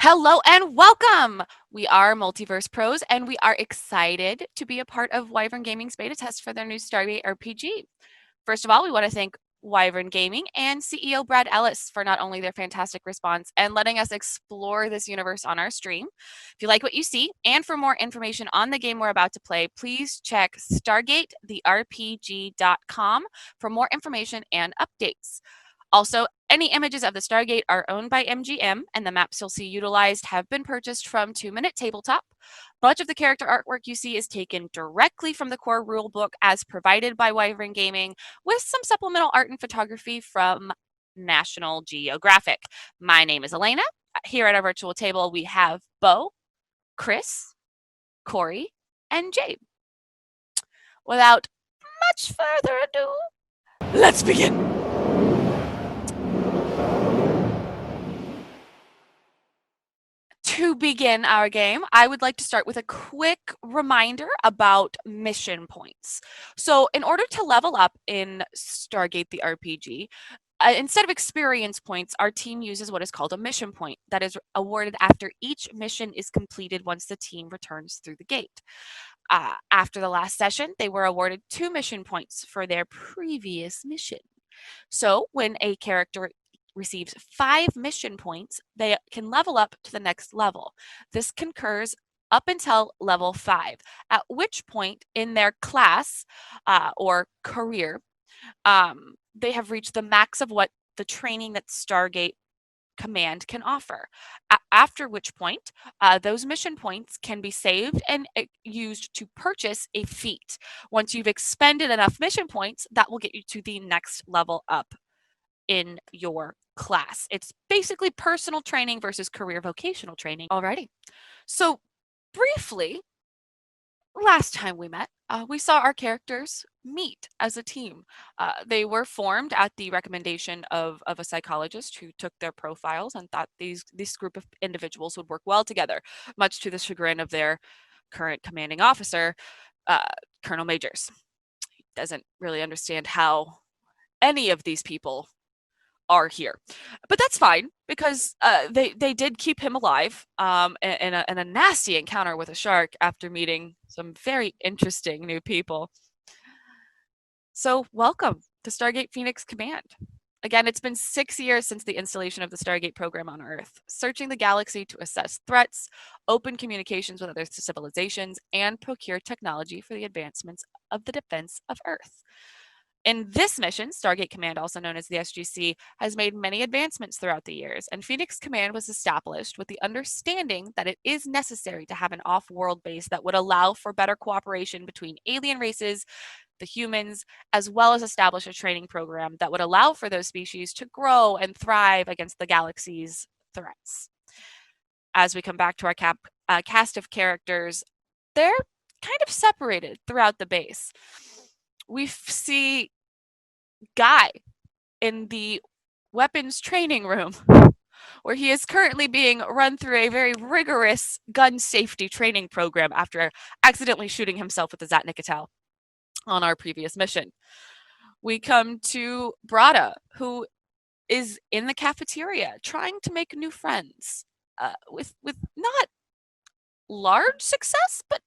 Hello and welcome! We are Multiverse Prose and we are excited to be a part of Wyvern Gaming's beta test for their new Stargate RPG. First of all, we want to thank Wyvern Gaming and CEO Brad Ellis for not only their fantastic response and letting us explore this universe on our stream. If you like what you see and for more information on the game we're about to play, please check stargatetherepg.com for more information and updates. Also, any images of the Stargate are owned by MGM, and the maps you'll see utilized have been purchased from 2 Minute Tabletop. Much of the character artwork you see is taken directly from the core rulebook as provided by Wyvern Gaming, with some supplemental art and photography from National Geographic. My name is Alaina. Here at our virtual table, we have Bo, Chris, Corey, and Jade. Without much further ado, let's begin. To begin our game, I would like to start with a quick reminder about mission points. So in order to level up in Stargate the RPG, instead of experience points, our team uses what is called a mission point that is awarded after each mission is completed once the team returns through the gate. After the last session, they were awarded 2 mission points for their previous mission. So when a character receives 5 mission points, they can level up to the next level. This concurs up until level 5, at which point in their class or career, they have reached the max of what the training that Stargate Command can offer. After which point, those mission points can be saved and used to purchase a feat. Once you've expended enough mission points, that will get you to the next level up in your class. It's basically personal training versus career vocational training. Alrighty. So briefly, last time we met, we saw our characters meet as a team. They were formed at the recommendation of a psychologist who took their profiles and thought this group of individuals would work well together, much to the chagrin of their current commanding officer, Colonel Majors. He doesn't really understand how any of these people are here, but that's fine because they did keep him alive in a nasty encounter with a shark after meeting some very interesting new people. So welcome to Stargate Pheonix Command. Again, it's been 6 years since the installation of the Stargate program on Earth, searching the galaxy to assess threats, open communications with other civilizations, and procure technology for the advancements of the defense of Earth. In this mission, Stargate Command, also known as the SGC, has made many advancements throughout the years, and Pheonix Command was established with the understanding that it is necessary to have an off-world base that would allow for better cooperation between alien races, the humans, as well as establish a training program that would allow for those species to grow and thrive against the galaxy's threats. As we come back to our cast of characters, they're kind of separated throughout the base. We see Guy in the weapons training room, where he is currently being run through a very rigorous gun safety training program after accidentally shooting himself with a Zatnikatal on our previous mission. We come to Brada, who is in the cafeteria trying to make new friends with not large success, but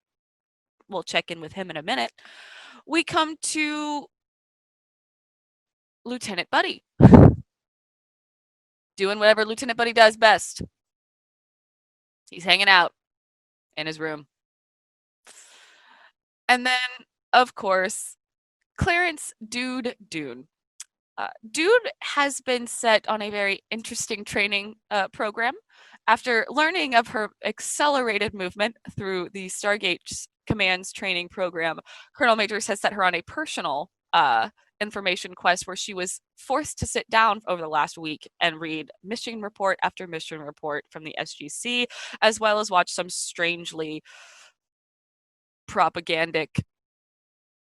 we'll check in with him in a minute. We come to Lieutenant Buddy, doing whatever Lieutenant Buddy does best. He's hanging out in his room. And then, of course, Clarence Dude Dune. Dude has been set on a very interesting training program. After learning of her accelerated movement through the Stargate Command's training program, Colonel Majors has set her on a personal information quest where she was forced to sit down over the last week and read mission report after mission report from the SGC, as well as watch some strangely propagandic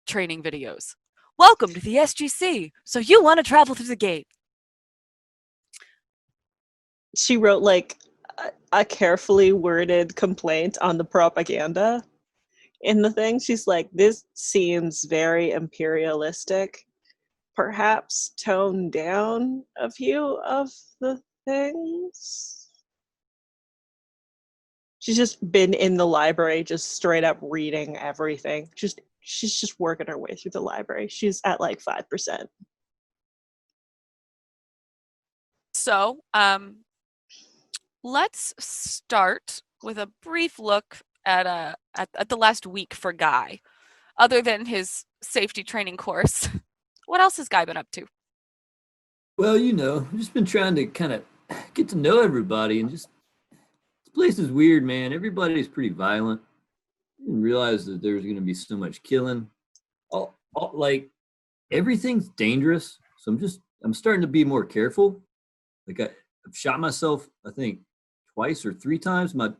training videos. Welcome to the SGC. So you want to travel through the gate? She wrote like a carefully worded complaint on the propaganda in the thing. She's like, this seems very imperialistic. Perhaps tone down a few of the things. She's just been in the library, just straight up reading everything. She's just working her way through the library. She's at like 5%. So, let's start with a brief look at the last week for Guy. Other than his safety training course, what else has Guy been up to? Well, I've just been trying to kind of get to know everybody, and just this place is weird, man. Everybody's pretty violent. I didn't realize that there was going to be so much killing. Like everything's dangerous, so I'm starting to be more careful. I've shot myself, I think, twice or three times. My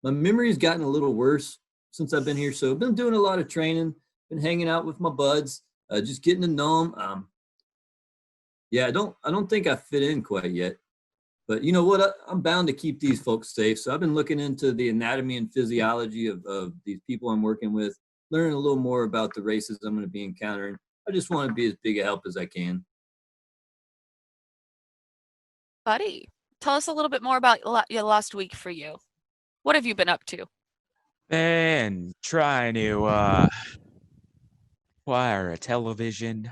memory's gotten a little worse since I've been here, so I've been doing a lot of training, been hanging out with my buds, just getting to know them. Yeah, I don't think I fit in quite yet. But you know what? I'm bound to keep these folks safe. So I've been looking into the anatomy and physiology of these people I'm working with, learning a little more about the races I'm going to be encountering. I just want to be as big a help as I can. Buddy, tell us a little bit more about your last week for you. What have you been up to? And trying to acquire a television.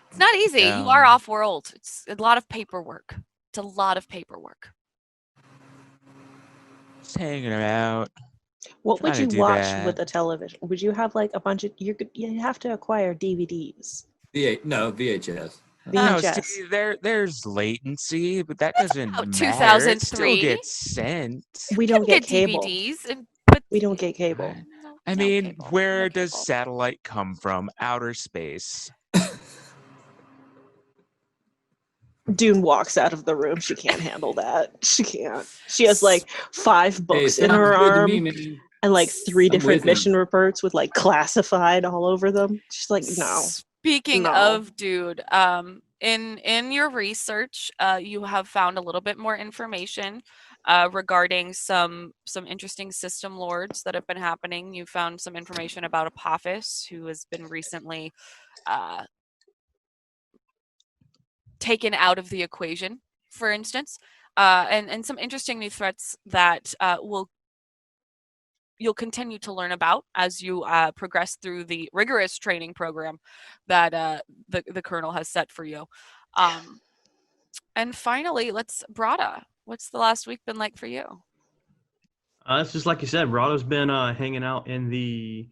It's not easy. You are off world. It's a lot of paperwork. It's a lot of paperwork. Just hanging out. What would Trying you to do watch that. with a television? Would you have like a bunch of you have to acquire DVDs. No, VHS. No, VHS. see, there's latency, but that It's doesn't about matter. It still 2003. gets sent. We You don't can get cable. DVDs, but We don't get cable. I no mean, cable, where no does cable. satellite come from? Outer space. Dune walks out of the room. She can't handle that. She can't. She has like 5 Hey, books in sounds her good to arm me, man. and like 3 I'm different with him. mission reports with like classified all over them. She's like, no. Speaking No. of dude, in your research, you have found a little bit more information regarding some interesting system lords that have been happening. You found some information about Apophis, who has been recently uh, taken out of the equation, for instance, and some interesting new threats that you'll continue to learn about as you progress through the rigorous training program that the colonel has set for you. And finally, Brada. What's the last week been like for you? It's just like you said, Rado's been hanging out in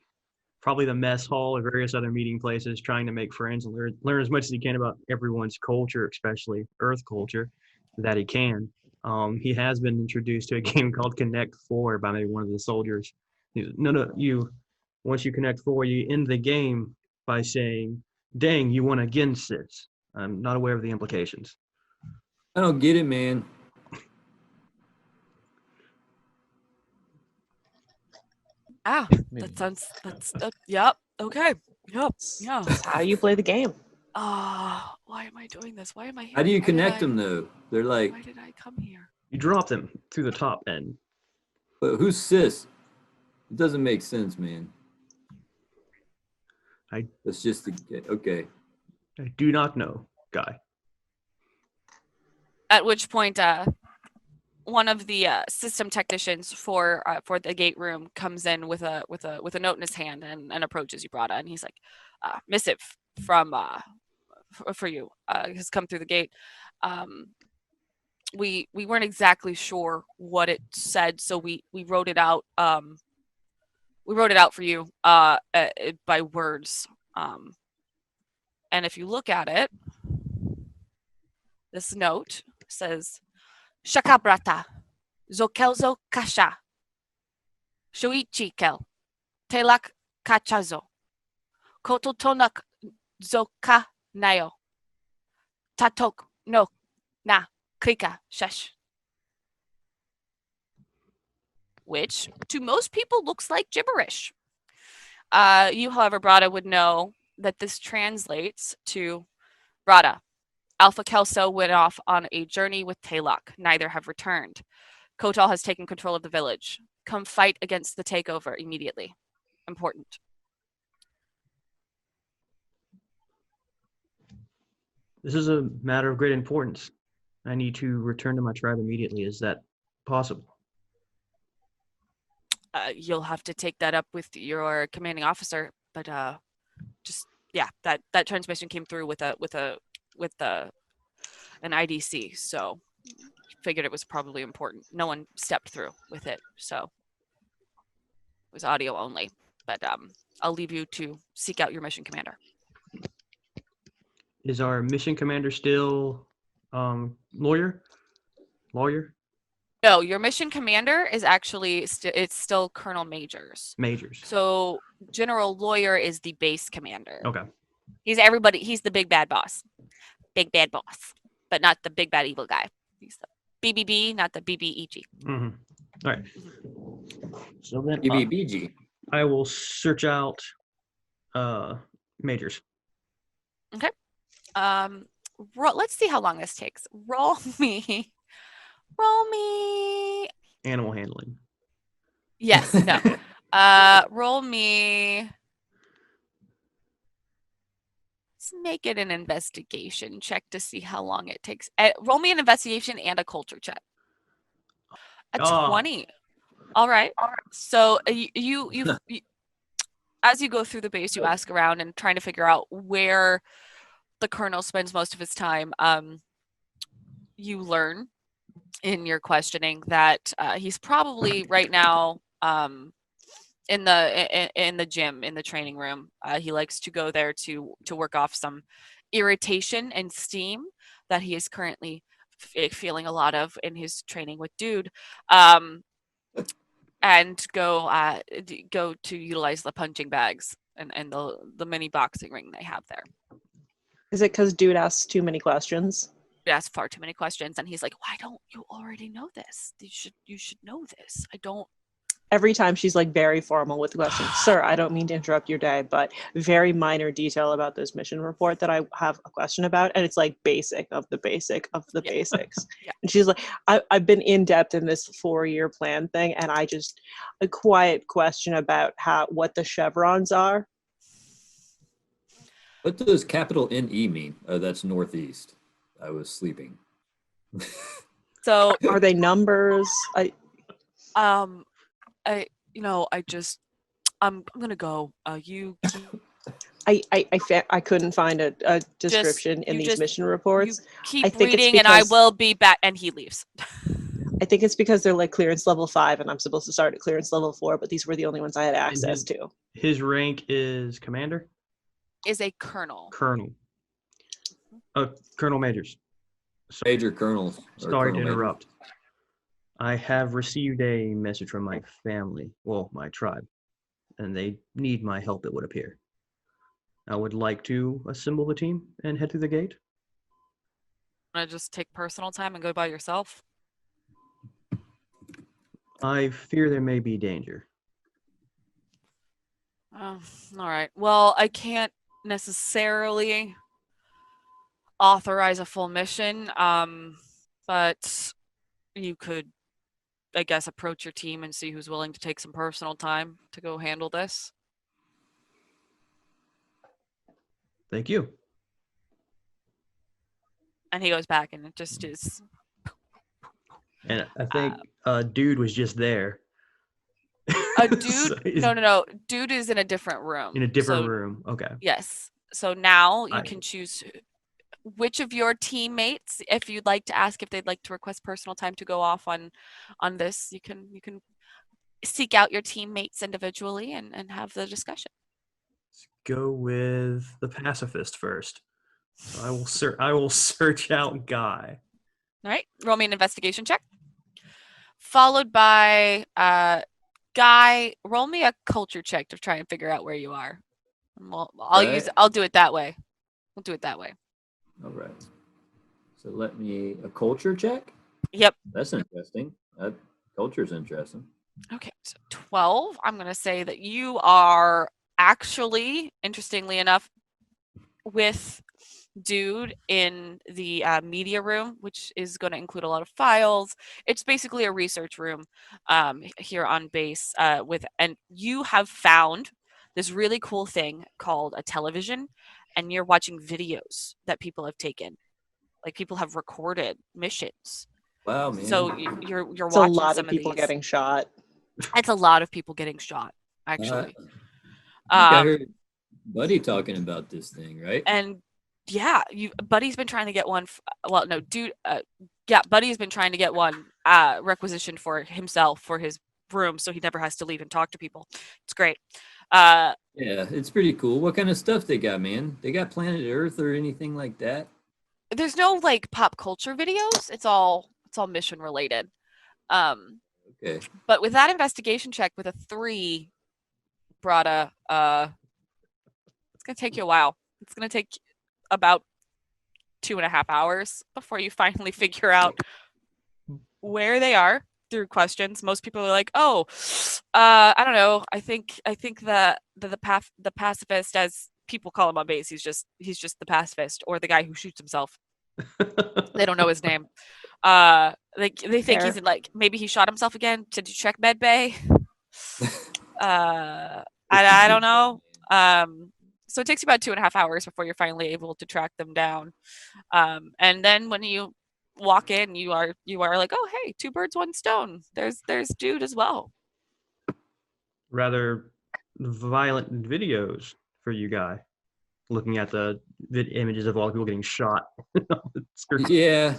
probably the mess hall or various other meeting places, trying to make friends and learn as much as he can about everyone's culture, especially Earth culture, that he can. He has been introduced to a game called Connect Four by maybe one of the soldiers. No, once you connect four, you end the game by saying, "Dang, you won against this." I'm not aware of the implications. I don't get it, man. Ah, yep. Okay. Yep. Yeah. That's how you play the game. Why am I doing this? Why am I here? How do you Why did connect I- them though? They're like, Why did I come here? You drop them through the top end. but who's cis? It doesn't make sense, man. I That's just okay. I do not know, Guy. At which point, one of the system technicians for the gate room comes in with a note in his hand and approaches you, Brada, and he's like, "Missive from for you has come through the gate. We weren't exactly sure what it said, so we wrote it out. We wrote it out for you by words. And if you look at it, this note says, Shakabrata, Zokelzo Kasha, Shuichikel, Telak Kachazo, Kototonak Zoka Nayo, Tatok no na Krika Shesh. Which to most people looks like gibberish. You, however, Brada, would know that this translates to Brada. Alpha Kelso went off on a journey with Talok. Neither have returned. Kotal has taken control of the village. Come fight against the takeover immediately. Important. This is a matter of great importance. I need to return to my tribe immediately. Is that possible? you'll have to take that up with your commanding officer. But just yeah, that transmission came through with an IDC, so figured it was probably important. No one stepped through with it, so it was audio only. But I'll leave you to seek out your mission commander. Is our mission commander still lawyer? No, your mission commander is actually it's still Colonel Majors. Majors. So General Lawyer is the base commander. Okay. He's everybody. He's the big bad boss. Big bad boss, but not the big bad evil guy. He's the BBB, not the BBEG. Mm-hmm. All right. So then BBBG. I will search out Majors. Okay. Let's see how long this takes. Roll me. Animal handling. Yes. No. Roll me. Let's make it an investigation check to see how long it takes. Roll me an investigation and a culture check. A 20. All right. So you as you go through the base, you ask around and trying to figure out where the colonel spends most of his time. You learn in your questioning that he's probably right now in the gym, in the training room. He likes to go there to work off some irritation and steam that he is currently feeling a lot of in his training with Dude, and go to utilize the punching bags and the mini boxing ring they have there. Is it because Dude asks too many questions? He asks far too many questions, and he's like, "Why don't you already know this? You should know this. I don't." Every time she's like very formal with the question, "Sir, I don't mean to interrupt your day, but very minor detail about this mission report that I have a question about," and it's like basic of the basic of the basics. Yeah. And she's like, I've been in depth in this 4-year plan thing, and I just a quiet question about what the chevrons are. What does capital NE mean? Oh, that's northeast. I was sleeping. So Are they numbers? I'm gonna go. You I couldn't find a description in these mission reports. keep I think it's reading, and I because- will be back. And he leaves. I think it's because they're like clearance level 5, and I'm supposed to start at clearance level 4, but these were the only ones I had access to. His rank is commander? Is a colonel. Colonel. Colonel Majors. Major colonels. or Sorry to colonel major. interrupt. I have received a message from my family, well, my tribe, and they need my help, it would appear. I would like to assemble the team and head through the gate. Want to just take personal time and go by yourself? I fear there may be danger. All right. Well, I can't necessarily authorize a full mission, but you could, I guess, approach your team and see who's willing to take some personal time to go handle this. Thank you. And he goes back, and it just is. And I think Dude was just there. A dude? So he's No. Dude is in a different room. in a different So, room. Okay. yes. So now you I- can choose which of your teammates, if you'd like to ask if they'd like to request personal time to go off on this, you can seek out your teammates individually and have the discussion. Let's go with the pacifist first. So I will search out Guy. All right. Roll me an investigation check. Followed by Guy, roll me a culture check to try and figure out where you are. Well, I'll do it that way. We'll do it that way. All right. So let me a culture check. Yep. That's interesting. Culture's interesting. Okay. So 12. I'm going to say that you are actually, interestingly enough, with Dude in the media room, which is going to include a lot of files. It's basically a research room here on base and you have found this really cool thing called a television, and you're watching videos that people have taken. Like, people have recorded missions. Wow, man. So you're It's a watching lot some of people these. getting shot. It's a lot of people getting shot, actually. I think I Um, heard Buddy talking about this thing, right? and yeah, Buddy's been trying to get one. Well, no, dude. Yeah, Buddy's been trying to get one requisitioned for himself for his room, so he never has to leave and talk to people. It's great. Uh, Yeah, it's pretty cool. What kind of stuff they got, man? They got Planet Earth or anything like that? there's no like pop culture videos. It's all mission related. Um, Okay. but with that investigation check with a 3, Brada, it's gonna take you a while. It's gonna take about 2.5 hours before you finally figure out where they are through questions. Most people are like, "Oh, I don't know. I think the pacifist, as people call him on base, he's just the pacifist or the guy who shoots himself. They don't know his name. They think Fair. he's in, like, maybe he shot himself again. Did you check med bay? I don't know. So it takes you about 2.5 hours before you're finally able to track them down. And then when you walk in, you are like, oh hey, two birds, one stone. There's dude as well. Rather violent videos for you guy. Looking at the images of all the people getting shot. Yeah.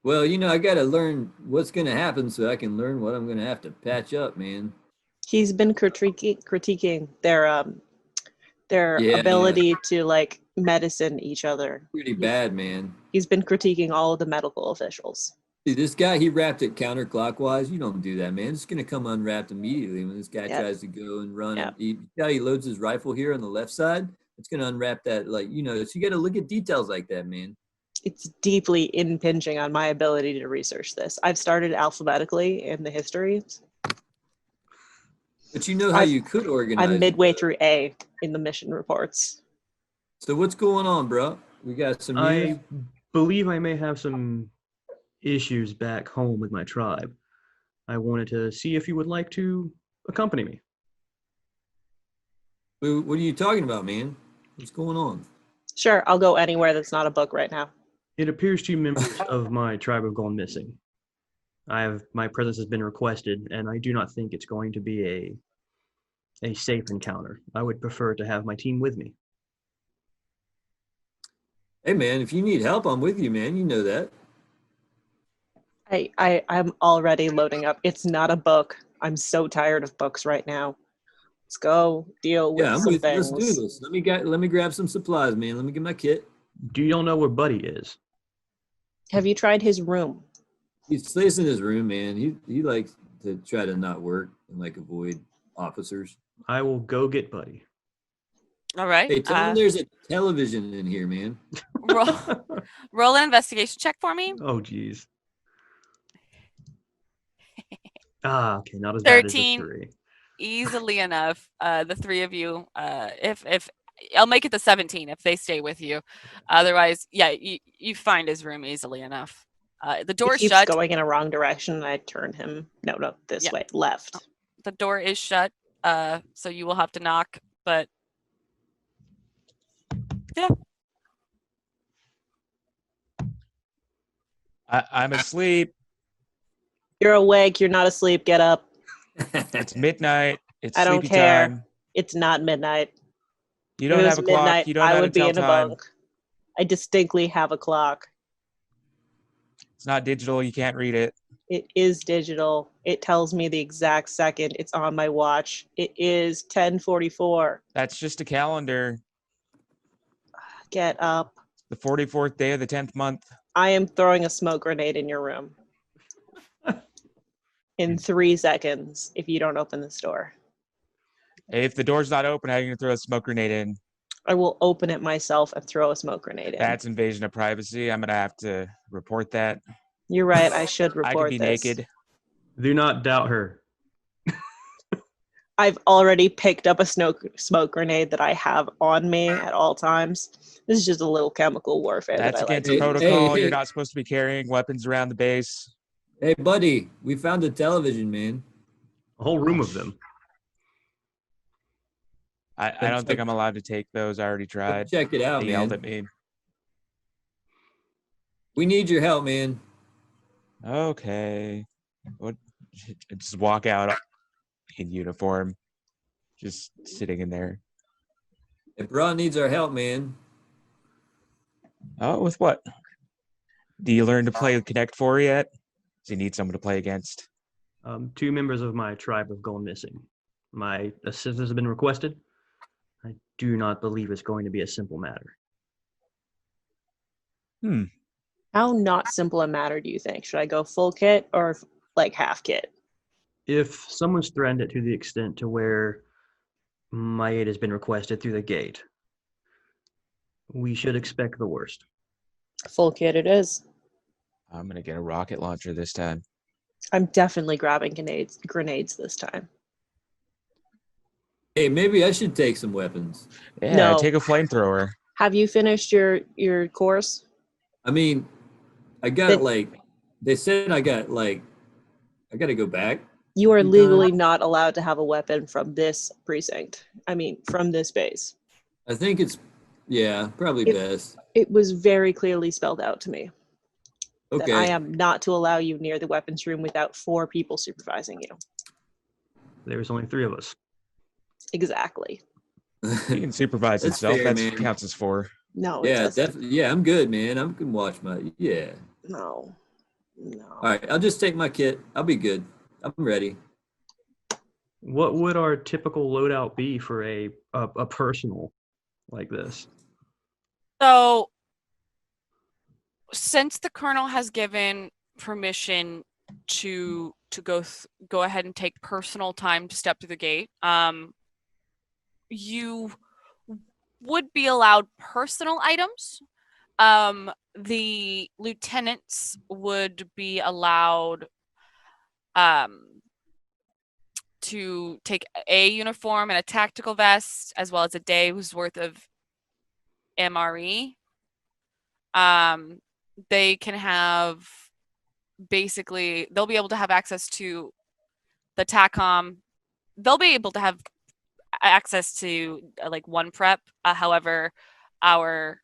Well, I got to learn what's going to happen so I can learn what I'm going to have to patch up, man. He's been critiquing their Yeah, ability to like medicine each other. pretty bad, man. He's been critiquing all of the medical officials. See, this guy, he wrapped it counterclockwise. You don't do that, man. It's going to come unwrapped immediately when this guy Yep. tries to go and run. Yep. He loads his rifle here on the left side. It's going to unwrap that, like, so you got to look at details like that, man. It's deeply impinging on my ability to research this. I've started alphabetically in the histories. But you know how you could organize I'm it, midway though. through A in the mission reports. So what's going on, bro? We got some news? I believe I may have some issues back home with my tribe. I wanted to see if you would like to accompany me. What are you talking about, man? What's going on? Sure, I'll go anywhere that's not a book right now. It appears 2 members of my tribe have gone missing. My presence has been requested, and I do not think it's going to be a safe encounter. I would prefer to have my team with me. Hey, man, if you need help, I'm with you, man. You know that. I'm already loading up. It's not a book. I'm so tired of books right now. Let's go deal with Yeah, I'm some with you. Let's do things. this. Let me grab some supplies, man. Let me get my kit. Do y'all know where Buddy is? Have you tried his room? He stays in his room, man. He likes to try to not work and like avoid officers. I will go get Buddy. All right. Hey, tell him there's a television in here, man. roll an investigation check for me. Oh, geez. Okay, not as bad as the 13. 3. Easily enough. The 3 of you. If I'll make it the 17 if they stay with you. Otherwise, yeah, you find his room easily enough. The door He is keeps shut. going in a wrong direction, and I turn him. No, this Yeah. way, left. The door is shut. So you will have to knock. But yeah. I'm asleep. You're awake. You're not asleep. Get up. It's midnight. It's I don't sleepy care. time. It's not midnight. You If don't it have was a clock. midnight, You don't I know how to would be tell in a time. bunk. I distinctly have a clock. It's not digital. You can't read it. It is digital. It tells me the exact second. It's on my watch. It is 10:44. That's just a calendar. Get up. The 44th day of the 10th month. I am throwing a smoke grenade in your room. In 3 seconds, if you don't open this door. If the door's not open, how are you going to throw a smoke grenade in? I will open it myself and throw a smoke grenade in. That's invasion of privacy. I'm going to have to report that. You're right. I should I could report be this. naked. Do not doubt her. I've already picked up a smoke grenade that I have on me at all times. This is just a little chemical warfare That's that I like against to use. protocol. hey. You're not supposed to be carrying weapons around the base. Hey, buddy, we found a television, man. A whole room of them. I don't think I'm allowed to take those. I already tried. Check it out, They man. yelled at me. We need your help, man. Okay. What? Just walk out. in uniform, just sitting in there. If Bra needs our help, man. Oh, with what? Do you learn to play Connect 4 yet? Does he need someone to play against? 2 members of my tribe have gone missing. My assistance has been requested. I do not believe it's going to be a simple matter. How not simple a matter do you think? Should I go full kit or like half kit? If someone's threatened it to the extent to where my aid has been requested through the gate, we should expect the worst. Full kit it is. I'm gonna get a rocket launcher this time. I'm definitely grabbing grenades this time. Hey, maybe I should take some weapons. Yeah, No. take a flamethrower. Have you finished your course? I mean, I got it like they said I got to go back. You are You legally done? not allowed to have a weapon from this precinct. I mean, from this base. I think it's probably best. It was very clearly spelled out to me that Okay. I am not to allow you near the weapons room without 4 people supervising you. There's only 3 of us. Exactly. He can supervise That's himself. fair, That man. counts as 4. No, it Yeah, doesn't. definitely. Yeah, I'm good, man. I can watch my. Yeah. No. All right, I'll just take my kit. I'll be good. I'm ready. What would our typical loadout be for a personal like this? So, since the colonel has given permission to go ahead and take personal time to step through the gate, you would be allowed personal items. The lieutenants would be allowed to take a uniform and a tactical vest, as well as a day's worth of MRE. They can have basically, they'll be able to have access to the TACOM. They'll be able to have access to like one prep. However, our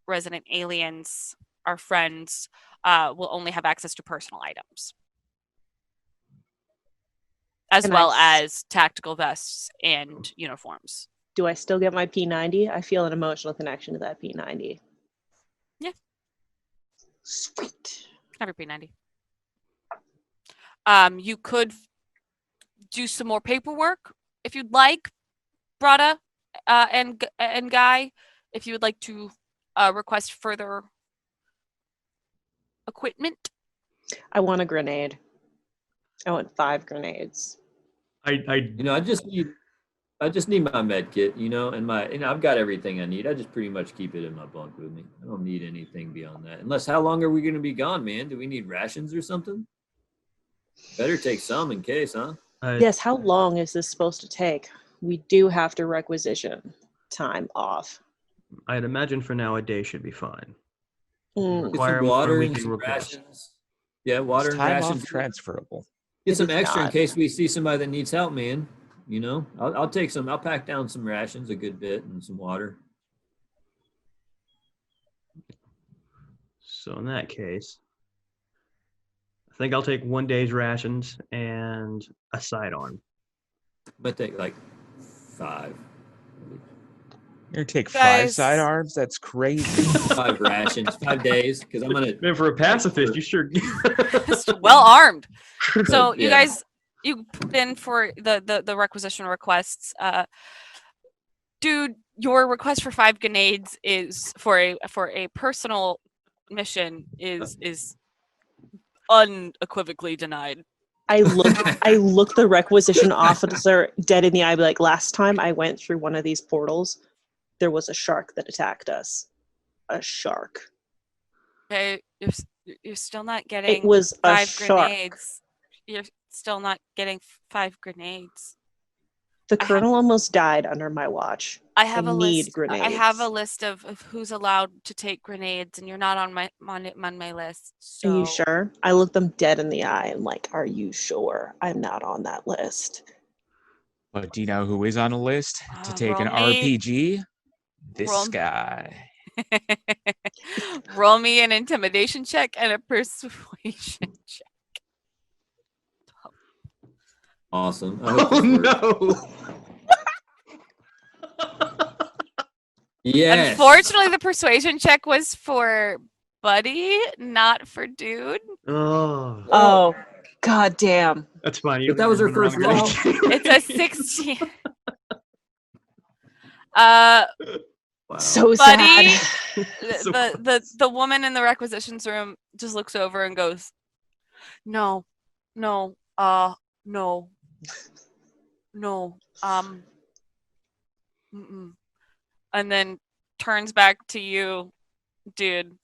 resident aliens, our friends, will only have access to personal items, as And well as tactical vests and uniforms. do I still get my P90? I feel an emotional connection to that P90. Yeah. Sweet. Never P90. You could do some more paperwork if you'd like, Brada and Guy, if you would like to request further equipment. I want a grenade. I want 5 grenades. I just need my med kit, and I've got everything I need. I just pretty much keep it in my bunk with me. I don't need anything beyond that. Unless, how long are we going to be gone, man? Do we need rations or something? Better take some in case, huh? Yes, how long is this supposed to take? We do have to requisition time off. I'd imagine for now a day should be fine. Mm. Get some Require more water we and can some request. rations. Yeah, water Is and time rations. off transferable? Get It some is extra in not. case we see somebody that needs help, man. I'll take some. I'll pack down some rations, a good bit, and some water. So in that case, I think I'll take 1 day's rations and a sidearm. I'm gonna take like 5. You're gonna take 5 Guys. sidearms? That's crazy. 5 rations, 5 days, because I'm gonna. Man, for a pacifist, you sure. Well armed. So you Yeah. guys, you put in for the requisition requests. Dude, your request for 5 grenades is for a personal mission is unequivocally denied. I look the requisition officer dead in the eye, be like, last time I went through one of these portals, there was a shark that attacked us. A shark. Okay, you're still not getting It was a 5 shark. grenades. You're still not getting 5 grenades. The I have- colonel almost died under my watch. I have a need list. I have a grenades. list of who's allowed to take grenades, and you're not on my list. So Are you sure? I look them dead in the eye and like, are you sure I'm not on that list? But do you know who is on a list to take an roll me- RPG? This roll- guy. Roll me an intimidation check and a persuasion check. Awesome. I hope Oh this works. no! Yes. Unfortunately, the persuasion check was for Buddy, not for Dude. Oh, Oh, god damn. that's fine. But that was her Run around first grenade roll. It's a 16. Uh, Wow. So Buddy, sad. So the woman in the requisitions room just looks over and goes, "No, no, no, no, mm-mm," and then turns back to you, Dude.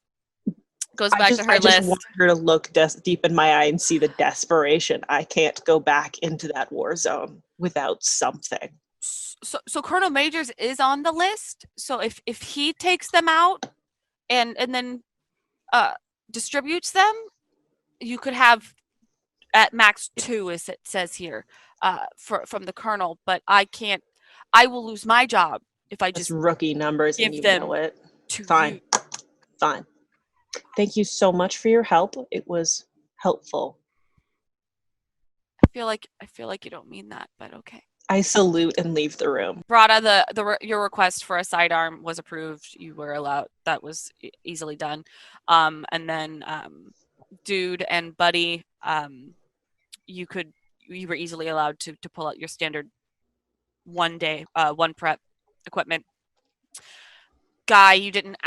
Goes back to her I just list. want her to look deep in my eye and see the desperation. I can't go back into that war zone without something. So Colonel Majors is on the list. So if he takes them out and then distributes them, you could have at max 2, as it says here, from the Colonel. But I can't. I will lose my job if I That's just rookie numbers and give you them know it. to Fine. you. Fine. Thank you so much for your help. It was helpful. I feel like you don't mean that, but okay. I salute and leave the room. Brada, your request for a sidearm was approved. You were allowed. That was easily done. And then Dude and Buddy, you were easily allowed to pull out your standard one prep equipment. Guy, you didn't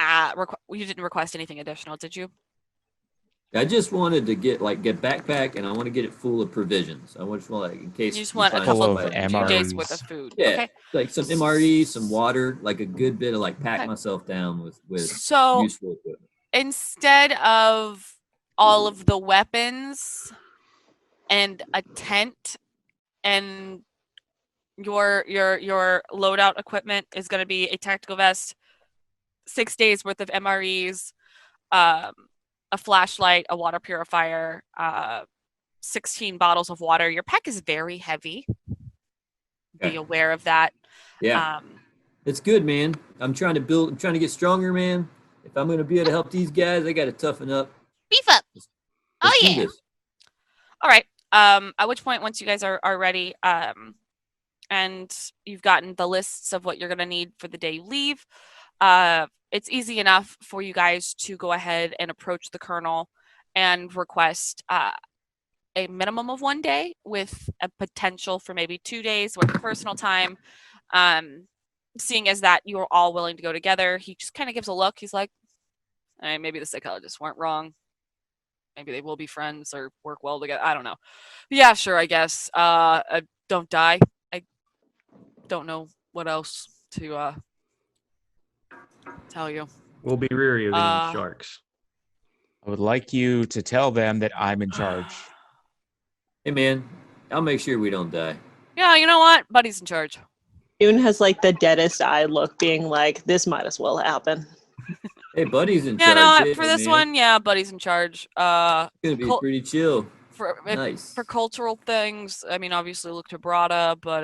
request anything additional, did you? I just wanted to get backpack, and I want to get it full of provisions. I just want in case You just want a find couple Full of of somebody- 2 days worth MREs. of food. Yeah, Okay. like some MRE, some water, like a good bit of pack Okay. myself down with So useful equipment. instead of all of the weapons and a tent and your loadout equipment is going to be a tactical vest, 6 days worth of MREs, a flashlight, a water purifier, 16 bottles of water. Your pack is very heavy. Be Okay. aware of that. Yeah, it's good, man. I'm trying to get stronger, man. If I'm going to be able to help these guys, I got to toughen up. Beef up. Let's do Yeah. this. All right. At which point, once you guys are ready, and you've gotten the lists of what you're going to need for the day you leave, it's easy enough for you guys to go ahead and approach the Colonel and request a minimum of 1 day with a potential for maybe 2 days worth of personal time. Seeing as that you're all willing to go together, he just kind of gives a look. He's like, maybe the psychologists weren't wrong. Maybe they will be friends or work well together. I don't know. But yeah, sure, I guess. Don't die. I don't know what else to tell you. we'll be weary of Uh, these sharks. I would like you to tell them that I'm in charge. Hey, man, I'll make sure we don't die. Yeah, you know what? Buddy's in charge. June has the deadest eye look, being like, this might as well happen. Hey, Buddy's in Yeah, charge. no, for this man. one, yeah, Buddy's in charge. It's gonna be pretty chill. Nice. For cultural things, I mean, obviously look to Brada, but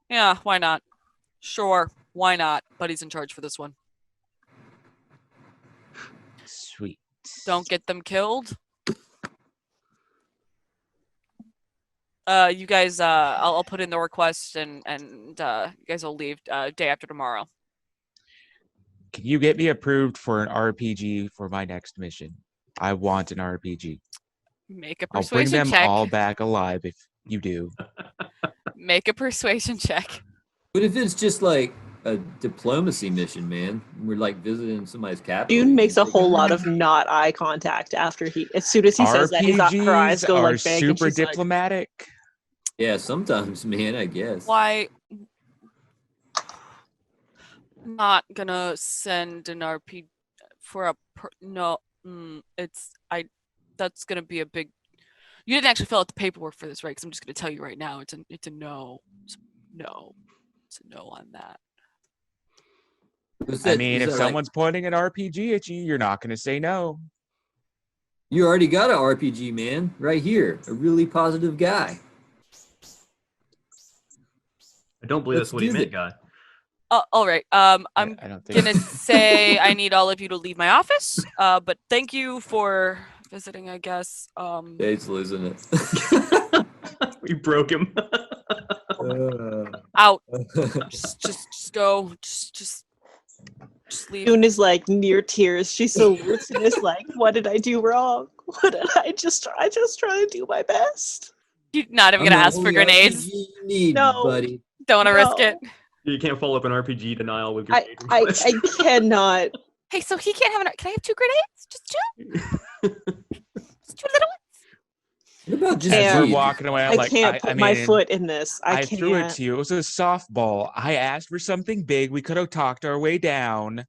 yeah, why not? Sure, why not? Buddy's in charge for this one. Sweet. Don't get them killed. You guys, I'll put in the request and you guys will leave day after tomorrow. Can you get me approved for an RPG for my next mission? I want an RPG. Make a I'll bring persuasion them check. all back alive if you do. Make a persuasion check. But if it's just like a diplomacy mission, man, we're visiting somebody's capital. June makes a whole lot of not eye contact after as soon as he says that, her eyes go are big, and super she's like, diplomatic. Yeah, sometimes, man, I guess. Why? Not gonna send an RP for a no. That's gonna be a big. You didn't actually fill out the paperwork for this, right? Because I'm just gonna tell you right now, it's a no. It's a no on that. Was I that- mean, was if that someone's pointing an RPG at you, you're not going to say no. you already got an RPG, man, right here. A really positive guy. I don't believe Let's that's what he do meant, it. guy. All right. I'm I don't think gonna say I need all of you to leave my office. But thank you for visiting, I guess. Date's losing it. We broke him. Out. Just go. Just leave. June is like near tears. She's so lucid. Is like, what did I do wrong? What did I just try to do my best? You're not even gonna ask for grenades. You need, No. buddy. Don't want to risk No. it. You can't follow up an RPG denial with your I, grenade I request. I cannot. Hey, so he can't have an. Can I have 2 grenades? Just 2. Just 2 little ones. What about just Can't. We're G? walking away. I'm I like, can't put my foot in this. I I can't. threw it to you. It was a softball. I asked for something big. We could have talked our way down.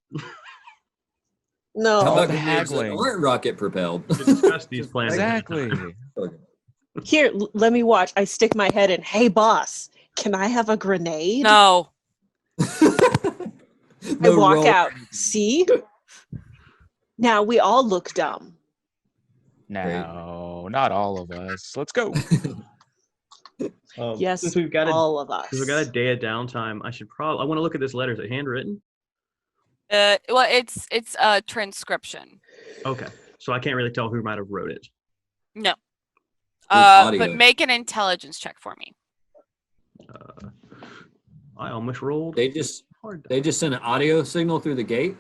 No. How all about the grenades that haggling. aren't rocket propelled? To discuss these plans. Exactly. Here, let me watch. I stick my head in. Hey, boss, can I have a grenade? No. I walk out. See? Now we all look dumb. No, not all of us. Let's go. Yes, Since we've got all of us. a day of downtime, I want to look at this letter. Is it handwritten? Well, it's a transcription. Okay, so I can't really tell who might have wrote it. No. audio. But make an intelligence check for me. I almost rolled. They just hard. sent an audio signal through the gate.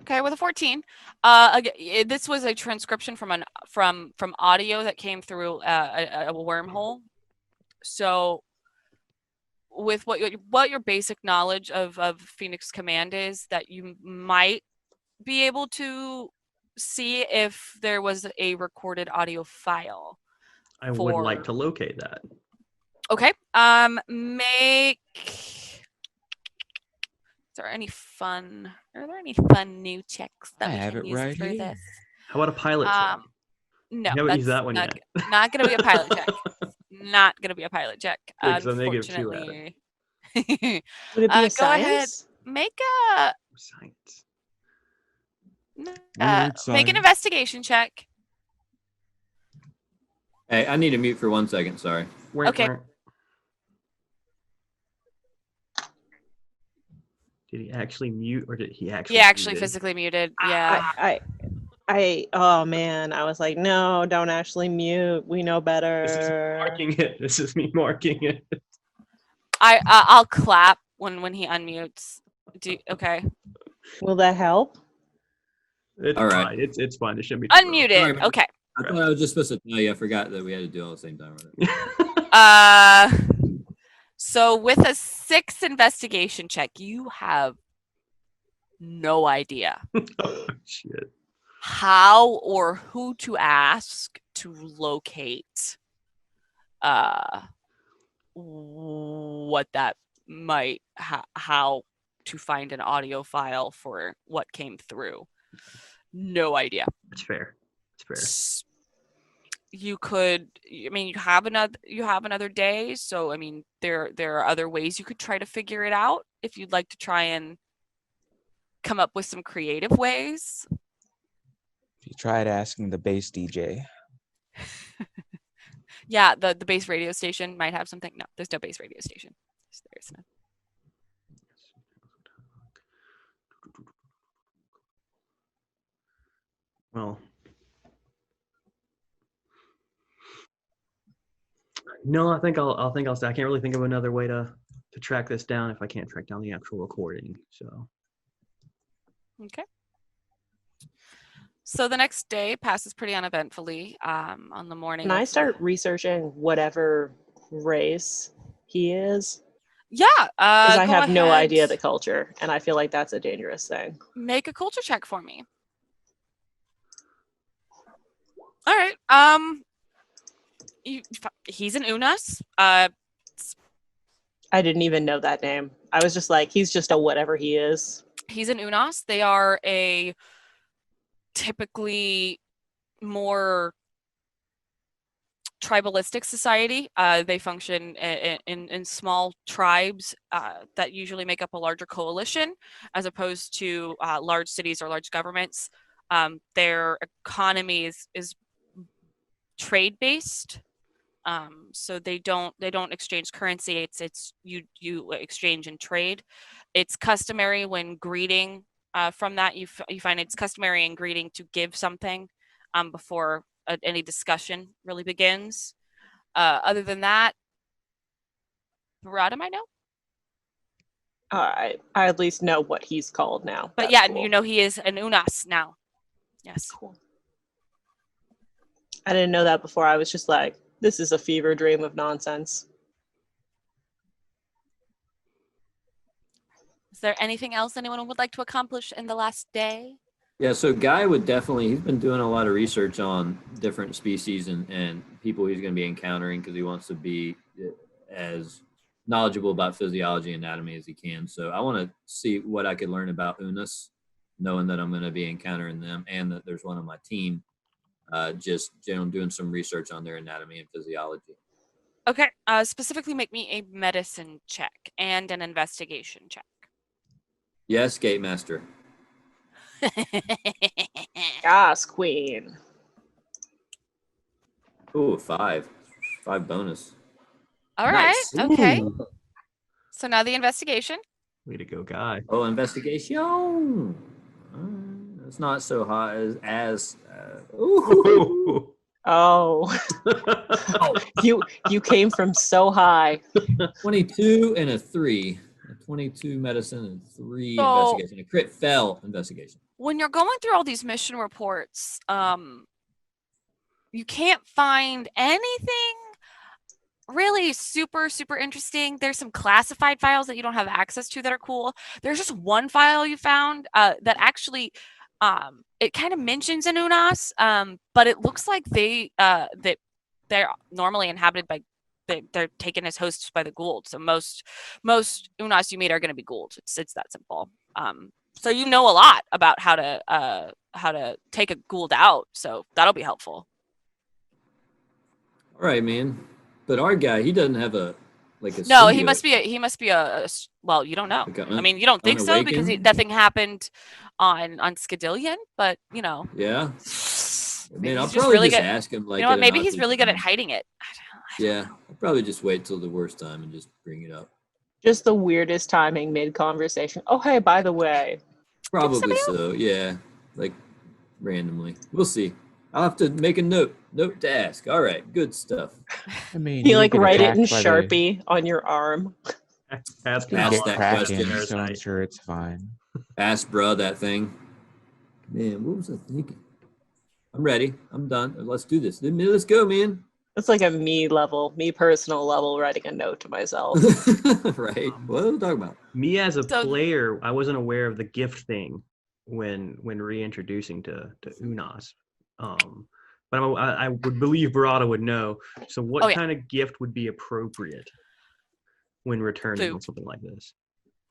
Okay, with a 14. This was a transcription from audio that came through a wormhole. So, with what your basic knowledge of Pheonix Command is, that you might be able to see if there was a recorded audio file. I would like to locate that. Okay. Make. Are there any fun new checks that I we have can it use right for here. this? How about a pilot check? No, You haven't used that one not, yet. not going to be a pilot check. Not going to be a pilot check. Good, 'cause I'm negative 2 at Unfortunately. Would it be a Go ahead. science? Make a Science. make Weird an science. investigation check. Hey, I need to mute for 1 second. Sorry. Okay. Did he actually mute, or did he actually? He actually muted? physically muted. Yeah. Oh man, I was like, no, don't actually mute. We know This is me better. marking it. This is me marking it. I'll clap when he unmutes. Okay. Will that help? It's All right. fine. It's fine. It shouldn't be. too rough. Unmuted. Sorry, man. Okay. I thought I was just supposed to tell you. I forgot that we had to do it all at the same time. So with a 6 investigation check, you have no idea Oh, shit. how or who to ask to locate what that might how to find an audio file for what came through. No idea. It's fair. It's fair. You could, I mean, you have another day, so I mean, there are other ways you could try to figure it out if you'd like to try and come up with some creative ways. If you tried asking the bass DJ. Yeah, the base radio station might have something. No, there's no base radio station. There's none. Well, no, I think I'll stay. I can't really think of another way to track this down if I can't track down the actual recording. So Okay. So the next day passes pretty uneventfully. On the morning. Can I of- start researching whatever race he is? Yeah. Because I go have no ahead. idea the culture, and I feel like that's a dangerous thing. Make a culture check for me. All right. He's an Unas. I didn't even know that name. I was just like, he's just a whatever he is. He's an Unas. They are a typically more tribalistic society. They function in small tribes that usually make up a larger coalition, as opposed to large cities or large governments. Their economy is trade based, So they don't exchange currency. It's you exchange and trade. It's customary when greeting. From that, you find it's customary in greeting to give something before any discussion really begins. Other than that, Barada might know. I at least know what he's called now. But That's yeah, cool. you know he is an Unas now. Yes. Cool. I didn't know that before. I was just like, this is a fever dream of nonsense. Is there anything else anyone would like to accomplish in the last day? Yeah, so Guy would definitely, he's been doing a lot of research on different species and people he's going to be encountering because he wants to be as knowledgeable about physiology and anatomy as he can. So I want to see what I could learn about Unas, knowing that I'm going to be encountering them and that there's one on my team, just doing some research on their anatomy and physiology. Okay, specifically make me a medicine check and an investigation check. Yes, Gate Master. Yes, queen. Ooh, 5 bonus. All right, Nice. okay. Ooh. So now the investigation. Way to go, Guy. Oh, investigation. It's not so hot as ooh. Oh, you came from so high. 22 and a 3. A 22 medicine and 3 So- investigation. A crit fell investigation. When you're going through all these mission reports, you can't find anything really super interesting. There's some classified files that you don't have access to that are cool. There's just one file you found that actually it kind of mentions an Unas, but it looks like that they're normally inhabited by they're taken as hosts by the Gould. So most Unas you meet are going to be Gould. It's that simple. So you know a lot about how to take a Gould out. So that'll be helpful. All right, man. But our guy, he doesn't have a like a No, symbiote. he must be a well, you don't know. Like a I mean, you don't think so because unawakened? nothing happened on Skadillion, but you know. Yeah. Maybe Man, I'll he's just probably really just good. ask him like You know what? at an Maybe he's opportune really good at time. hiding it. Yeah, I'll probably just wait till the worst time and just bring it up. Just the weirdest timing mid-conversation. Oh, hey, by the way. Probably somebody so, yeah. Like randomly. We'll see. I'll have to make a note to ask. All right, good stuff. I mean, You didn't like get write it in attacked by the- Sharpie on your arm. Ask didn't Ask get that Kraken, question. so I'm sure it's fine. Ask bruh that thing. Man, what was I thinking? I'm ready. I'm done. Let's do this. Let's go, man. It's like a me personal level, writing a note to myself. Right. What are we talking about? Me as a So- player, I wasn't aware of the gift thing when reintroducing to Unas. But I would believe Barada would know. So what Oh, yeah. kind of gift would be appropriate when returning Food. on something like this?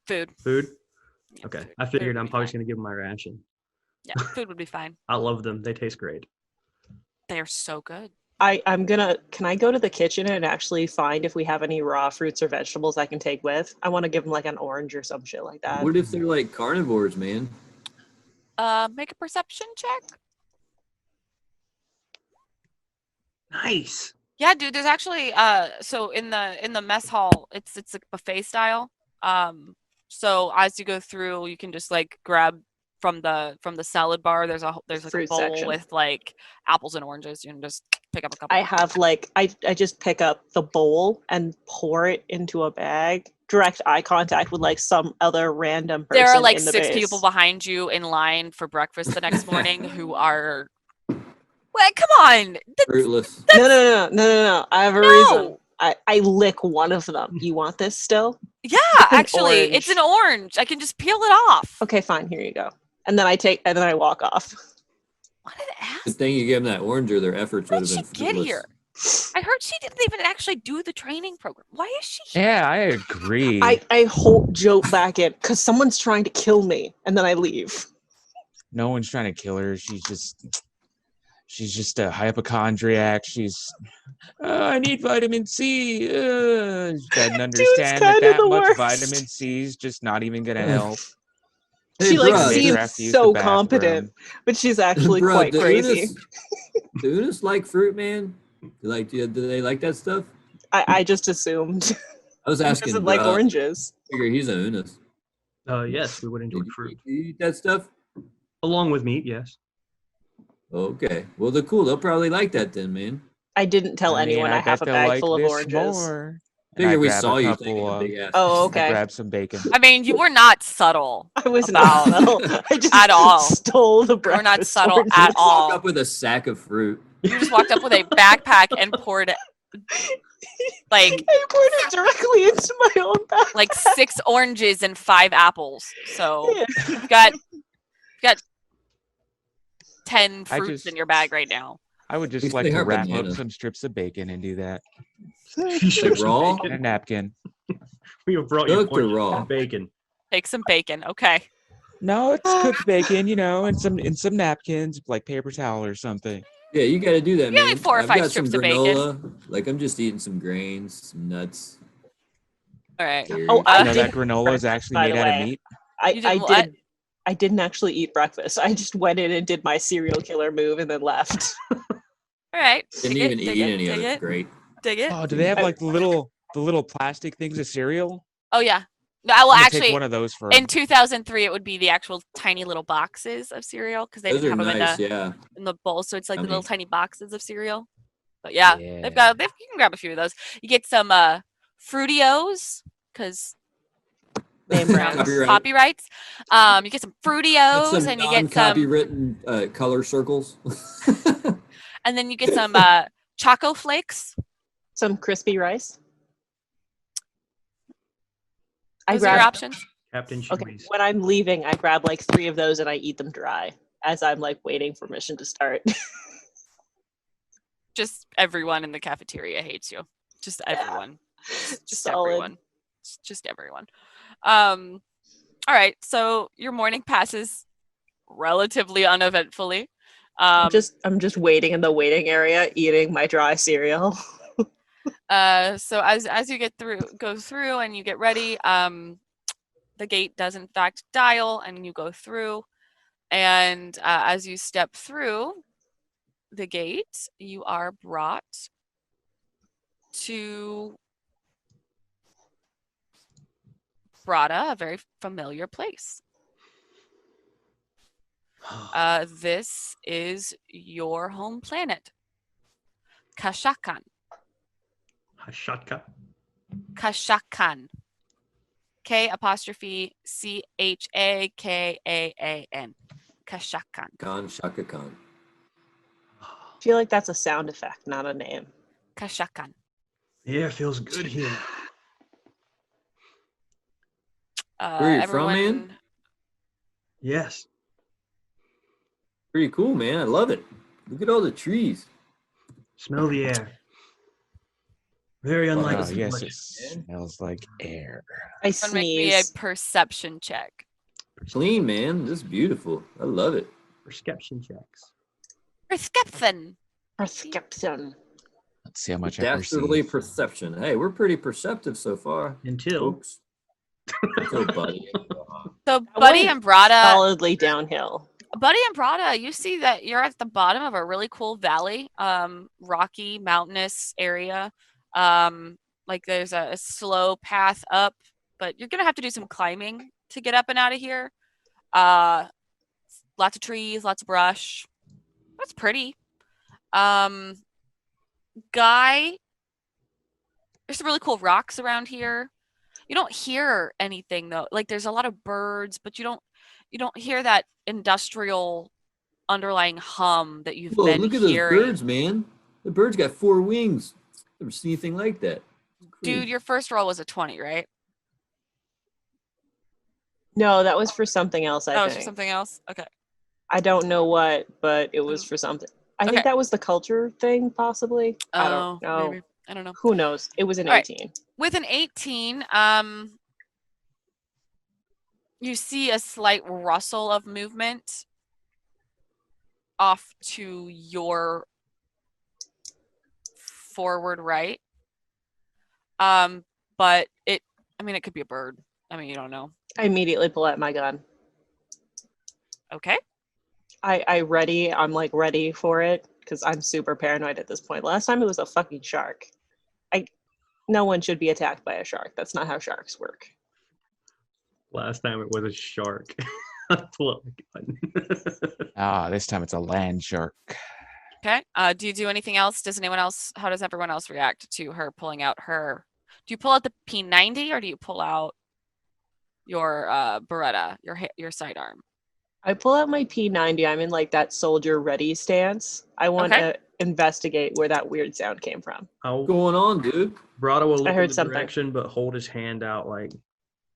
Food. Food? Yeah, Okay. food. I Food figured would I'm be probably fine. just going to give them my ration. Yeah, food would be fine. I love them. They taste great. They're so good. Can I go to the kitchen and actually find if we have any raw fruits or vegetables I can take with? I want to give them like an orange or some shit like that. What if they're like carnivores, man? Make a perception check. Nice. Yeah, dude, there's actually so in the mess hall, it's like buffet style. So as you go through, you can just like grab from the salad bar. There's like a Fruit bowl section. with like apples and oranges. You can just pick up a couple. I have like I just pick up the bowl and pour it into a bag. Direct eye contact with like some other random person. There are like in the 6 base. people behind you in line for breakfast the next morning who are. Wait, come on. Fruitless. No. I have a reason. I lick one of them. You want this still? Yeah, an actually, it's an orange. I can just peel it off. Okay, fine. Here you go. And then I walk off. What an ass. Good thing you gave them that orange, or their efforts How would did have she been get fruitless. here? I heard she didn't even actually do the training program. Why is she here? Yeah, I agree. I hold Joe back in because someone's trying to kill me, and then I leave. No one's trying to kill her. She's just a hypochondriac. I need vitamin C. She doesn't understand that kinda the much worst. vitamin C is just not even gonna help. Hey, She like bruh, Make her seems have to use so the competent, bathroom. but she's actually Bruh, quite do crazy. Unis like fruit, man? Do they like that stuff? I just assumed. I was Who asking. doesn't like oranges? Figure he's a Unis. Yes, we would enjoy fruit. Do you eat that stuff? Along with meat, yes. Okay. Well, they're cool. They'll probably like that then, man. I didn't tell I mean, anyone I have bet a they'll bag like full of this oranges. more. And Figure I we grab saw a you couple, taking a big ass. Oh, I okay. grab some bacon. I mean, you were not subtle. I was about- not subtle. I just at all. stole the We're breakfast not subtle oranges. at all. Walk up with a sack of fruit. You just walked up with a backpack and poured like I poured it directly into my own bag. like 6 oranges and 5 apples. So Yeah. you've got 10 I fruits just- in your bag right now. I would just These like thing to are wrap up bananas. some strips of bacon and do that. Like raw? And a napkin. We have brought you Cooked or oranges raw? and bacon. Take some bacon. Okay. No, it's cooked bacon, and some napkins, like paper towel or something. Yeah, you got to do that, Yeah, man. like 4 or I've 5 got strips some of bacon. granola. Like I'm just eating some grains, some nuts. All right. berries. Oh, I You know did that granola is actually by made the out of way. meat. You did what? I didn't actually eat breakfast. I just went in and did my serial killer move and then left. All right. Didn't even eat any of it. Great. Dig it. Oh, do they have like the little plastic things of cereal? Oh yeah. No, I will I'm gonna actually take one of those for in 2003 it would be the actual tiny little boxes of cereal because they Those didn't are have them nice, yeah. in the bowl, so it's like I the little mean- tiny boxes of cereal. But yeah, you can grab a few of those. You get some Fruitios because Name brands. Copyright. copyrights. You get some Get Fruitios some and you get some, non-copywritten color circles. and then you get some Choco Flakes. Some crispy rice. I Those are your grab options. Captain okay. Cheese. When I'm leaving, I grab like 3 of those and I eat them dry as I'm like waiting for mission to start. Just everyone in the cafeteria hates you. Just everyone. Just Solid. everyone. Just everyone. All right. So your morning passes relatively uneventfully. I'm just waiting in the waiting area, eating my dry cereal. So as you go through and you get ready, the gate does in fact dial and you go through. And as you step through the gate, you are brought to Brada, a very familiar place. This is your home planet, Kashakan. Hashatka. Kashakan. K''Chakaan. Kashakan. Khan Shaka Khan. I feel like that's a sound effect, not a name. Kashakan. Yeah, feels good here. Where are you from, man? Yes. Pretty cool, man. I love it. Look at all the trees. Smell the air. Very unlike. Oh, yes, much. it smells like air. I Someone make me a sneeze. perception check. Clean, man. This is beautiful. I love it. Perception checks. Perception. Perception. Let's see how much I Dastardly perceive. perception. Hey, we're pretty perceptive so far. Until Folks. Until Buddy. So I Buddy went and Brada, Solidly downhill. you see that you're at the bottom of a really cool valley, rocky, mountainous area. Like there's a slow path up, but you're gonna have to do some climbing to get up and out of here. Lots of trees, lots of brush. That's pretty. Guy, there's some really cool rocks around here. You don't hear anything though. Like there's a lot of birds, but you don't hear that industrial underlying hum that you've Whoa, been look at those hearing. birds, man. The bird's got 4 wings. Never seen anything like that. Dude, your first roll was a 20, right? No, that was for something else, I That was for think. something else? Okay. I don't know what, but it was for something. I Okay. think that was the culture thing, possibly. I don't know. Maybe. I don't know. Who knows? It was an All right. 18. With an 18, you see a slight rustle of movement off to your forward right. But it could be a bird. You don't know. I immediately pull out my gun. Okay. I'm like ready for it. because I'm super paranoid at this point. Last time it was a fucking shark. No one should be attacked by a shark. That's not how sharks work. Last time it was a shark. Pull up my gun. This time it's a land shark. Okay. Do you do anything else? Does anyone else? How does everyone else react to her pulling out her? Do you pull out the P90 or do you pull out your Beretta, your sidearm? I pull out my P90. I'm in like that soldier ready stance. I want Okay. to investigate where that weird sound came from. What's going on, dude? Brado will look in heard the something. direction, but hold his hand out like,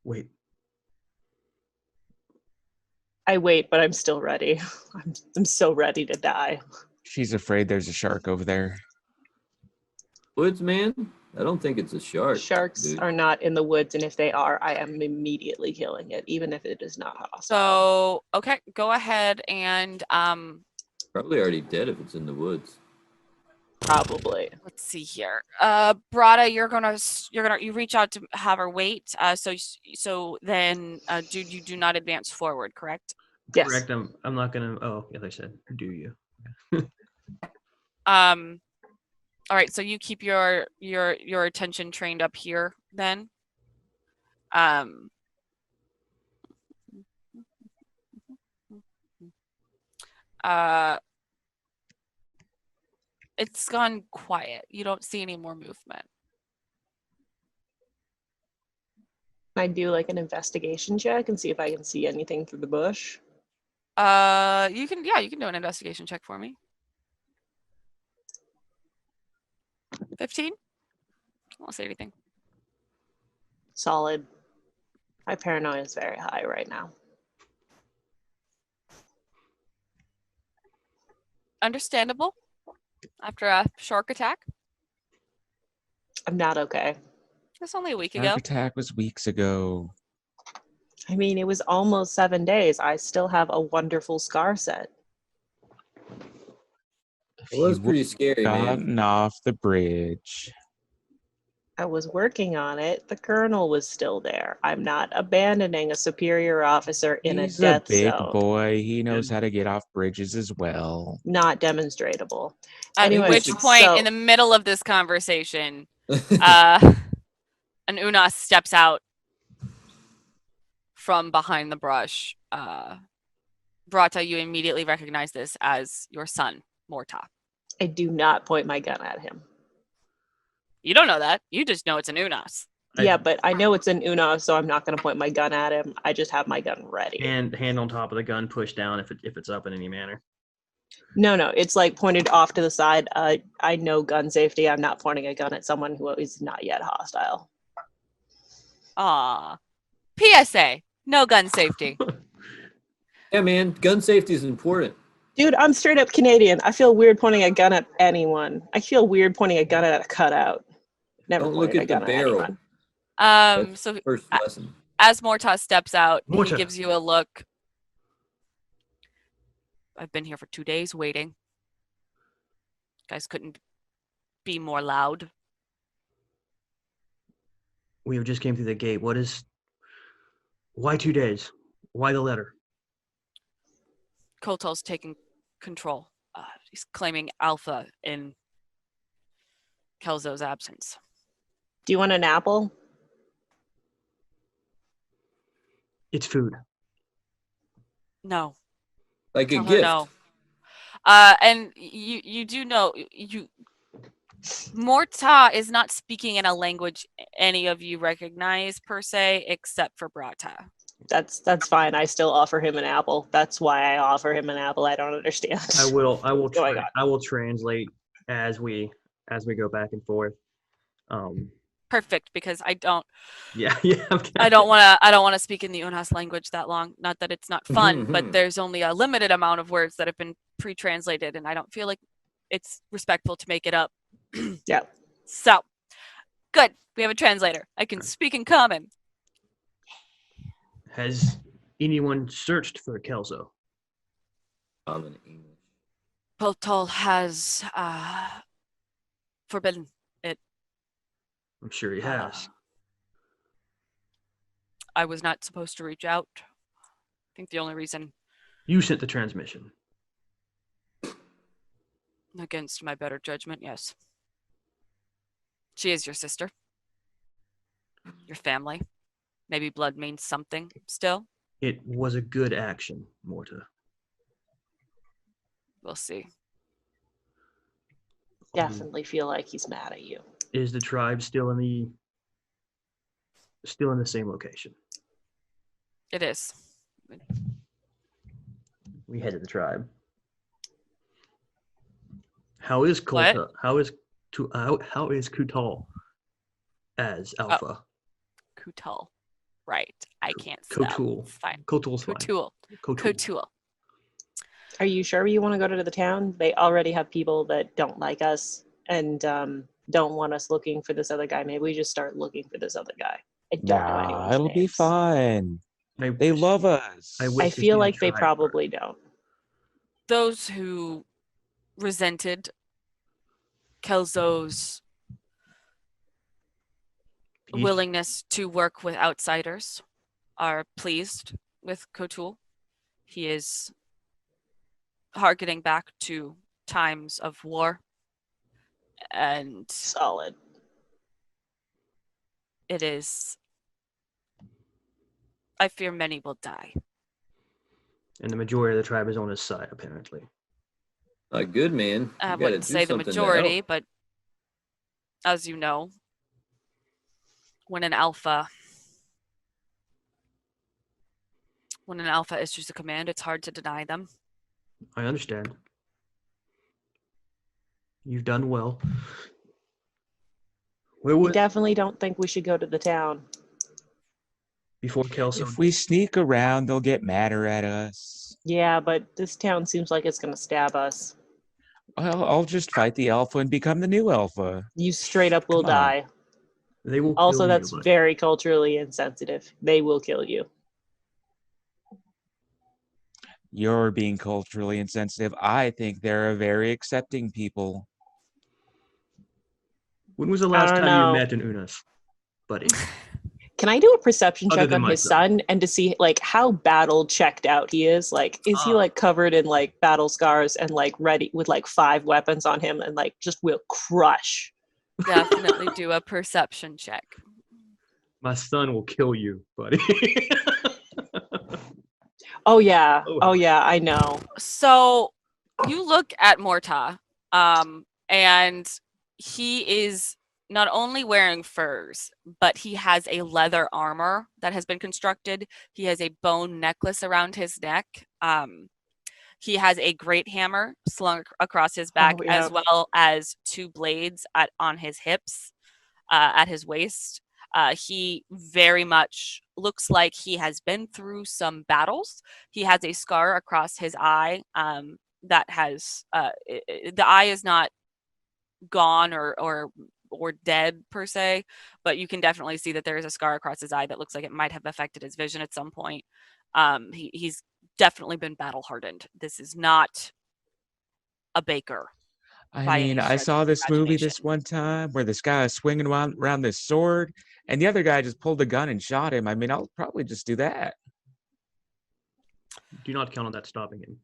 wait. I wait, but I'm still ready. I'm so ready to die. She's afraid there's a shark over there. Woods, man? I don't think it's a shark. Sharks dude. are not in the woods, and if they are, I am immediately killing it, even if it is not hostile. So okay, go ahead and Probably already dead if it's in the woods. Probably. let's see here. Brada, you reach out to have her wait. So then you do not advance forward, correct? Yes. Correct. I'm not gonna. Oh, yeah, they said, do you? All right, so you keep your attention trained up here then. It's gone quiet. You don't see any more movement. Can I do like an investigation check and see if I can see anything through the bush? You can do an investigation check for me. 15? I won't say anything. Solid. My paranoia is very high right now. Understandable. After a shark attack. I'm not okay. That's only a week Shark ago. attack was weeks ago. I mean, it was almost 7 days. I still have a wonderful scar set. It was He pretty scary, man. gotten off the bridge. I was working on it. The colonel was still there. I'm not abandoning a superior officer in He's a death big zone. boy. He knows how to get off bridges as well. Not demonstratable. At Anyways, which point, so- in the middle of this conversation, an Unas steps out from behind the brush. Brata, you immediately recognize this as your son, Morta. I do not point my gun at him. You don't know that. You just know it's an Unas. Yeah, but I know it's an Uno, so I'm not going to point my gun at him. I just have my gun ready. And hand on top of the gun, push down if it's up in any manner. No, it's like pointed off to the side. I know gun safety. I'm not pointing a gun at someone who is not yet hostile. Aw. PSA. No gun safety. Yeah, man, gun safety is important. Dude, I'm straight up Canadian. I feel weird pointing a gun at anyone. I feel weird pointing a gun at a cutout. Never Don't look pointed a at the gun at barrel. anyone. That's So the first lesson. as Morta steps out, Morta. he gives you a look. I've been here for 2 days waiting. Guys couldn't be more loud. We have just came through the gate. Why 2 days? Why the letter? Kotal's taking control. He's claiming alpha in Kelzo's absence. Do you want an apple? It's food. No. Like a Tell her gift. no. And you do know Morta is not speaking in a language any of you recognize per se, except for Brata. That's fine. I still offer him an apple. That's why I offer him an apple. I don't understand. I will Going on. I will translate as we go back and forth. Perfect, because I don't Yeah. I don't want to speak in the Unas language that long. Not that it's not fun, but there's only a limited amount of words that have been pre-translated, and I don't feel like it's respectful to make it up. Yeah. So, good. We have a translator. I can speak in common. Has anyone searched for Kelso? Common English. Kotal has forbidden it. I'm sure he has. I was not supposed to reach out. I think the only reason You sent the transmission. Against my better judgment, yes. She is your sister. Your family. Maybe blood means something still. It was a good action, Morta. We'll see. Definitely feel like he's mad at you. Is the tribe still in the same location? It is. We head to the tribe. How is What? Kolta? How is Kutal as Alpha? Kutal. Right. I can't spell. Kotul. It's fine. Kotul's fine. Kotul. Kotul. Kotul. Are you sure you want to go to the town? They already have people that don't like us and don't want us looking for this other guy. Maybe we just start looking for this other guy. I don't know anyone's It'll be names. fine. I They wish- love us. I wish I to see feel the like they tribe probably don't. Those who resented Kelzo's first. willingness to work with outsiders are pleased with Kotul. He is harkening back to times of war, and Solid. it is. I fear many will die. And the majority of the tribe is on his side, apparently. Good, man. I You gotta wouldn't do say the something to majority, help. but as you know, when an alpha issues a command, it's hard to deny them. I understand. You've done well. Where We was definitely don't think we should go to the town. before Kelso? If we sneak around, they'll get madder at us. Yeah, but this town seems like it's going to stab us. Well, I'll just fight the alpha and become the new alpha. You straight up will Come on. die. They will Also, kill that's you, but very culturally insensitive. They will kill you. You're being culturally insensitive. I think they're a very accepting people. when was the I last don't time you know. met an Unas, buddy? Can I do a perception Other check than on his myself. son and to see like how battle checked out he is? Like, is he like covered in like battle scars and like ready with like 5 weapons on him and like just will crush? Definitely do a perception check. My son will kill you, buddy. Oh yeah. Oh, Oh yeah, I know. So you look at Morta, and he is not only wearing furs, but he has a leather armor that has been constructed. He has a bone necklace around his neck. He has a great hammer slung across his back, Oh, yeah. as well as 2 blades on his hips, at his waist. He very much looks like he has been through some battles. He has a scar across his eye that has the eye is not gone or dead per se, but you can definitely see that there is a scar across his eye that looks like it might have affected his vision at some point. He's definitely been battle hardened. This is not a baker. I By mean, any I stretch saw of this movie imagination. this one time where this guy was swinging around this sword, and the other guy just pulled a gun and shot him. I mean, I'll probably just do that. Do not count on that stopping him.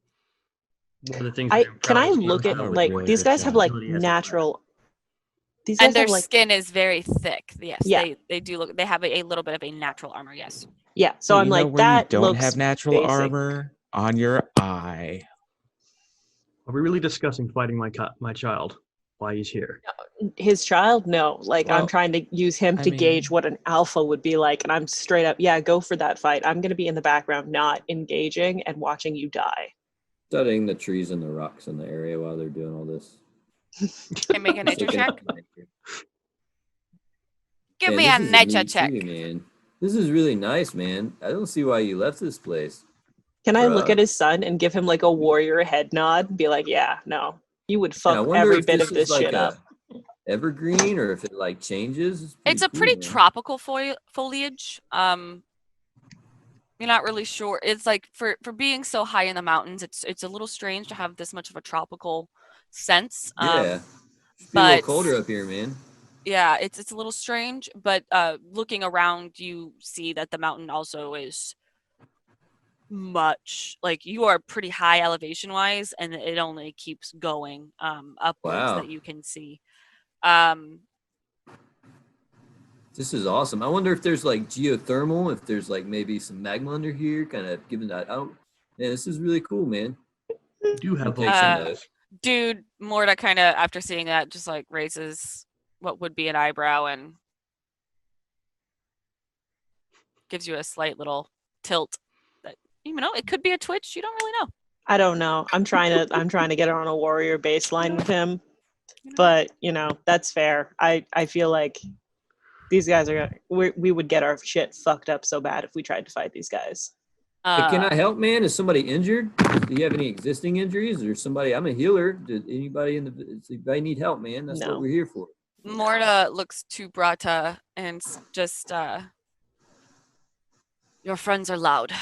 One of the things Can I proud of look at Kelso would like really these good guys have job. like ability as a natural. These guys And their have like skin is very thick. Yes, Yeah. they do look. They have a little bit of a natural armor. Yes. yeah. So Hey, I'm you know like where you that don't looks have natural basic. armor? On your eye. Are we really discussing fighting my child while he's here? His child, no. Like I'm Well, trying to use him I to gauge mean- what an alpha would be like, and I'm straight up, yeah, go for that fight. I'm gonna be in the background, not engaging and watching you die. Studying the trees and the rocks in the area while they're doing all this. Can make a nature check. Give Man, me this a is nature neat check. too, man. This is really nice, man. I don't see why you left this place. Can I look Bruh. at his son and give him like a warrior head nod and be like, yeah, no, you would And I fuck wonder every if bit this of is this like shit up. evergreen or if it like changes. It's a pretty tropical foliage. You're not really sure. It's like for being so high in the mountains, it's a little strange to have this much of a tropical sense. Yeah. It's be a but- little colder up here, man. Yeah, it's a little strange, but looking around, you see that the mountain also is much. Like, you are pretty high elevation wise, and it only keeps going upwards Wow. that you can see. Um, This is awesome. I wonder if there's like geothermal, if there's like maybe some magma under here, kind of giving that out. Yeah, this is really cool, man. We do have Take some Uh, notes. dude, Morta kind of, after seeing that, just like raises what would be an eyebrow and gives you a slight little tilt. That, you know, it could be a twitch. You don't really know. I don't know. I'm trying to get on a warrior baseline with him, but that's fair. I feel like these guys we would get our shit fucked up so bad if we tried to fight these guys. Hey, can I help, man? Is somebody injured? Do you have any existing injuries? Or somebody? I'm a healer. Did anybody does anybody need help, man? That's No. what we're here for. Morta looks to Brata and just, your friends are loud.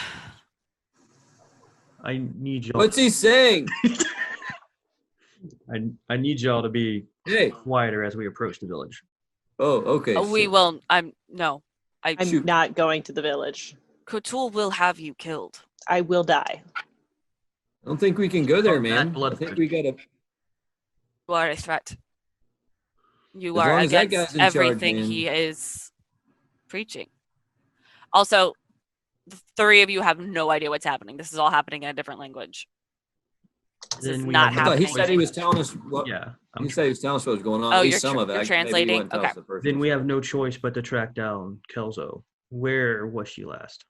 I need y'all. What's he saying? I need y'all to be Hey. quieter as we approach the village. Oh, okay. We shit. will. No. I'm Shoot. not going to the village. Cthulhu will have you killed. I will die. I don't think we can go there, Oh, man. that I think we gotta. You are a threat. You As are long as that against guy's in charge, everything man. he is preaching. Also, the three of you have no idea what's happening. This is all happening in a different language. This is Then we not have I thought he happening. said he was telling us what. Yeah. He said he was telling us what was going on. Oh, At you're least some of it. you're Maybe he translating? wouldn't tell Okay. us the first Then one. we have no choice but to track down Kelzo. Where was she last?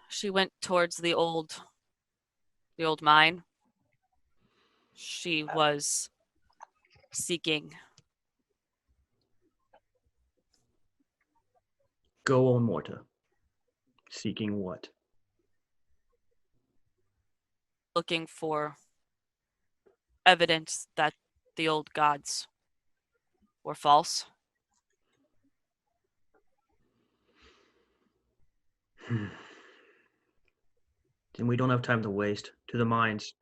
She went towards the old mine. She was seeking. Go on, Morta. Seeking what? Looking for evidence that the old gods were false. Then we don't have time to waste. To the mines.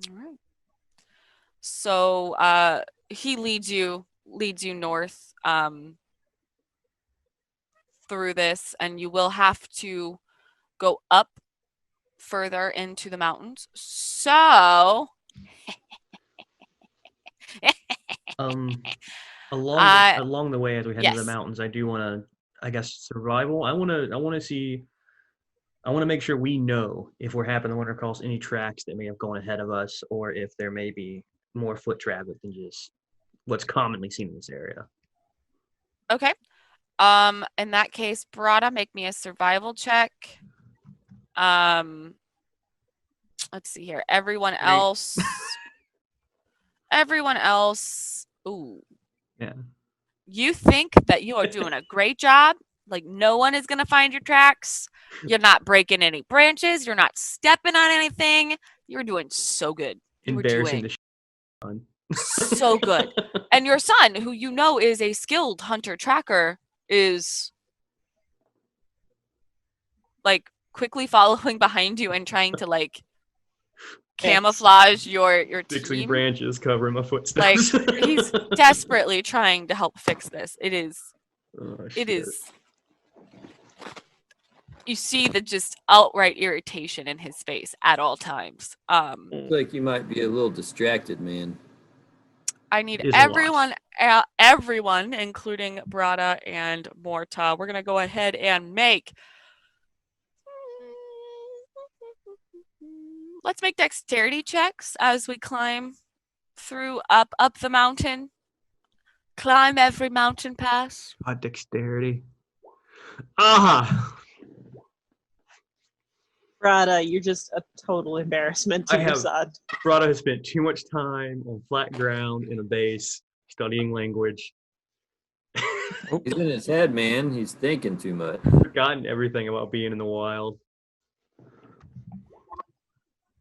All right. So he leads you north through this, and you will have to go up further into the mountains. So Along the way as we head to the yes. mountains, I do want to, I guess, survival. I want to make sure we know if we're happening to run across any tracks that may have gone ahead of us, or if there may be more foot traffic than just what's commonly seen in this area. Okay. In that case, Barada, make me a survival check. Let's see here. Everyone else. Ooh. Yeah. You think that you are doing a great job. Like, no one is going to find your tracks. You're not breaking any branches. You're not stepping on anything. You're doing so good. You're Embarrassing doing the so good. And your son, who you know is a skilled hunter tracker, is like quickly following behind you and trying to like camouflage your fixing team. branches, covering my Like, footsteps. he's desperately trying to help fix this. It is. You see the just outright irritation in his face at all times. Looks like you might be a little distracted, man. I need It is a lot. everyone, including Brada and Morta. We're gonna go ahead and make. Let's make dexterity checks as we climb through up the mountain. Climb every mountain pass. Dexterity. Aha! Rada, you're just a total embarrassment to your son. Brada has spent too much time on flat ground in a base studying language. He's in his head, man. He's thinking too much. Forgotten everything about being in the wild.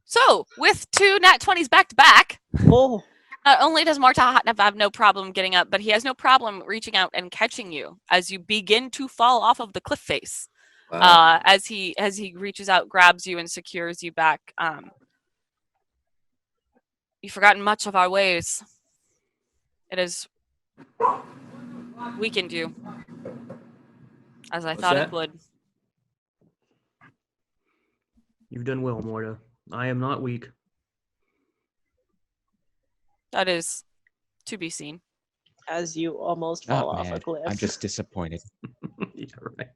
So, with 2 nat 20s back to back, Oh, not only does Morta have no problem getting up, but he has no problem reaching out and catching you as you begin to fall off of the cliff face. Wow. As he reaches out, grabs you, and secures you back. You've forgotten much of our ways. It has weakened you, as I What's thought that? it would. You've done well, Morta. I am not weak. That is to be seen. As you almost Not fall off a mad. cliff. I'm just disappointed. Yeah, right.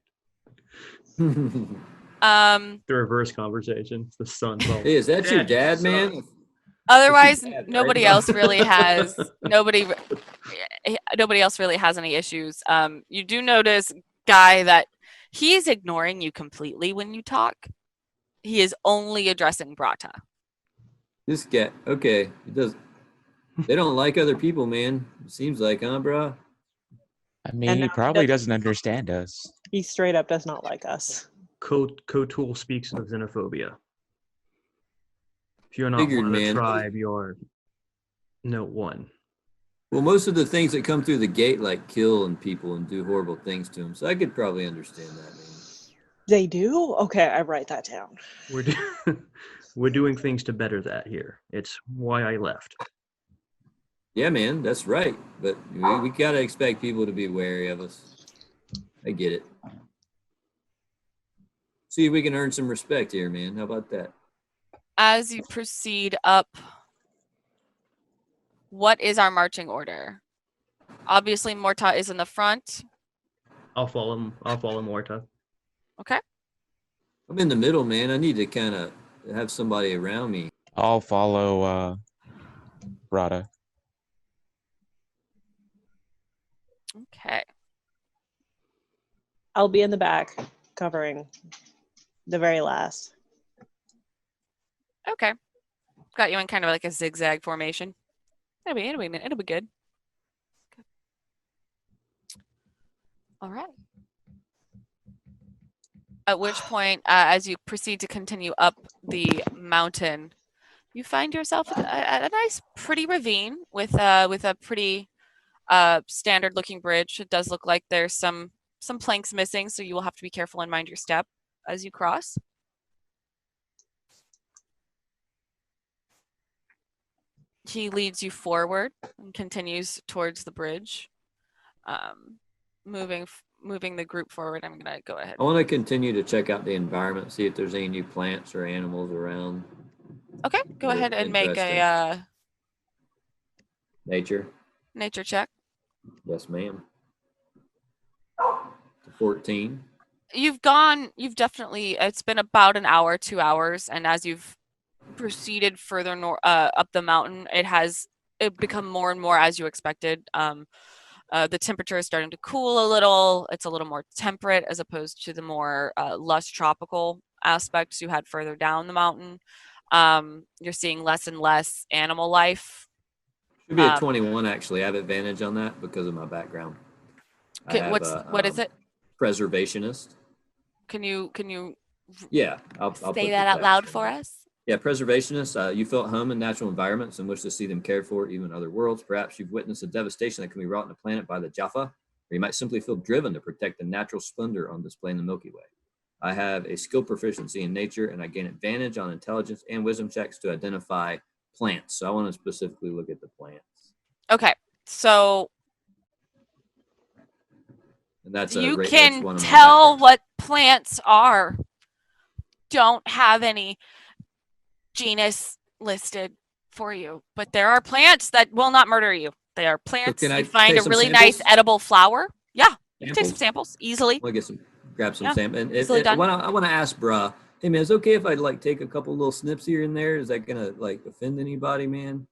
Um, The reverse conversation. It's the son. Well, Hey, is that your dad, sucks. man? otherwise, That's your dad, nobody right? else really has nobody else really has any issues. You do notice, Guy, that he's ignoring you completely when you talk. He is only addressing Brata. This guy, okay, it does. They don't like other people, man. It seems like, huh, bro? I mean, And he now probably doesn't understand us. He straight up does not like us. Kotul speaks of xenophobia. If you're not Figured, one of the man. tribe, you're no one. Well, most of the things that come through the gate like kill and people and do horrible things to them, so I could probably understand that, man. They do? Okay, I write that down. We're we're doing things to better that here. It's why I left. Yeah, man, that's right. But we gotta expect people to be wary of us. I get it. See if we can earn some respect here, man. How about that? As you proceed up, what is our marching order? Obviously, Morta is in the front. I'll follow Morta. Okay. I'm in the middle, man. I need to kind of have somebody around me. I'll follow Rada. Okay. I'll be in the back, covering the very last. Okay. Got you in kind of like a zigzag formation. It'll be good. Okay. All right. At which point, as you proceed to continue up the mountain, you find yourself at a nice, pretty ravine with a pretty standard-looking bridge. It does look like there's some planks missing, so you will have to be careful and mind your step as you cross. He leads you forward and continues towards the bridge, moving the group forward. I'm gonna go ahead. I want to continue to check out the environment, see if there's any new plants or animals around. Okay, go ahead and make a nature. Nature check. Yes, ma'am. 14. You've definitely, it's been about an hour, 2 hours, and as you've proceeded further up the mountain, it become more and more as you expected. The temperature is starting to cool a little. It's a little more temperate as opposed to the more less tropical aspects you had further down the mountain. You're seeing less and less animal life. Should be a 21, actually. I have advantage on that because of my background. What is it? Preservationist. Can you Yeah, I'll say that out loud for us? Yeah, preservationist. You feel at home in natural environments and wish to see them cared for, even in other worlds. Perhaps you've witnessed the devastation that can be wrought on a planet by the Jaffa, or you might simply feel driven to protect the natural splendor on display in the Milky Way. I have a skill proficiency in nature, and I gain advantage on intelligence and wisdom checks to identify plants. So I want to specifically look at the plants. Okay, so And that's you that's can one of my tell backgrounds. what plants are. Don't have any genus listed for you, but there are plants that will not murder you. They are plants. can I You find a taste some really samples? nice edible flower. Yeah, you can take some Samples? samples easily. I want to grab some Yeah, samples. And easily done. I want to ask, bruh, hey man, is it okay if I like take a couple little snips here and there? Is that gonna like offend anybody, man?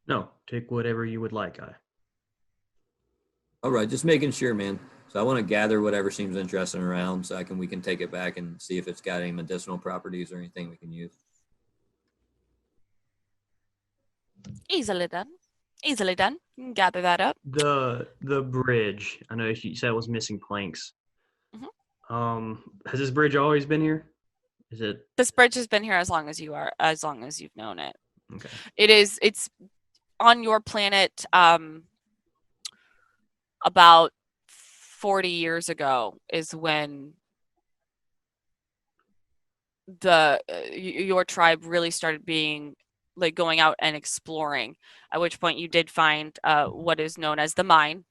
No, take whatever you would like. All right, just making sure, man. So I want to gather whatever seems interesting around, so we can take it back and see if it's got any medicinal properties or anything we can use. Easily done. Easily done. You can gather that up. The bridge. I know you said it was missing planks. Mhm. Has this bridge always been here? Is it? This bridge has been here as long as you've known it. Okay. It's on your planet about 40 years ago is when your tribe really started being like going out and exploring, at which point you did find what is known as the mine.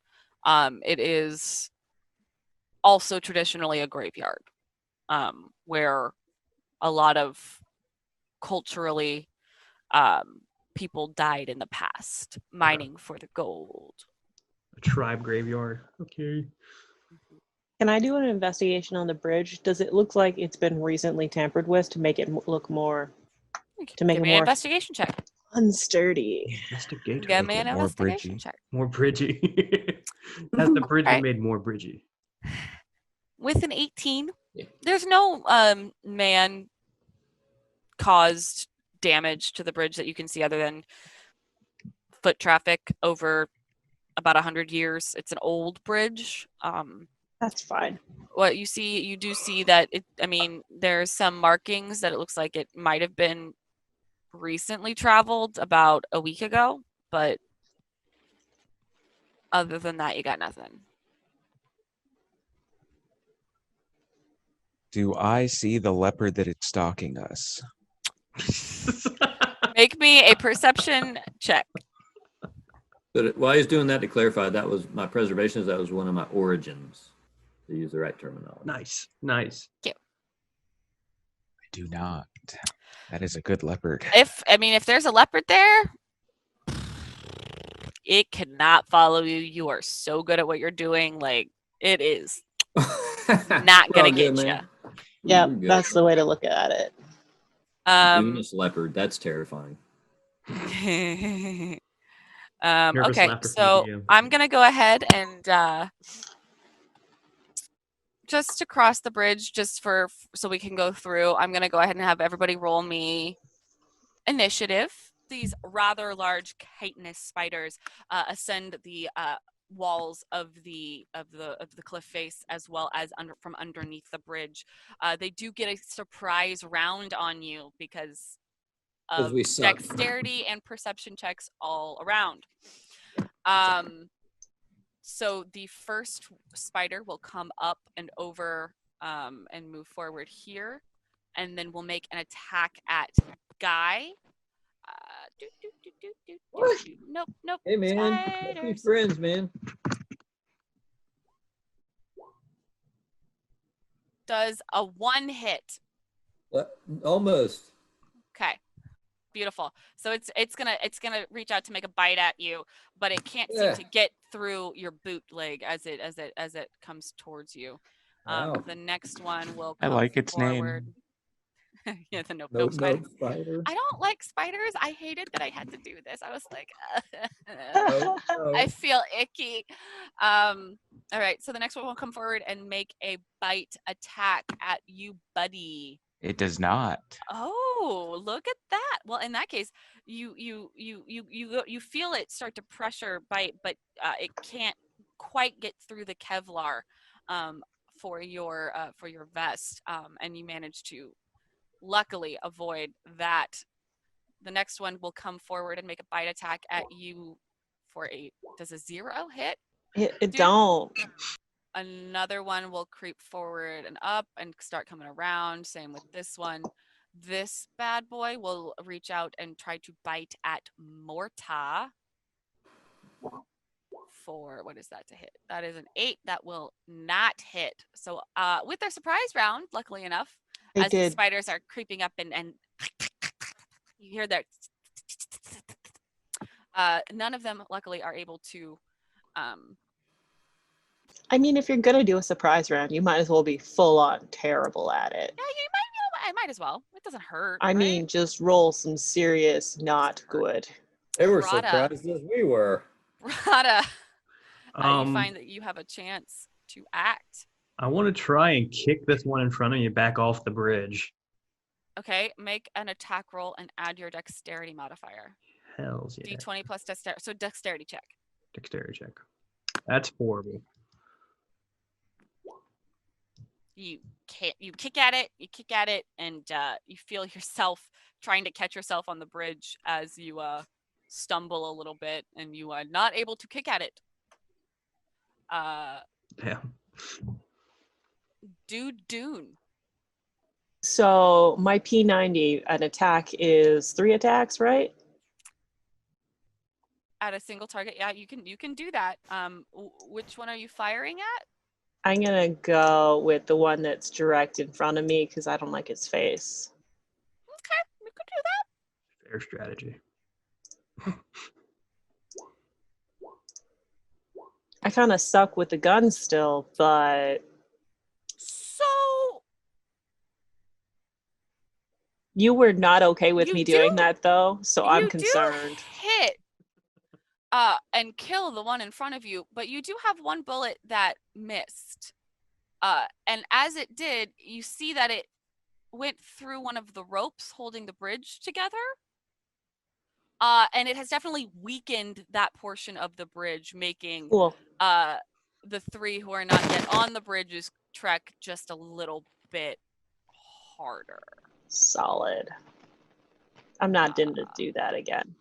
It is also traditionally a graveyard, where a lot of culturally people died in the past mining for the gold. A tribe graveyard. Okay. Can I do an investigation on the bridge? Does it look like it's been recently tampered with to make it look more, to make Give it me an more investigation check. unsturdy? Investigate. Give Make me it an more investigation bridgy. check. More bridgy. Has the bridge been Alright. made more bridgy? With an 18, Yeah. there's no man caused damage to the bridge that you can see other than foot traffic over about 100 years. It's an old bridge. That's fine. What you do see that there's some markings that it looks like it might have been recently traveled about a week ago, but other than that, you got nothing. Do I see the leopard that is stalking us? Make me a perception check. But while he's doing that, to clarify, that was my preservations. That was one of my origins, to use the right terminology. Nice. Nice. I do not. That is a good leopard. If there's a leopard there, it cannot follow you. You are so good at what you're doing. Like, it is not gonna get you. Yeah, that's the way to look at it. Venus leopard. That's terrifying. Nervous Okay, laughter from the so DM. I'm gonna go ahead and just to cross the bridge, so we can go through. I'm gonna go ahead and have everybody roll me initiative. These rather large chitinous spiders ascend the walls of the cliff face, as well as from underneath the bridge. They do get a surprise round on you because of we suck. dexterity and perception checks all around. So the first spider will come up and over and move forward here, and then we'll make an attack at Guy. Nope. Hey man, let's be Spiders. friends, man. Does a 1 hit. Almost. Okay. Beautiful. So it's gonna reach out to make a bite at you, but it can't seem to get through your boot leg as it comes towards you. Wow. The next one will I come like its forward. name. Yeah, the nope No spider. spider. I don't like spiders. I hated that I had to do this. I was like, No. I feel icky. All right, so the next one will come forward and make a bite attack at you, buddy. It does not. Oh, look at that. Well, in that case, you feel it start to pressure bite, but it can't quite get through the Kevlar for your vest, and you manage to luckily avoid that. The next one will come forward and make a bite attack at you for does a 0 hit? It don't. Another one will creep forward and up and start coming around. Same with this one. This bad boy will reach out and try to bite at Morta for, what is that to hit? That is an 8. That will not hit. So with their surprise round, luckily enough, They as the did. spiders are creeping up and you hear their none of them luckily are able to I mean, if you're gonna do a surprise round, you might as well be full on terrible at it. yeah, I might as well. It doesn't hurt. I mean, just roll some serious not good. They were Rada. surprised as we were. Rada, you Um, find that you have a chance to act. I want to try and kick this one in front of you back off the bridge. Okay, make an attack roll and add your dexterity modifier. Hells yeah. D20 plus dexterity. So dexterity check. Dexterity check. That's horrible. You kick at it, and you feel yourself trying to catch yourself on the bridge as you stumble a little bit, and you are not able to kick at it. Yeah. Dune. So my P90, an attack is 3 attacks, right? At a single target, yeah, you can do that. Which one are you firing at? I'm gonna go with the one that's direct in front of me because I don't like his face. Okay, we could do Fair strategy. I kind of suck with the gun still, but So you were not okay with You me do- doing that, though, so I'm you do concerned. hit and kill the one in front of you, but you do have one bullet that missed. And as it did, you see that it went through one of the ropes holding the bridge together. And it has definitely weakened that portion of the bridge, making Cool. the three who are not yet on the bridge's trek just a little bit harder. Solid. I'm not going to do that again.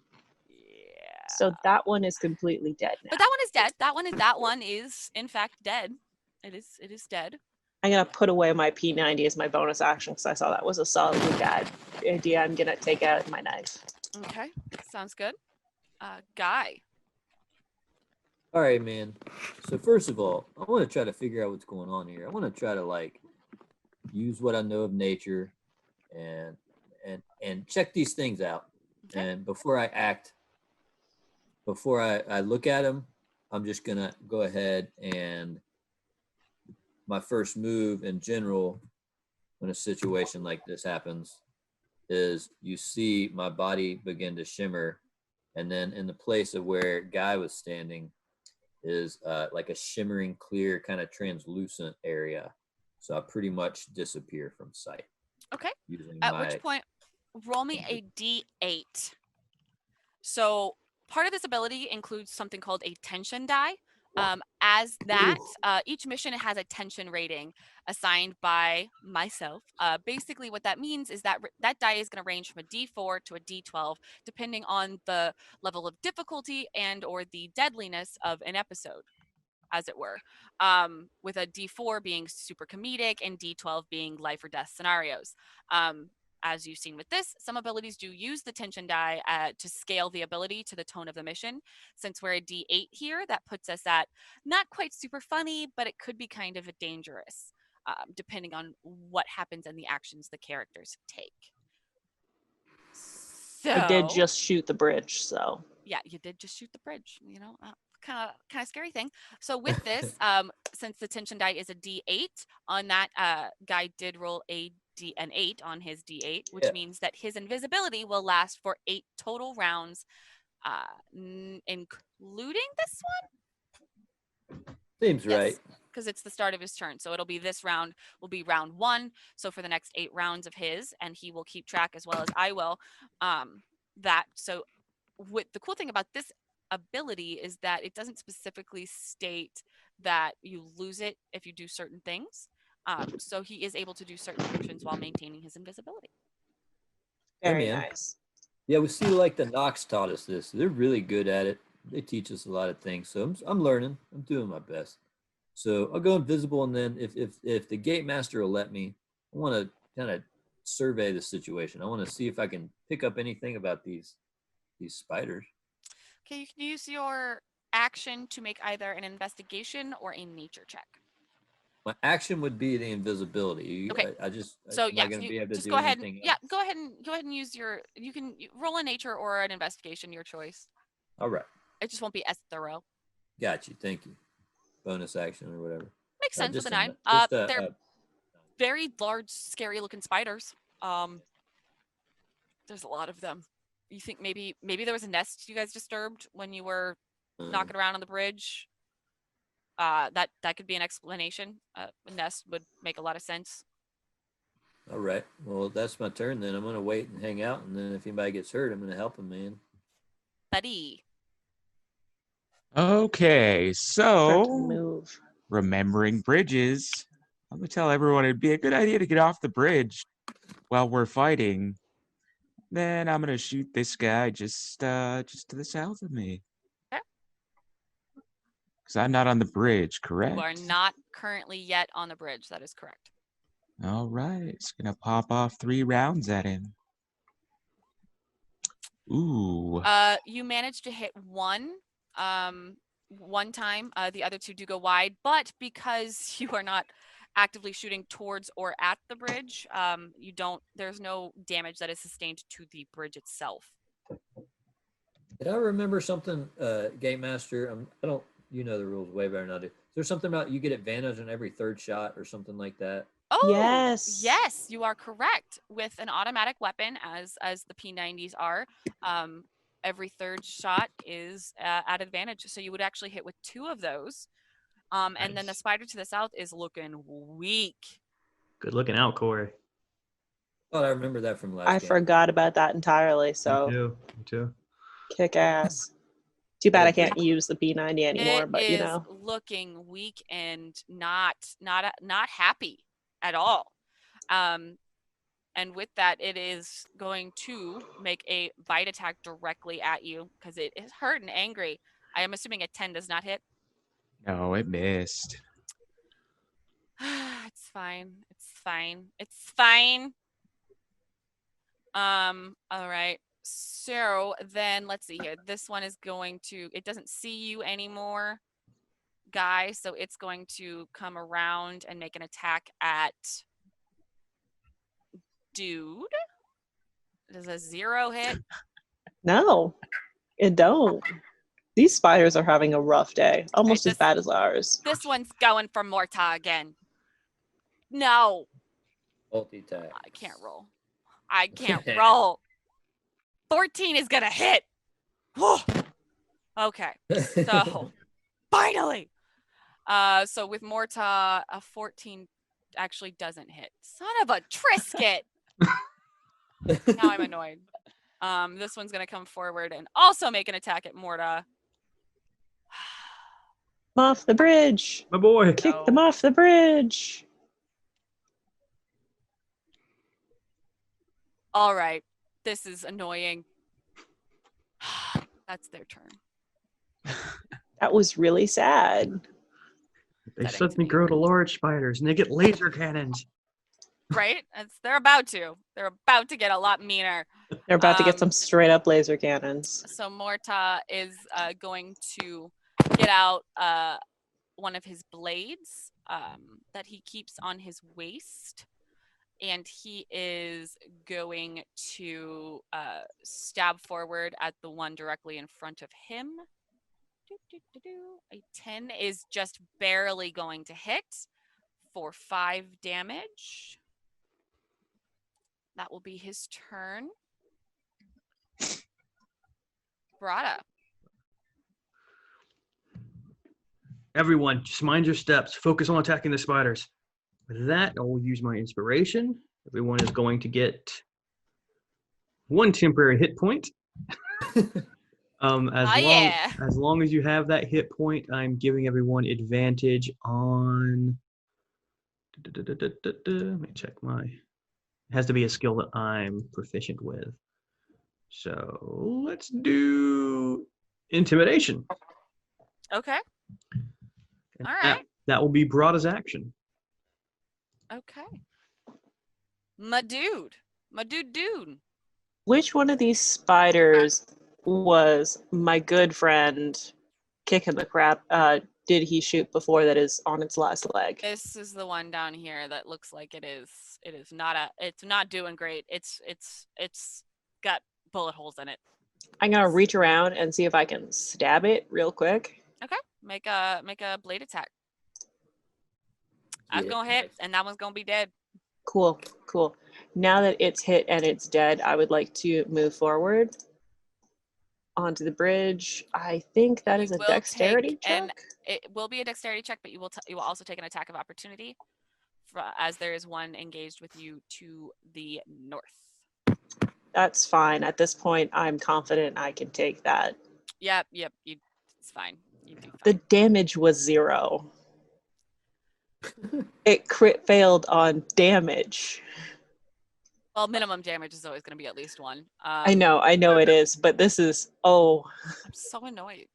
Yeah. So that one is completely dead now. But that one is dead. That one is in fact dead. It is dead. I'm going to put away my P90 as my bonus action because I saw that was a solidly bad idea. I'm going to take out my knife. Okay. Sounds good. Guy. All right, man. So first of all, I want to try to figure out what's going on here. I want to try to like use what I know of nature and check these things out. Okay. And before I act, before I look at them, I'm just gonna go ahead and my first move in general when a situation like this happens is you see my body begin to shimmer, and then in the place of where Guy was standing is like a shimmering clear kind of translucent area, so I pretty much disappear from sight. Okay. Using At my which point, roll me a D8. So part of this ability includes something called a tension die. As that, each mission has a tension rating assigned by myself. Basically, what that means is that that die is going to range from a D4 to a D12, depending on the level of difficulty and or the deadliness of an episode, as it were. With a D4 being super comedic and D12 being life or death scenarios. As you've seen with this, some abilities do use the tension die to scale the ability to the tone of the mission. Since we're a D8 here, that puts us at not quite super funny, but it could be kind of dangerous, depending on what happens and the actions the characters take. So I did just shoot the bridge, so. yeah, you did just shoot the bridge, you know, kind of scary thing. So with this, since the tension die is a D8, on that Guy did roll an 8 on his D8, which Yeah. means that his invisibility will last for 8 total rounds, including this one. Seems right. Because it's the start of his turn. So it'll be this round will be round 1. So for the next 8 rounds of his, and he will keep track as well as I will. So what the cool thing about this ability is that it doesn't specifically state that you lose it if you do certain things. So he is able to do certain actions while maintaining his invisibility. Very man. nice. Yeah, we see like the Knox taught us this. They're really good at it. They teach us a lot of things. So I'm learning. I'm doing my best. So I'll go invisible, and then if the gate master will let me, I want to kind of survey the situation. I want to see if I can pick up anything about these spiders. Okay, you can use your action to make either an investigation or a nature check. My action would be the invisibility. Okay. I just So am I going to be able to just do go ahead. anything else? Yeah, go ahead and use your. You can roll a nature or an investigation, your choice. All right. It just won't be as thorough. Got you. Thank you. Bonus action or whatever. Makes sense with Just a 9. They're very large, scary-looking spiders. There's a lot of them. You think maybe there was a nest you guys disturbed when you were knocking around on the bridge? That could be an explanation. A nest would make a lot of sense. All right. Well, that's my turn then. I'm going to wait and hang out, and then if anybody gets hurt, I'm going to help them, man. Buddy. Okay, Start to so move. remembering bridges, I'm gonna tell everyone it'd be a good idea to get off the bridge while we're fighting. Then I'm gonna shoot this guy just to the south of me. Okay. Because I'm not on the bridge, correct? You are not currently yet on the bridge. That is correct. All right, it's gonna pop off 3 rounds at him. Ooh. You managed to hit one time. The other 2 do go wide, but because you are not actively shooting towards or at the bridge, there's no damage that is sustained to the bridge itself. Did I remember something, Game Master? I don't. You know the rules way better than I do. Is there something about you get advantage on every third shot or something like that? Oh, Yes. yes, you are correct. With an automatic weapon, as the P90s are, every third shot is at advantage. So you would actually hit with 2 of those. And then the Nice. spider to the south is looking weak. Good looking out, Corey. Oh, I remember that from last I game. forgot about that entirely. Me So too. Me too. kick ass. Too bad Yeah, I can't use the P90 anymore, It but you is know. looking weak and not happy at all. And with that, it is going to make a bite attack directly at you because it is hurt and angry. I am assuming a 10 does not hit. No, it missed. It's fine. It's fine. It's fine. All right. So then let's see here. This one is going to, it doesn't see you anymore, guy. So it's going to come around and make an attack at dude. Does a 0 hit? No, it don't. These spiders are having a rough day, almost as this- bad as ours. This one's going for Morta again. No, Multi-attack. I can't roll. I can't roll. 14 is gonna hit. Okay, so finally. So with Morta, a 14 actually doesn't hit. Son of a Trisket. Now I'm annoyed. This one's gonna come forward and also make an attack at Morta. Them off the bridge. My boy. Kick them off the bridge. All right, this is annoying. That's their turn. That was really sad. They Upsetting to suddenly me. grow to large spiders and they get laser cannons. Right? They're about to. They're about to get a lot meaner. They're about to get some straight up laser cannons. So Morta is going to get out one of his blades that he keeps on his waist. And he is going to stab forward at the one directly in front of him. A 10 is just barely going to hit for 5 damage. That will be his turn. Brada. Everyone, just mind your steps. Focus on attacking the spiders. With that, I will use my inspiration. Everyone is going to get 1 temporary hit point. As long as you have that hit point, I'm giving everyone advantage on. Let me check my. It has to be a skill that I'm proficient with. So let's do intimidation. Okay. And All right. That will be Brada's action. Okay. My dude. Which one of these spiders was my good friend kicking the crap? Did he shoot before that is on its last leg? This is the one down here that looks like it is it's not doing great. It's got bullet holes in it. I'm gonna reach around and see if I can stab it real quick. Okay. Make a blade attack. That's gonna hit, and that one's gonna be dead. Cool. Now that it's hit and it's dead, I would like to move forward onto the bridge. I think that is a dexterity check. It will be a dexterity check, but you will also take an attack of opportunity, as there is one engaged with you to the north. That's fine. At this point, I'm confident I can take that. Yep. It's fine. You do fine. The damage was 0. It crit failed on damage. Well, minimum damage is always going to be at least 1. I know it is, but this is I'm so annoyed.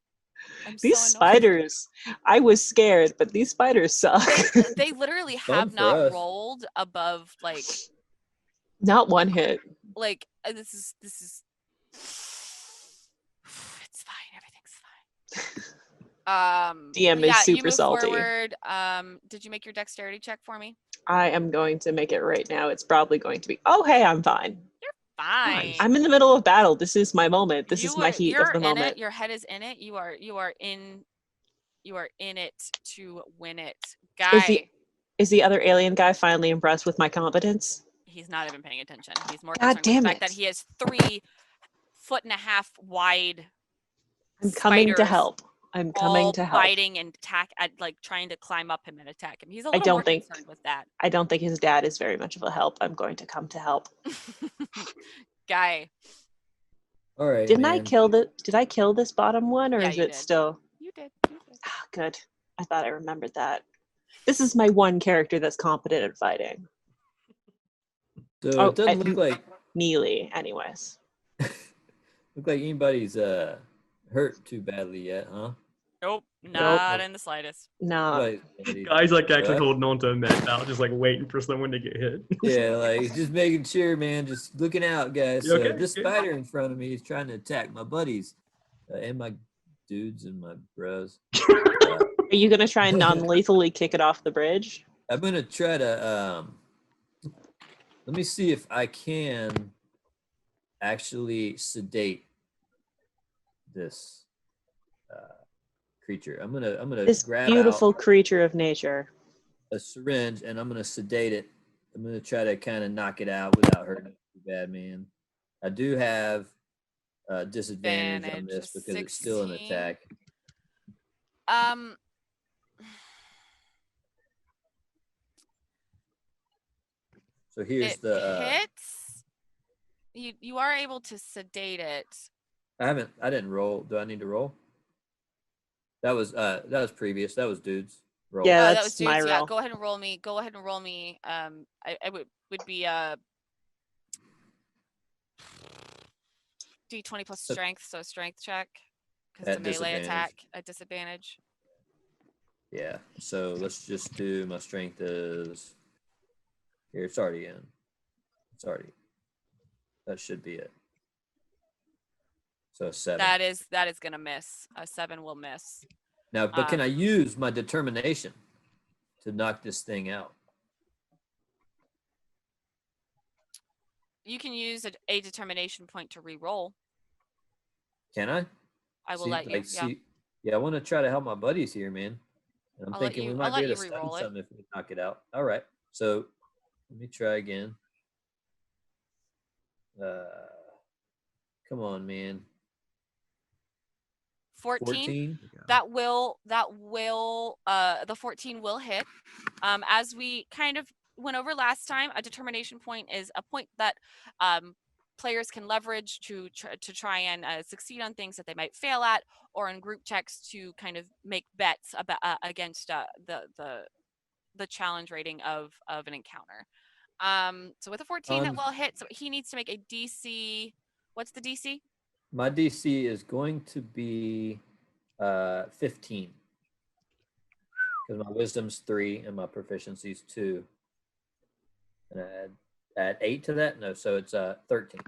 These spiders. I was scared, but these spiders suck. They literally Fun have for not us. rolled above Not one hit. This is. It's fine. Everything's fine. DM is super you move salty. Forward. Did you make your dexterity check for me? I am going to make it right now. It's probably going to be. Oh, hey, I'm fine. Fine. I'm in the middle of battle. This is my moment. This is my heat of You're the in moment. it. Your head is in it. You are in it to win it. Guy. Is the other alien guy finally impressed with my competence? He's not even paying attention. He's more God concerned with the damn fact it. that he has 3.5 foot wide I'm coming to spiders help. I'm coming all to help. biting and like trying to climb up him and attack him. He's a I little more don't think concerned with that. I don't think his dad is very much of a help. I'm going to come to help. Guy. All right, Did man. I kill this bottom one, or Yeah, is you it did. still? You did. Ah, good. I thought I remembered that. This is my one character that's competent at fighting. So it doesn't look like melee, anyways. anybody's hurt too badly yet, huh? Nope, not in the slightest. No. Guys like actually holding on to a med out, just like waiting for someone to get hit. Yeah, like just making sure, man. Just looking out, guys. You okay? This spider in front of me is trying to attack my buddies and my dudes and my bros. Are you gonna try and non-lethally kick it off the bridge? I'm gonna try to. Let me see if I can actually sedate this creature. I'm gonna This grab beautiful out creature of nature. a syringe and I'm gonna sedate it. I'm gonna try to kind of knock it out without hurting it too bad, man. I do have disadvantage on this because it's still an 16. attack. So here's it the hits. You are able to sedate it. I didn't roll. Do I need to roll? That was previous. That was dudes. Roll. Yeah, that was that's my dudes. Yeah, roll. go ahead and roll me. I would be D20 plus strength, so strength check because it's a melee attack at disadvantage. Yeah. So let's just do my strength is here. It's already in. That should be it. So 7. That is gonna miss. A 7 will miss. Now, but can I use my determination to knock this thing out? You can use a determination point to re-roll. Can I? I will let you. Yeah, I want to try to help my buddies here, man. And I'm thinking we might be able to stun something if we knock it out. All right. So let me try again. Come on, man. 14. That will the 14 will hit. As we kind of went over last time, a determination point is a point that players can leverage to try and succeed on things that they might fail at, or in group checks to kind of make bets about against the challenge rating of an encounter. So with a 14 that will hit, so he needs to make a DC. What's the DC? My DC is going to be 15 because my wisdom's 3 and my proficiency's 2. And I add 8 to that. No, so it's 13.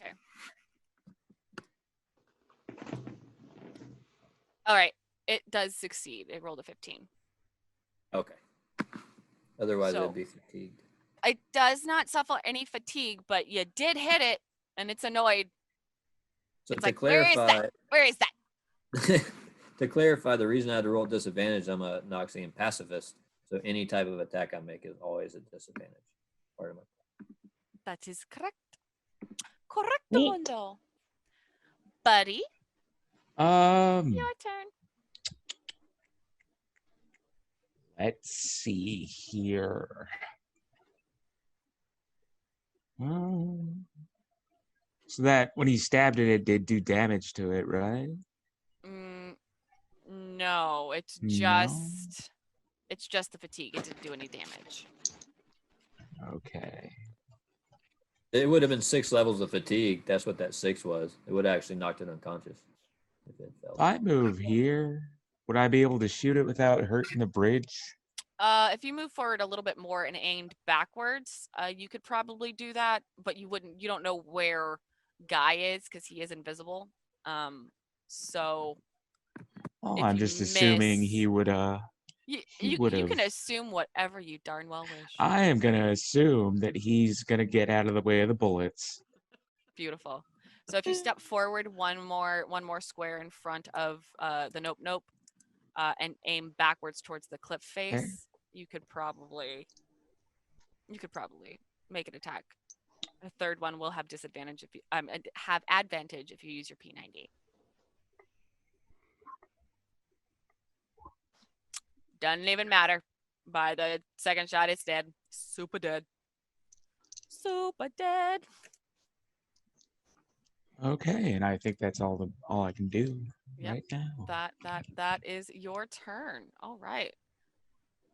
Okay. All right, it does succeed. It rolled a 15. Okay. Otherwise, it'd be fatigued. It does not suffer any fatigue, but you did hit it, and it's annoyed. So it's to like, clarify, where is that? To clarify, the reason I had to roll disadvantage, I'm a Noxian pacifist, so any type of attack I make is always a disadvantage. Part of my. That is correct. Correcto, buddy. Your turn. Let's see here. So that when he stabbed it did do damage to it, right? No, it's just the fatigue. It didn't do any damage. Okay. It would have been 6 levels of fatigue. That's what that 6 was. It would have actually knocked it unconscious. If it fell. If I move here, would I be able to shoot it without hurting the bridge? If you move forward a little bit more and aimed backwards, you could probably do that, but you don't know where Guy is because he is invisible. So I'm just assuming he would he would You have. can assume whatever you darn well wish. I am gonna assume that he's gonna get out of the way of the bullets. Beautiful. So if you step forward one more square in front of the nope, and aim backwards towards the cliff Okay. face, you could probably make an attack. The third one will have disadvantage if you have advantage if you use your P90. Doesn't even matter. By the second shot, it's dead. Super dead. Super dead. Okay, and I think that's all I can do Yep. right now. That is your turn. All right.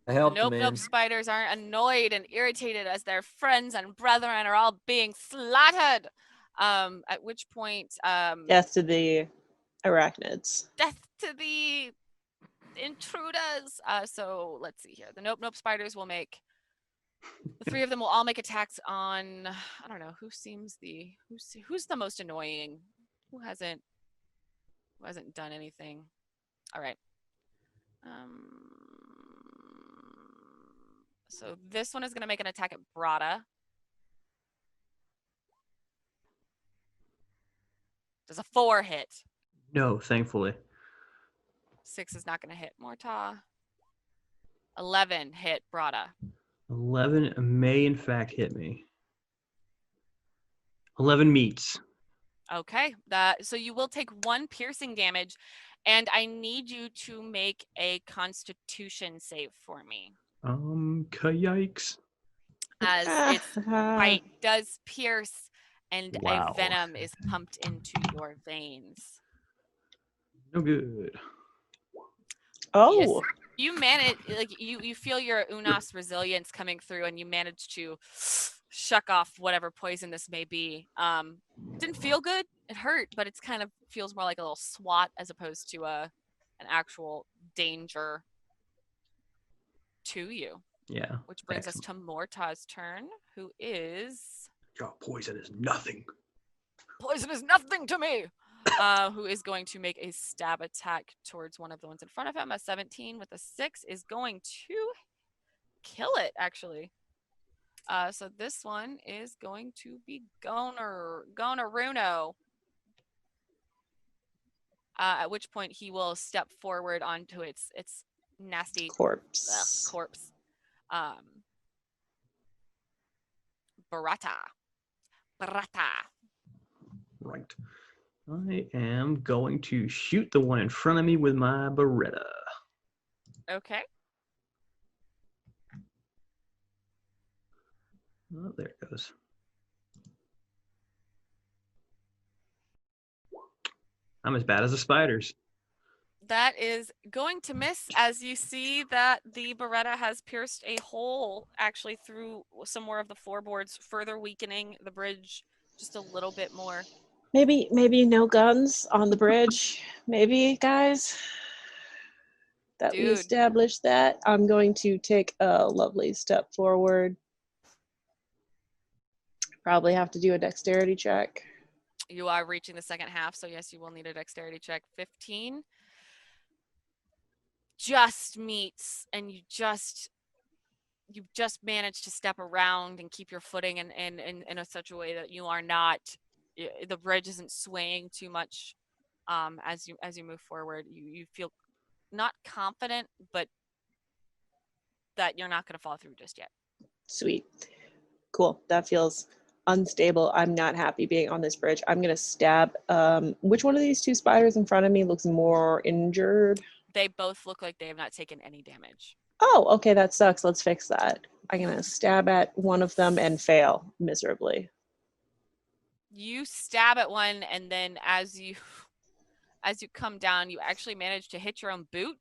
I The helped him, nope man. nope spiders aren't annoyed and irritated as their friends and brethren are all being slaughtered. At which point, Death to the arachnids. death to the intruders. So let's see here. The nope nope spiders will make the three of them will all make attacks on. I don't know who's the most annoying. Who hasn't done anything. All right. So this one is going to make an attack at Brada. Does a 4 hit? No, thankfully. 6 is not going to hit Morta. 11 hit Brada. 11 may in fact hit me. 11 meets. Okay. So you will take 1 piercing damage, and I need you to make a Constitution save for me. Yikes. As its bite does pierce, and Wow. a venom is pumped into your veins. No good. Oh, You manage, like you feel your Unas resilience coming through, and you manage to shuck off whatever poison this may be. Didn't feel good. It hurt, but it's kind of feels more like a little swat as opposed to an actual danger to you. Yeah. Which brings us to Morta's turn, who is Your poison is nothing. poison is nothing to me. Who is going to make a stab attack towards one of the ones in front of him. A 17 with a 6 is going to kill it, actually. So this one is going to be Gonaruno. At which point he will step forward onto its nasty corpse. Corpse. Barata. Right. I am going to shoot the one in front of me with my Beretta. Okay. Oh, there it goes. I'm as bad as the spiders. That is going to miss, as you see that the Beretta has pierced a hole actually through some more of the floorboards, further weakening the bridge just a little bit more. Maybe no guns on the bridge. Maybe, guys. That we Dude. established that. I'm going to take a lovely step forward. Probably have to do a dexterity check. You are reaching the second half, so yes, you will need a dexterity check. 15 just meets, and you just manage to step around and keep your footing in such a way that you are not, the bridge isn't swaying too much. As you move forward, you feel not confident, but that you're not going to fall through just yet. Sweet. Cool. That feels unstable. I'm not happy being on this bridge. I'm going to stab. Which one of these 2 spiders in front of me looks more injured? They both look like they have not taken any damage. Oh, okay. That sucks. Let's fix that. I'm going to stab at one of them and fail miserably. You stab at one, and then as you come down, you actually manage to hit your own boot.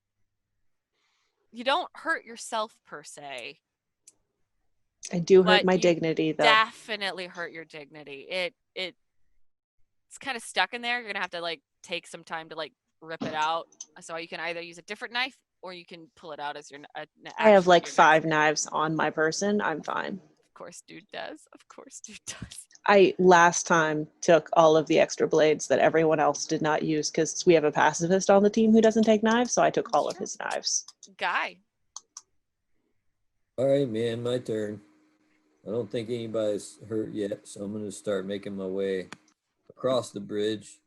You don't hurt yourself per se. I do hurt but my you dignity, though. Definitely hurt your dignity. It's kind of stuck in there. You're gonna have to like take some time to like rip it out. So you can either use a different knife or you can pull it out as your. I have like 5 knives on my person. I'm fine. Of course, dude does. Of course, dude does. I last time took all of the extra blades that everyone else did not use because we have a pacifist on the team who doesn't take knives, so I took all of his knives. Guy, All right, man, my turn. I don't think anybody's hurt yet, so I'm going to start making my way across the bridge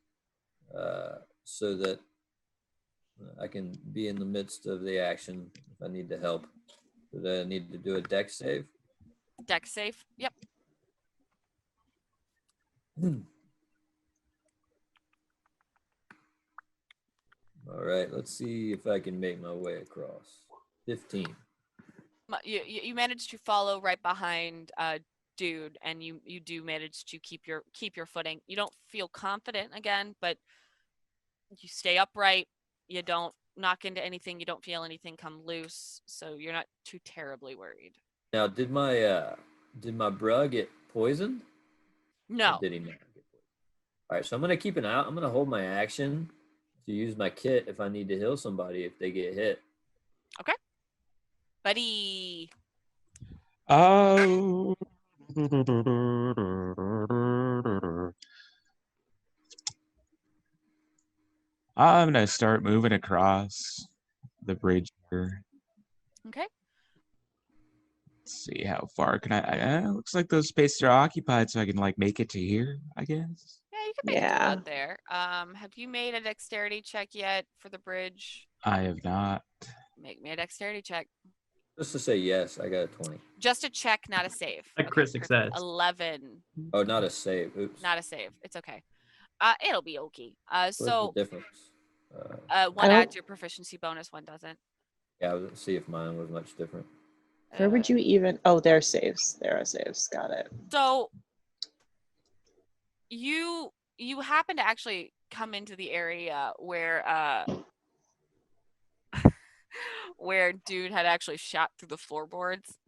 so that I can be in the midst of the action if I need to help. Do I need to do a deck save? Deck safe. Yep. All right, let's see if I can make my way across. 15. You managed to follow right behind dude, and you do manage to keep your footing. You don't feel confident again, but you stay upright. You don't knock into anything. You don't feel anything come loose, so you're not too terribly worried. Now, did my bruh get poisoned? Or No. did he not get poisoned? All right, so I'm gonna keep an eye. I'm gonna hold my action to use my kit if I need to heal somebody if they get hit. Okay. Buddy. Oh. I'm gonna start moving across the bridge here. Okay. Let's see how far can I looks like those spaces are occupied, so I can like make it to here, I guess. Yeah, you can make it to Yeah. about there. Have you made a dexterity check yet for the bridge? I have not. Make me a dexterity check. Just to say yes, I got a 20. Just a check, not a save. A crit perfect. success. 11. Oh, not a save. Oops. Not a save. It's okay. It'll be okay. What's So the difference? one I adds don't- your proficiency bonus, one doesn't. Yeah, let's see if mine was much different. Where would you even? Oh, there are saves. There are saves. Got it. So you happen to actually come into the area where where dude had actually shot through the floorboards.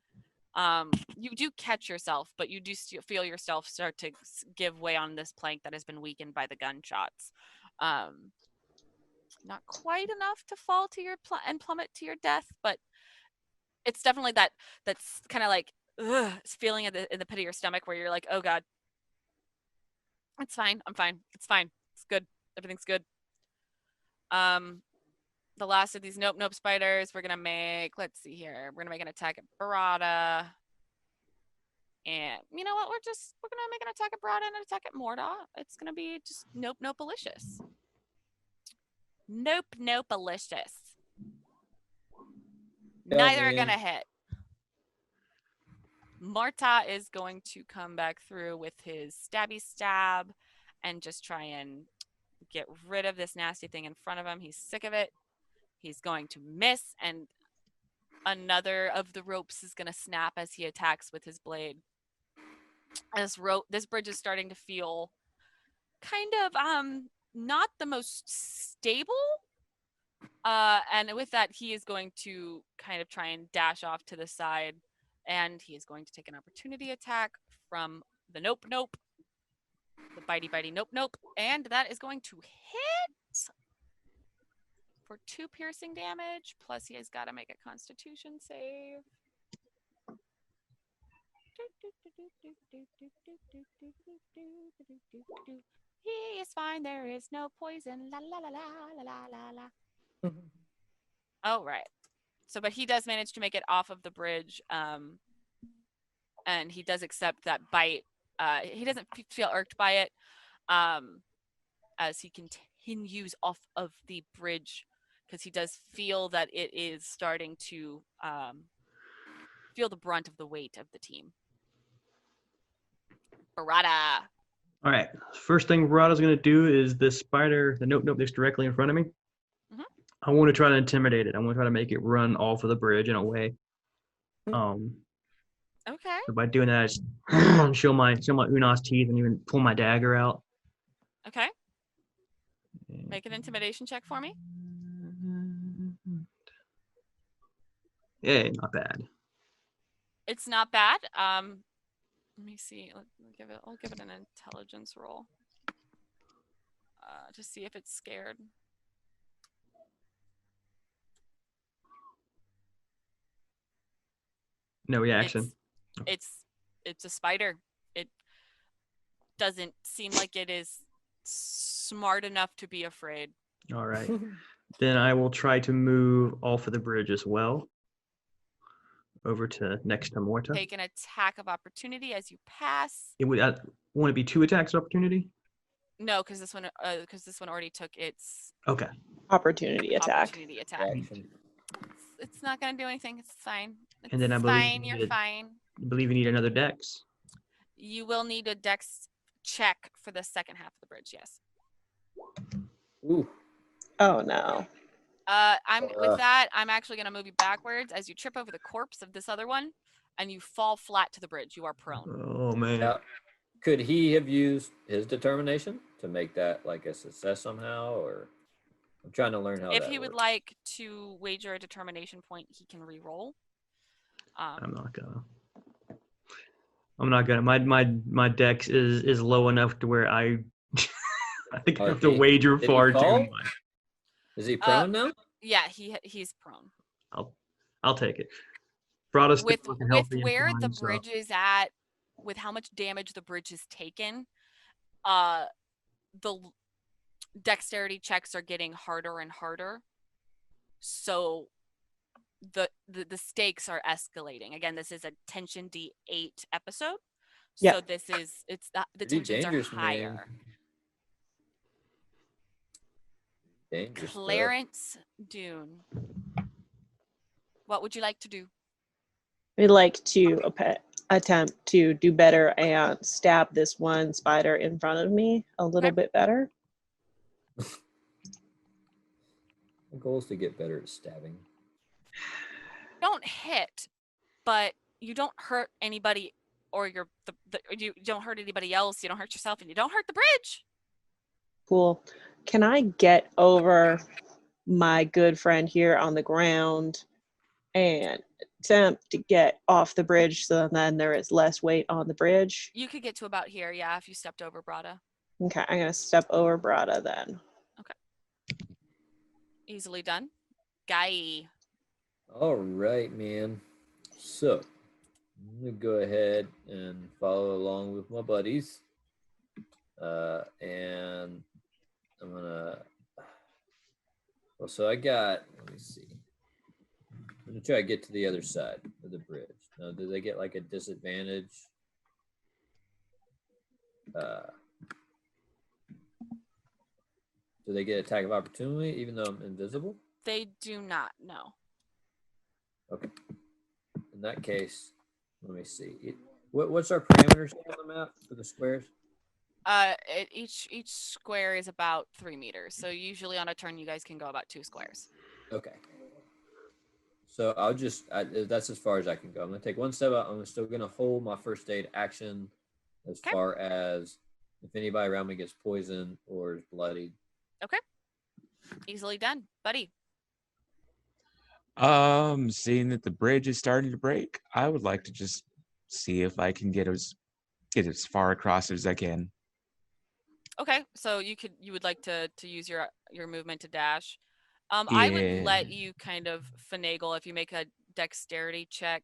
You do catch yourself, but you do still feel yourself start to give way on this plank that has been weakened by the gunshots. Not quite enough to fall to your and plummet to your death, but it's definitely that's kind of like feeling in the pit of your stomach where you're like, oh god, it's fine, I'm fine, it's fine, it's good, everything's good. The last of these nope spiders, we're gonna make, let's see here, we're gonna make an attack at Barada. And you know what? We're gonna make an attack at Barada and an attack at Morda. It's gonna be just nope-alicious. Nope-alicious. Neither are gonna hit. Morta is going to come back through with his stabby stab and just try and get rid of this nasty thing in front of him. He's sick of it. He's going to miss, and another of the ropes is going to snap as he attacks with his blade. This bridge is starting to feel kind of not the most stable. And with that, he is going to kind of try and dash off to the side, and he is going to take an opportunity attack from the nope, the bitey nope, and that is going to hit for 2 piercing damage, plus he has got to make a constitution save. He is fine, there is no poison. La la la la la la la. Oh, right. So, but he does manage to make it off of the bridge, and he does accept that bite. He doesn't feel irked by it, as he continues off of the bridge, because he does feel that it is starting to feel the brunt of the weight of the team. Barada. All right. First thing Barada's going to do is this spider, the nope that's directly in front of me. Mhm. I want to try to intimidate it. I want to try to make it run off of the bridge in a way. Okay. So by doing that, I just show my Unas teeth and even pull my dagger out. Okay. Make an intimidation check for me. Yeah, not bad. It's not bad. Let me see. I'll give it an intelligence roll. To see if it's scared. No reaction. It's a spider. It doesn't seem like it is smart enough to be afraid. All right. Then I will try to move off of the bridge as well. over to next to Morta. Take an attack of opportunity as you pass. It would want to be 2 attacks of opportunity. No, because this one already took its Okay. Opportunity attack. opportunity attack. Action. It's not gonna do anything. It's fine. It's And then I believe fine. You're fine. I believe you need another dex. You will need a dex check for the second half of the bridge. Yes. Ooh. Oh no. With that. I'm actually gonna move you backwards as you trip over the corpse of this other one, and you fall flat to the bridge. You are prone. Oh man. Now, could he have used his determination to make that like a success somehow, or I'm trying to learn how If that he would works. like to wager a determination point, he can re-roll. I'm not gonna. My dex is low enough to where I think I have to wager did he far too fall? much. Is he prone now? Yeah, he's prone. I'll take it. Brada's still With looking healthy and where the fine, so- bridge is at, with how much damage the bridge has taken, the dexterity checks are getting harder and harder. So the stakes are escalating. Again, this is a tension D8 episode. Yeah. So this is the Pretty tensions are dangerous, man. higher. Dangerous stuff. Clarence Dune. What would you like to do? We'd like to attempt to do better and stab this one spider in front of me a little Okay. bit better. My goal is to get better at stabbing. Don't hit, but you don't hurt anybody, or you don't hurt anybody else. You don't hurt yourself, and you don't hurt the bridge. Cool. Can I get over my good friend here on the ground and attempt to get off the bridge so then there is less weight on the bridge? You could get to about here, yeah, if you stepped over Brada. Okay, I'm going to step over Brada then. Easily done. Guy. All right, man. So I'm gonna go ahead and follow along with my buddies, and I'm gonna. Well, so I got. Let me see. I'm gonna try to get to the other side of the bridge. Now, do they get like a disadvantage? Do they get attack of opportunity even though I'm invisible? They do not, no. Okay. In that case, let me see. What's our parameters on the map for the squares? Each square is about 3 meters. So usually on a turn, you guys can go about 2 squares. Okay. So I'll just, that's as far as I can go. I'm going to take one step out. I'm still going to hold my first aid action as far as if anybody around me gets poisoned or is bloodied. Okay. Easily done. Buddy. Seeing that the bridge is starting to break, I would like to just see if I can get as far across as I can. Okay, so you would like to use your movement to dash. I would let you kind of finagle if you make a dexterity check.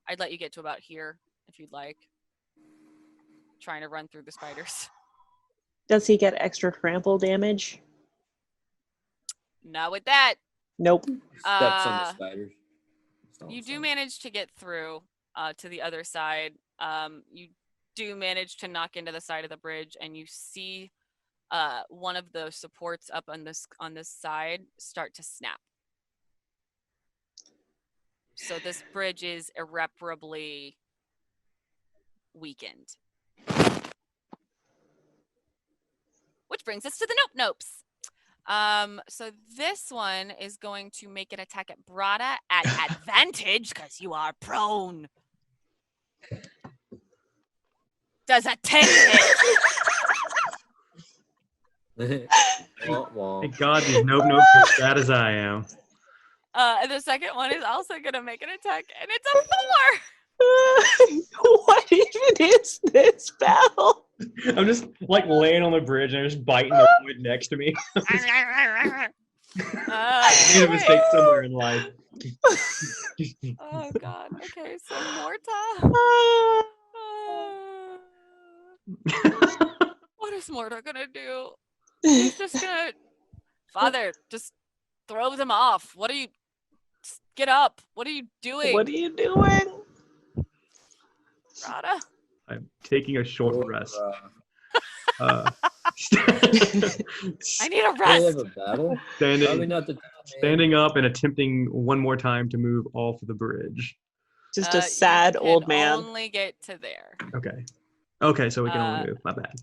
I'd let you get to about here if you'd like. Trying to run through the spiders. Does he get extra trample damage? Not with that. Nope. Steps on the spiders. You do manage to get through to the other side. You do manage to knock into the side of the bridge, and you see one of the supports up on this side start to snap. So this bridge is irreparably weakened. Which brings us to the Nopes. So this one is going to make an attack at Brada at advantage because you are prone. Does a 10 hit? Womp womp. Thank God these nope are as bad as I am. And the second one is also going to make an attack, and it's a 4. What even is this battle? I'm just like laying on the bridge and I'm just biting the wood next to me. I made a mistake somewhere in life. Oh God. Okay, so Morta. What is Morta gonna do? He's just gonna, Father, just throw them off. What are you? Get up. What are you doing? What are you doing? Rada? I'm taking a short Oh, rest. uh, I need a middle of rest. a battle? Probably standing, not the time, man. standing up and attempting one more time to move off the bridge. Just a You sad can old man. only get to there. Okay, so we can only move. My bad.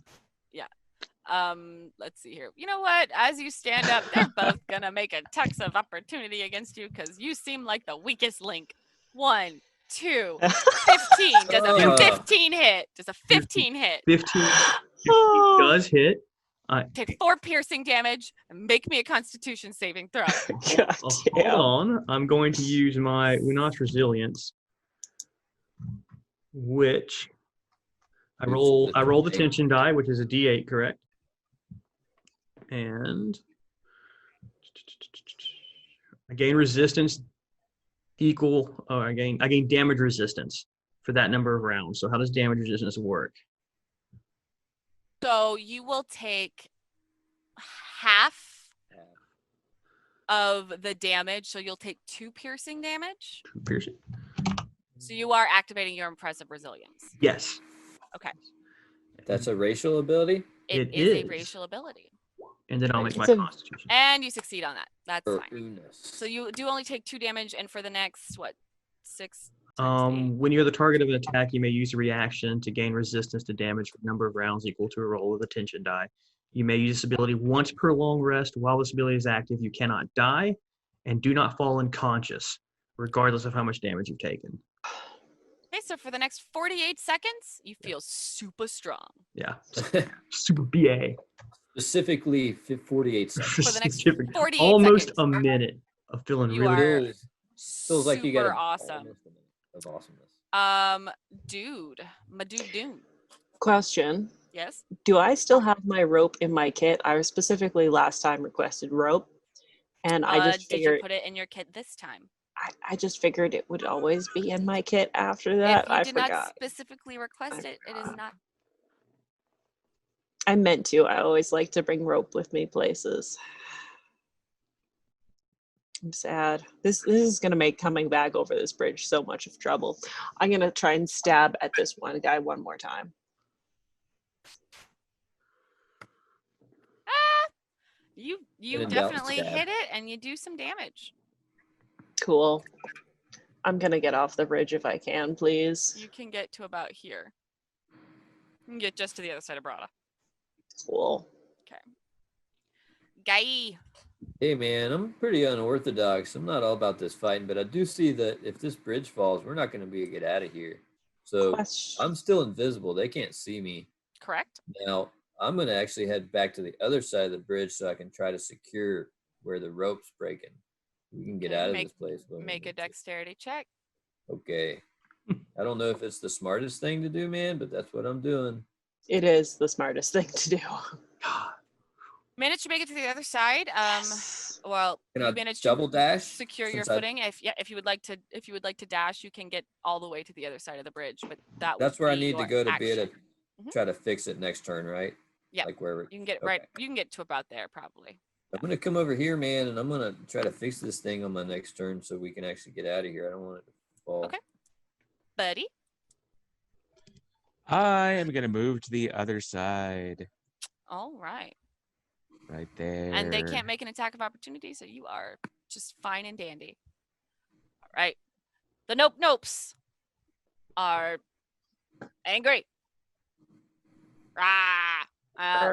Let's see here. You know what? As you stand up, they're both gonna make attacks of opportunity against you because you seem like the weakest link. 1, 2, 15. Does a 15 hit? Does a 15 hit? 15 Oh, does hit. Take 4 piercing damage and make me a Constitution saving throw. God damn. Hold on. I'm going to use my Unas Resilience, which I roll the tension die, which is a D8, correct? And I gain resistance equal. Oh, I gain damage resistance for that number of rounds. So how does damage resistance work? So you will take half of the damage. So you'll take 2 piercing damage. 2 piercing. So you are activating your impressive resilience. Yes. Okay. That's a racial ability? It It is a is. racial ability. And then I'll make my It's a- Constitution. And you succeed on that. That's Or fine. Unis? So you do only take 2 damage, and for the next, what, 6 times 8? When you're the target of an attack, you may use a reaction to gain resistance to damage for a number of rounds equal to a roll of the tension die. You may use this ability once per long rest. While this ability is active, you cannot die and do not fall unconscious, regardless of how much damage you've taken. Okay, so for the next 48 seconds, you feel super strong. Yeah. Super BA. Specifically 48 seconds. For the next Specific- 48 Almost seconds. a minute of feeling You really are Feels, feels like you got super awesome. almost a minute of awesomeness. Dude, my dude Doom. Question. Yes? Do I still have my rope in my kit? I was specifically last time requested rope. And I just Did you figured put it in your kit this time? I just figured it would always be in my kit after that. If you I did not forgot. specifically request it, it is not. I meant to. I always like to bring rope with me places. I'm sad. This is gonna make coming back over this bridge so much of trouble. I'm gonna try and stab at this one guy one more time. You When in doubt, definitely stab. hit it, and you do some damage. Cool. I'm gonna get off the bridge if I can, please. You can get to about here. You can get just to the other side of Brada. Cool. Guy. Hey man, I'm pretty unorthodox. I'm not all about this fighting, but I do see that if this bridge falls, we're not going to be able to get out of here. So Question. I'm still invisible. They can't see me. Correct? Now, I'm going to actually head back to the other side of the bridge so I can try to secure where the rope's breaking. We can get Okay, out of this place. when we Make a need to. dexterity check. Okay. I don't know if it's the smartest thing to do, man, but that's what I'm doing. It is the smartest thing to do. Managed to make it to the other side. Well, Can you I managed double to dash? secure your since I- footing. If you would like to dash, you can get all the way to the other side of the bridge. But that That's would where I be need to your go to be able to action. Mhm. try to fix it next turn, right? Yeah. Like wherever. You can get Okay. right. You can get to about there probably. I'm gonna come over here, man, and I'm gonna try to fix this thing on my next turn so we can actually get out of here. I don't want it to fall. Okay. Buddy. I am gonna move to the other side, All right. right there. And they can't make an attack of opportunity, so you are just fine and dandy. All right. The nopes are angry. Rah!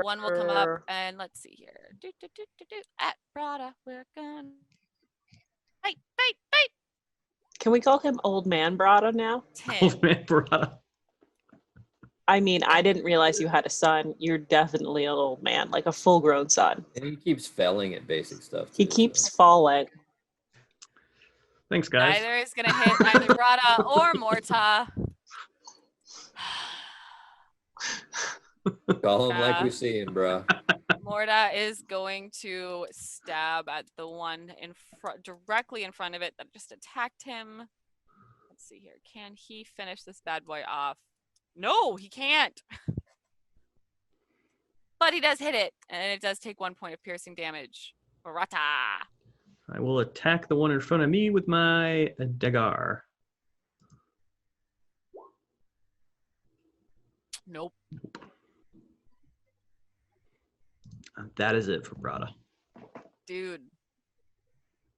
One will come up, and let's see here. At Brada, we're gonna fight. Can we call him Old Man Brada now? 10. Old man Brada. I mean, I didn't realize you had a son. You're definitely an old man, like a full-grown son. And he keeps failing at basic stuff. He too, keeps so. falling. Thanks, guys. Neither is gonna hit either Brada or Morta. Call him like we see him, bro. Morta is going to stab at the one in front, directly in front of it that just attacked him. Let's see here. Can he finish this bad boy off? No, he can't. But he does hit it, and it does take 1 point of piercing damage. Barata. I will attack the one in front of me with my dagger. Nope. That is it for Brada. Dude.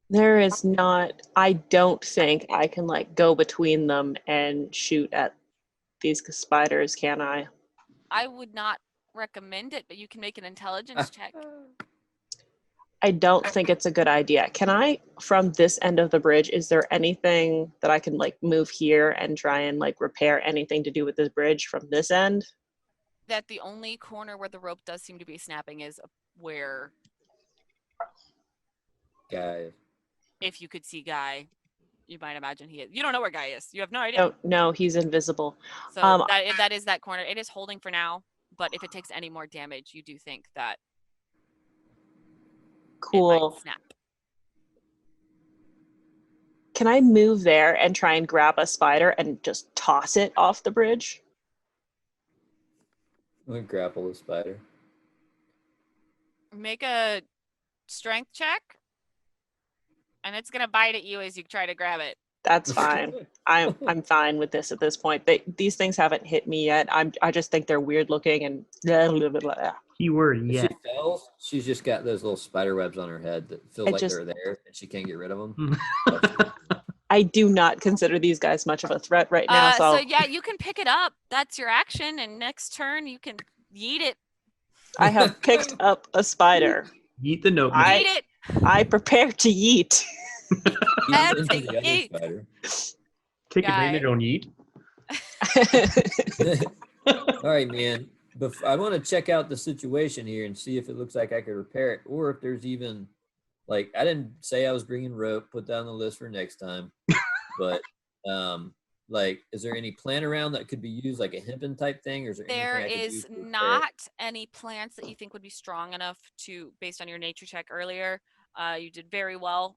There is not. I don't think I can like go between them and shoot at these spiders, can I? I would not recommend it, but you can make an intelligence check. I don't think it's a good idea. Can I, from this end of the bridge, is there anything that I can like move here and try and like repair anything to do with this bridge from this end? That the only corner where the rope does seem to be snapping is where, Guy. if you could see Guy, you might imagine he is. You don't know where Guy is. You have no idea. No, no, he's invisible. So that is that corner. It is holding for now, but if it takes any more damage, you do think that it Cool. might snap. Can I move there and try and grab a spider and just toss it off the bridge? I'm gonna grapple the spider. Make a strength check, and it's gonna bite at you as you try to grab it. That's fine. I'm fine with this at this point. These things haven't hit me yet. I just think they're weird looking and blah, blah, blah, blah. Keyword, If yeah. she falls, she's just got those little spider webs on her head that feel I like just- they're there and she can't get rid of them. I do not consider these guys much of a threat right now. So So yeah, you can pick it up. That's your action, and next turn you can yeet it. I have picked up a spider. Eat the notebook. Yeet it. I prepare to yeet. That's Into a the other yeet. spider. Take Guy. advantage on Yeet. All right, man. I want to check out the situation here and see if it looks like I could repair it, or if there's even, like, I didn't say I was bringing rope. Put that on the list for next time. But, like, is there any plant around that could be used, like a hempen type thing, or is there There anything I could is do to repair it? not any plants that you think would be strong enough to, based on your nature check earlier. You did very well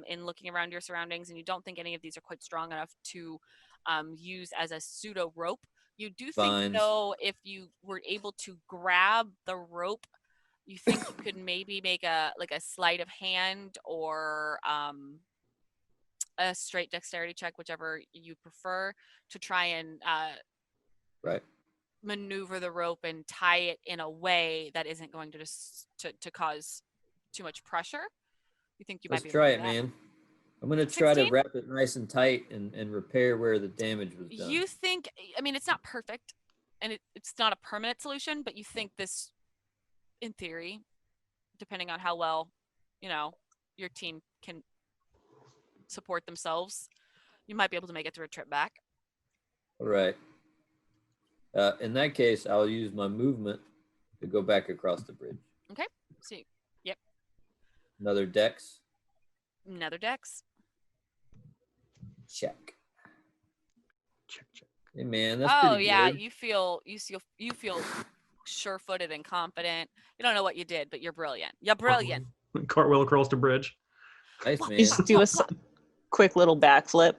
in looking around your surroundings, and you don't think any of these are quite strong enough to use as a pseudo rope. You do think, Vines. though, if you were able to grab the rope, you think you could maybe make a sleight of hand or a straight dexterity check, whichever you prefer, to try and Right. maneuver the rope and tie it in a way that isn't going to just to cause too much pressure. You think you Let's might be try able it, to do that? man. I'm going to try to 16? wrap it nice and tight and repair where the damage was done. You think, I mean, it's not perfect and it's not a permanent solution, but you think this, in theory, depending on how well, your team can support themselves, you might be able to make it through a trip back. All right. In that case, I'll use my movement to go back across the bridge. Okay. So, yep. Another dex. Another dex. Check. Check. Hey man, that's Oh pretty yeah, good. you feel sure-footed and confident. You don't know what you did, but you're brilliant. You're brilliant. Cartwheel across the bridge. Nice man. You just do a quick little backflip.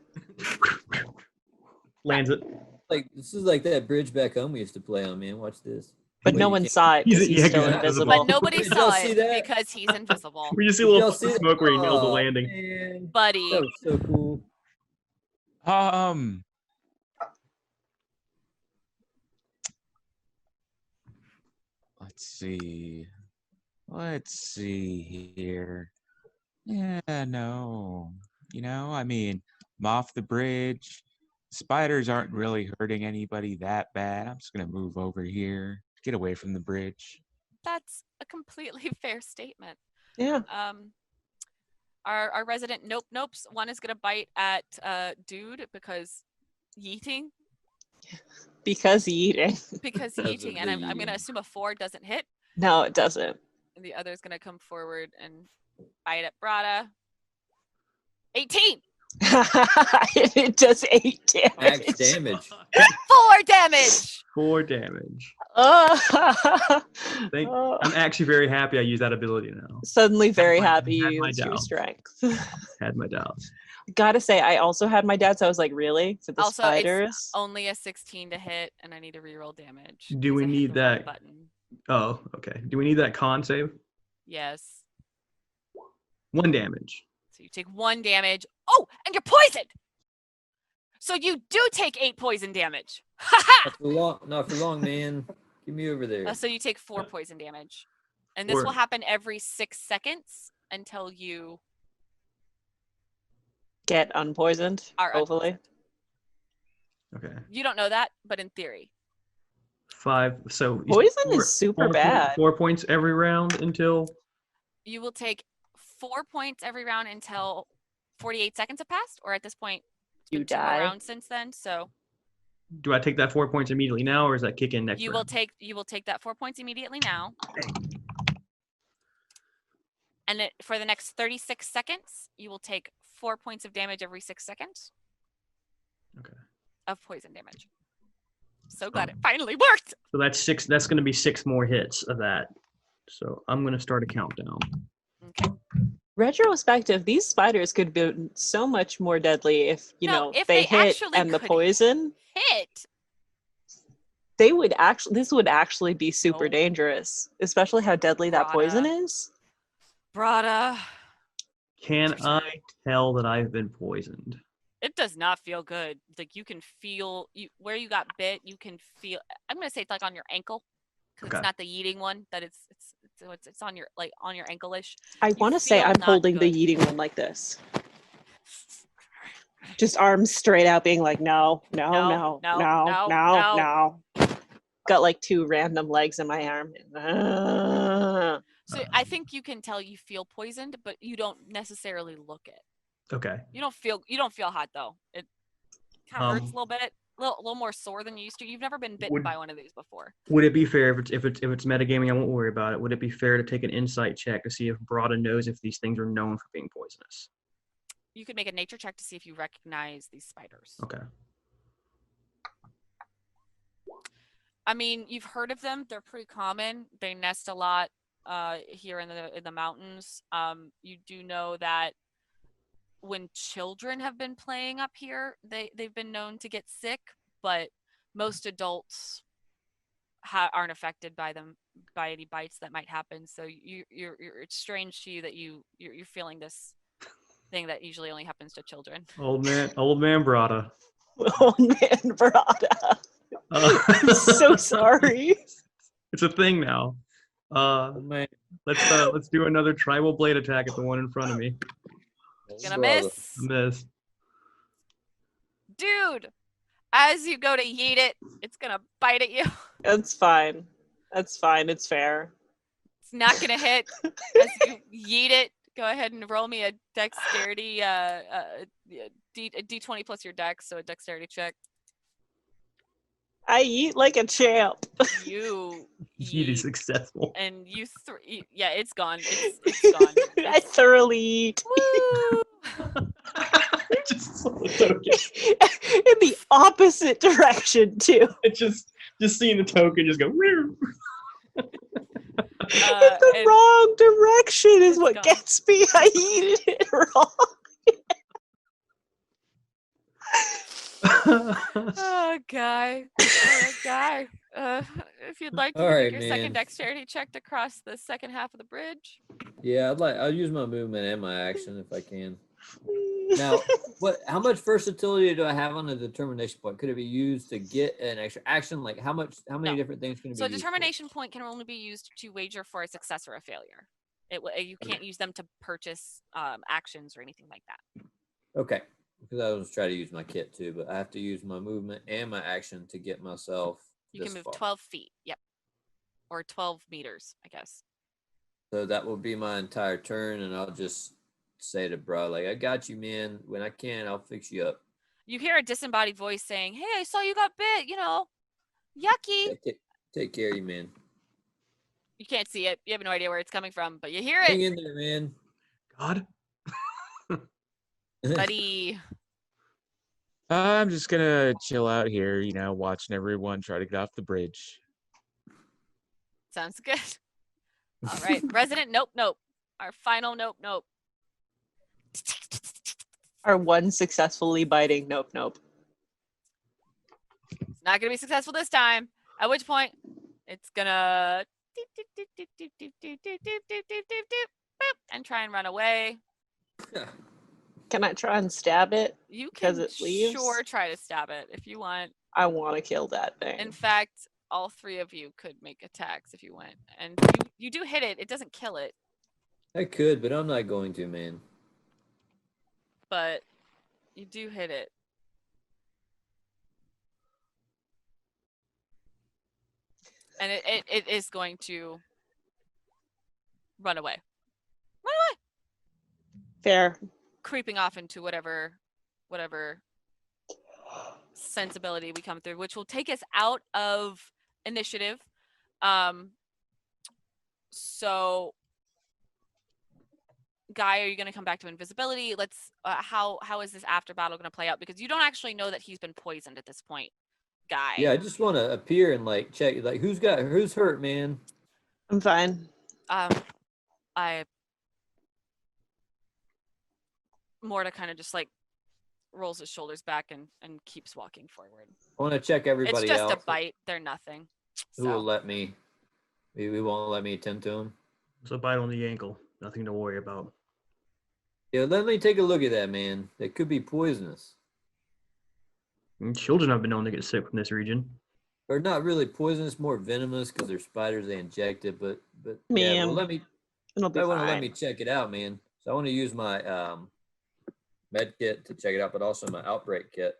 Lands it. Like this is like that bridge back home we used to play on, man. Watch this. But Wait, no you one can't- saw it because He's- he's yeah, still 'cause he's invisible. invisible. But nobody Did saw y'all see it that? because he's invisible. We just see a Did little y'all see that? smoke where he nailed the Aw, landing. man. Buddy. That was so cool. Let's see here. Yeah, no. I mean, I'm off the bridge. Spiders aren't really hurting anybody that bad. I'm just gonna move over here, get away from the bridge. That's a completely fair statement. Yeah. Our resident nopes. One is gonna bite at dude because yeeting. Because eating. Because Because of yeeting, and the I'm gonna yeeting. assume a 4 doesn't hit, No, it doesn't. and the other's gonna come forward and bite at Brada. 18. It does 8 damage. Max damage. 4 damage. 4 damage. Oh. Thank- Oh. I'm actually very happy I use that ability now. Suddenly very my- happy had you my used your doubts. strength. Had my doubts. Gotta say, I also had my dad, so I was like, really? For the Also, spiders? it's only a 16 to hit, and I need to reroll damage. Do 'cause we I hit need the wrong that? button? Oh, okay. Do we need that con save? Yes. 1 damage. So you take 1 damage. Oh, and you're poisoned. So you do take 8 poison damage. Ha ha! Not for long, man. Get me over there. So you take 4 poison damage. And this will happen every 6 seconds until you Get unpoisoned, are hopefully. Okay. You don't know that, but in theory. 5. So Poison is super bad. 4 points every round until. You will take 4 points every round until 48 seconds have passed, or at this point, it's You been 2 more die. rounds since then. So Do I take that 4 points immediately now, or does that kick in next you round? will take that 4 points immediately now. And for the next 36 seconds, you will take 4 points of damage every 6 seconds. Okay. Of poison damage. So glad it finally worked. So that's 6. That's going to be 6 more hits of that. So I'm going to start a countdown. Okay. Retrospective, these spiders could be so much more deadly if, if they they hit actually and the could poison. Hit. This would actually be super dangerous, especially how deadly that poison is. Brada. Can I tell that I've been poisoned? It does not feel good. Like you can feel where you got bit. You can feel. I'm gonna say it's like on your ankle, because it's not the yeeting one. That it's on your on your ankle-ish. I want to say I'm holding the yeeting one like this, just arms straight out, being like, no. Got like 2 random legs in my arm. So I think you can tell you feel poisoned, but you don't necessarily look it. Okay. You don't feel hot though. It kind of hurts a little bit, a little more sore than you used to. You've never been bitten by one of these before. Would it be fair if it's metagaming? I won't worry about it. Would it be fair to take an insight check to see if Brada knows if these things are known for being poisonous? You could make a nature check to see if you recognize these spiders. Okay. I mean, you've heard of them. They're pretty common. They nest a lot here in the mountains. You do know that when children have been playing up here, they've been known to get sick, but most adults aren't affected by them, by any bites that might happen. So it's strange to you that you're feeling this thing that usually only happens to children. Old man Brada. Old man Brada. I'm so sorry. It's a thing now. Let's do another tribal blade attack at the one in front of me. Gonna miss. Dude, as you go to yeet it, it's gonna bite at you. That's fine. It's fair. It's not gonna hit. As you yeet it, go ahead and roll me a dexterity, a D20 plus your dex, so a dexterity check. I eat like a champ. You yeet is successful. And yeah, it's gone. It's gone. I thoroughly eat. Woo! Just token. In the opposite direction too. It's just seeing the token just go. In the wrong direction is what gets me. I eat it wrong. Oh, guy. If you'd like to make your second dexterity check to cross the second half of the bridge. Yeah, I'll use my movement and my action if I can. Now, how much versatility do I have on the determination point? Could it be used to get an extra action? Like how many different things can it be So a used determination point can only be used to wager for a success or a failure. You can't use them to purchase actions or anything like that. Okay. Because I was trying to use my kit too, but I have to use my movement and my action to get myself. You can move 12 feet. Yep. Or 12 meters, I guess. So that will be my entire turn, and I'll just say to bro, like, I got you, man. When I can, I'll fix you up. You hear a disembodied voice saying, "Hey, I saw you got bit, yucky." Yeah, take care of you, man. You can't see it. You have no idea where it's coming from, but you hear it. Hang in there, man. God. Buddy. I'm just gonna chill out here, watching everyone try to get off the bridge. Sounds good. All right, resident nope. Our final nope. Our one successfully biting nope. It's not gonna be successful this time. At which point, it's gonna and try and run away. Can I try and stab it? You Because can it leaves? sure try to stab it if you want. I want to kill that thing. In fact, all three of you could make attacks if you went. And you do hit it. It doesn't kill it, I could, but I'm not going to, man. but you do hit it. And it is going to run away. Run away! Fair. Creeping off into whatever sensibility we come through, which will take us out of initiative. So Guy, are you going to come back to invisibility? Let's how is this after battle going to play out? Because you don't actually know that he's been poisoned at this point, Guy. Yeah, I just want to appear and like check, like who's hurt, man. I'm fine. Morta kind of just like rolls his shoulders back and keeps walking forward. I want to check everybody It's just else. a bite. They're nothing. Who will let me? We won't let me attend to him. It's a bite on the ankle. Nothing to worry about. Yeah, let me take a look at that, man. That could be poisonous. Children have been known to get sick from this region. Or not really poisonous, more venomous because they're spiders they inject it. But Man, yeah, well, let me. It'll be I want to let fine. me check it out, man. So I want to use my med kit to check it out, but also my outbreak kit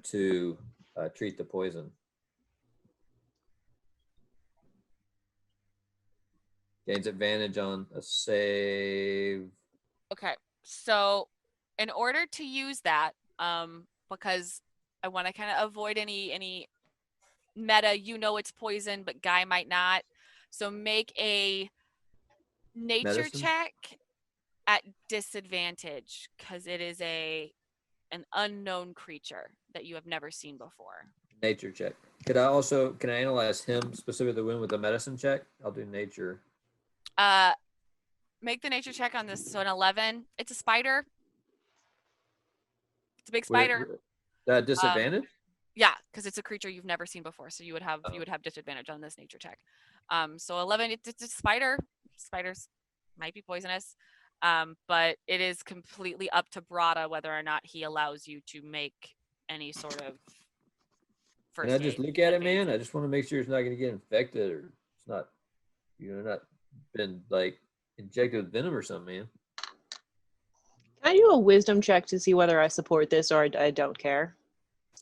to treat the poison. Gains advantage on a save. Okay, so in order to use that, because I want to kind of avoid any meta, it's poison, but Guy might not. So make a nature Medicine? check at disadvantage because it is an unknown creature that you have never seen before. Nature check. Can I analyze him specifically the wound with a medicine check? I'll do nature. Make the nature check on this. So an 11. It's a spider. It's a big spider. Disadvantage? Yeah, because it's a creature you've never seen before, so you would have disadvantage on this nature check. So 11. It's a spider. Spiders might be poisonous, but it is completely up to Brada whether or not he allows you to make any sort of first Can I just aid look at it, advances. man? I just want to make sure it's not going to get infected or it's not, not been like injected with venom or something, man. Can I do a wisdom check to see whether I support this or I don't care?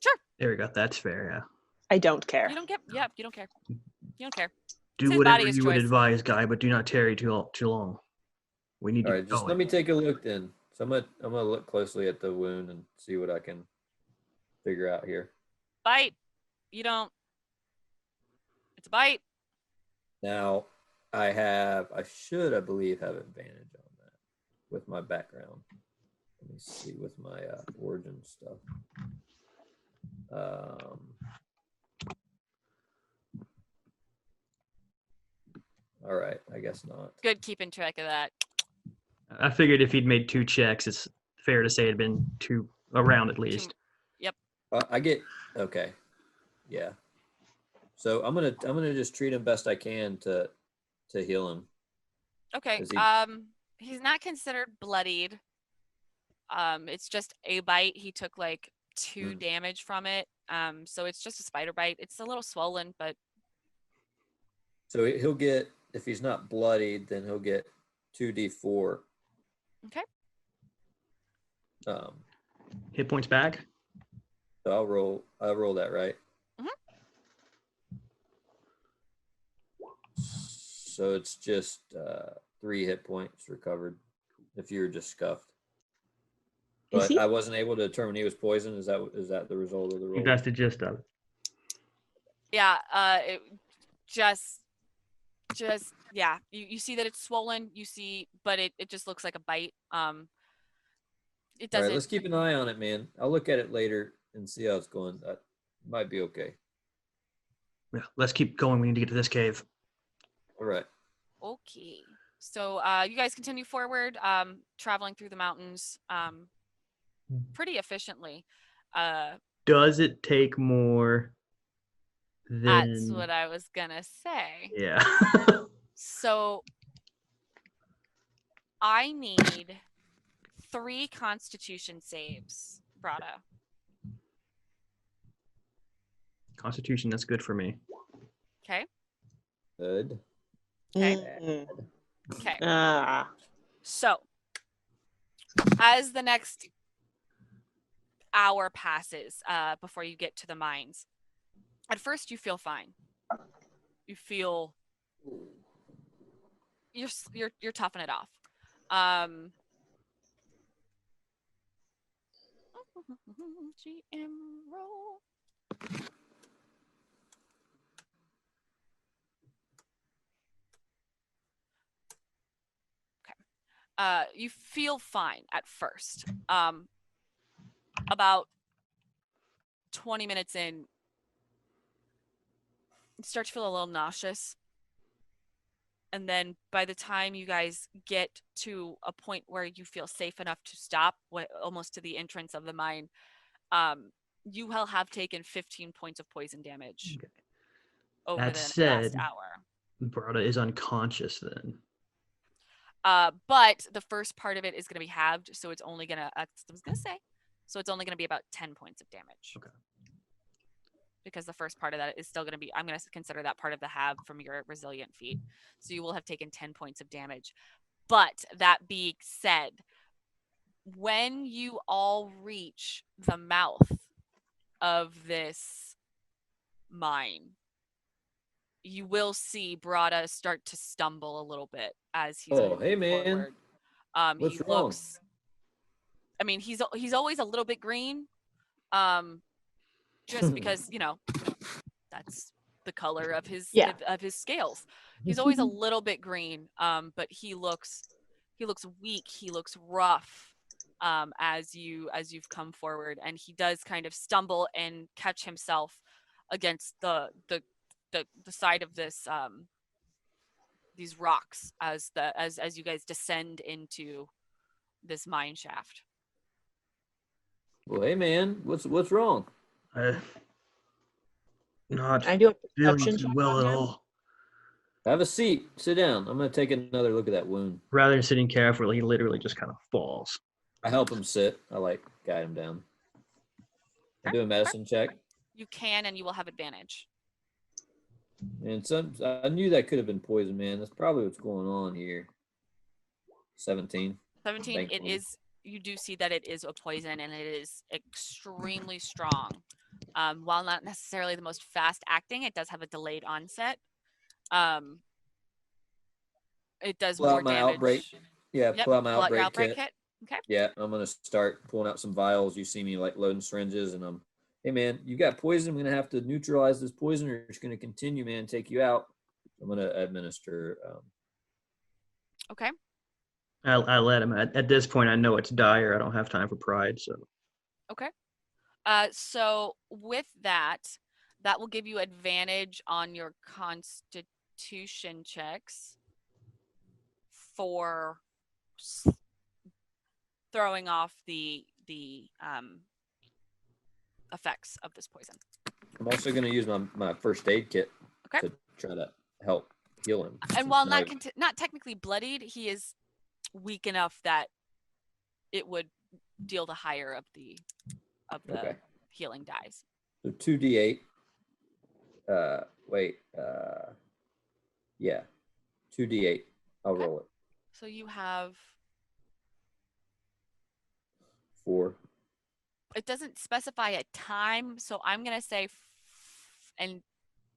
Sure. There we go. That's fair, yeah. I don't care. You don't care. Yeah, you don't care. You don't care. Do It's his whatever body, his you would choice. advise, Guy, but do not tarry too long. We need All to right, just let me take a look then. So I'm gonna look closely at the wound and see what I can figure out here. Bite. You don't. It's a bite. Now, I believe, have advantage on that with my background. Let me see with my origin stuff. All right, I guess not. Good keeping track of that. I figured if he'd made 2 checks, it's fair to say it'd been 2 around at least. Yep. Okay. Yeah. So I'm gonna just treat him best I can to heal him. Okay. He's not considered bloodied. It's just a bite. He took like 2 damage from it. So it's just a spider bite. It's a little swollen, but so he'll get, if he's not bloodied, then he'll get 2d4. Okay. Hit points back. So I'll roll that, right? So it's just 3 hit points recovered if you're just scuffed. But I wasn't able to determine he was poisoned. Is that the result of the roll? That's the gist of it. Yeah, it just yeah. You see that it's swollen. You see, but it just looks like a bite. It doesn't. All right, let's keep an eye on it, man. I'll look at it later and see how it's going. That might be okay. Yeah, let's keep going. We need to get to this cave. All right. Okay. So you guys continue forward, traveling through the mountains pretty efficiently. Does it take more than... That's what I was gonna say. Yeah. So I need 3 Constitution saves, Brada. Constitution, that's good for me. Okay. Good. Okay. Mm. Okay. Ah. So, as the next hour passes before you get to the mines, at first you feel fine. You feel you're toughing it off. GM roll. You feel fine at first. About 20 minutes in, you start to feel a little nauseous. And then by the time you guys get to a point where you feel safe enough to stop, almost to the entrance of the mine, you will have taken 15 points of poison damage Okay. over That the said, last hour. Brada is unconscious then. But the first part of it is going to be halved, so it's only going to, I was going to say, so it's only going to be about 10 points of damage. Okay. Because the first part of that is still going to be, I'm going to consider that part of the halve from your resilient feat. So you will have taken 10 points of damage. But that being said, when you all reach the mouth of this mine, you will see Brada start to stumble a little bit as he's Oh, moving hey, man. forward. What's He wrong? looks, I mean, he's always a little bit green, just because, you know, that's the color of his Yeah. of his scales. He's always a little bit green, but he looks weak. He looks rough as you've come forward, and he does kind of stumble and catch himself against the side of this these rocks as you guys descend into this mine shaft. Well, hey, man. What's wrong? Not Can I do a feeling perception too check well on at him? all. Have a seat. Sit down. I'm gonna take another look at that wound. Rather than sitting carefully, he literally just kind of falls. I help him sit. I guide him down. I do a medicine check. You can, and you will have advantage. And I knew that could have been poison, man. That's probably what's going on here. 17. 17. It Thankfully. is. You do see that it is a poison, and it is extremely strong. While not necessarily the most fast acting, it does have a delayed onset. It does Pull more out my damage. outbreak. Yeah, Yep, pull out my pull out your outbreak outbreak kit. kit. Okay. Yeah, I'm gonna start pulling out some vials. You see me like loading syringes, and I'm, hey man, you got poison. I'm gonna have to neutralize this poison, or it's gonna continue, man, take you out. I'm gonna administer. Okay. I let him. At this point, I know it's dire. I don't have time for pride. So Okay. So with that will give you advantage on your Constitution checks for throwing off the effects of this poison. I'm also gonna use my first aid kit Okay. to try to help heal him. And while not technically bloodied, he is weak enough that it would deal the higher of the Okay. healing dies. So 2d8. Yeah, 2d8. I'll Okay. roll it. So you have. 4. It doesn't specify a time, so I'm gonna say, and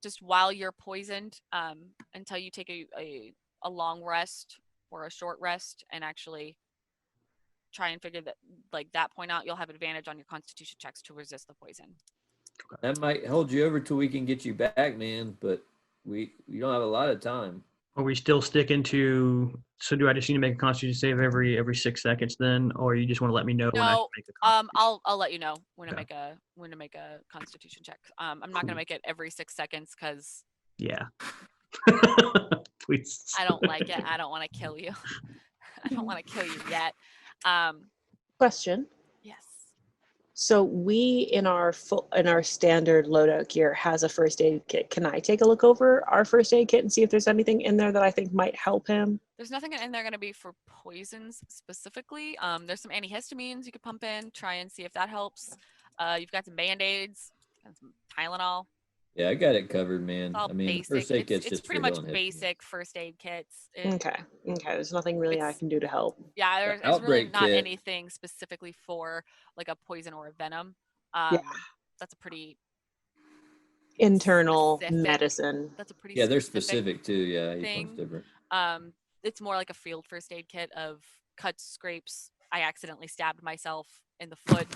just while you're poisoned, until you take a long rest or a short rest, and actually try and figure that point out, you'll have advantage on your Constitution checks to resist the poison. That might hold you over till we can get you back, man. But we don't have a lot of time. are we still sticking to? So do I just need to make a Constitution save every 6 seconds then, or you just want to let me know when I No, make a Constitution? I'll let you know when Okay. to make a Constitution check. I'm not gonna make it every 6 seconds because Yeah. Please. I don't like it. I don't want to kill you. I don't want to kill you yet. Question. Yes. So we in our standard loadout gear has a first aid kit. Can I take a look over our first aid kit and see if there's anything in there that I think might help him? There's nothing in there going to be for poisons specifically. There's some antihistamines you could pump in, try and see if that helps. You've got some Band-Aids and some Tylenol. Yeah, I got it covered, man. It's all I mean, the basic. first aid kit's It's just pretty for much healing basic first aid kits. Okay. There's nothing really I It's- can do to help. Yeah, The there's really outbreak not kit. anything specifically for like a poison or a venom. Yeah. That's a pretty Internal specific- medicine. That's a pretty Yeah, they're specific specific too. Yeah, each thing. one's different. It's more like a field first aid kit of cuts, scrapes. I accidentally stabbed myself in the foot,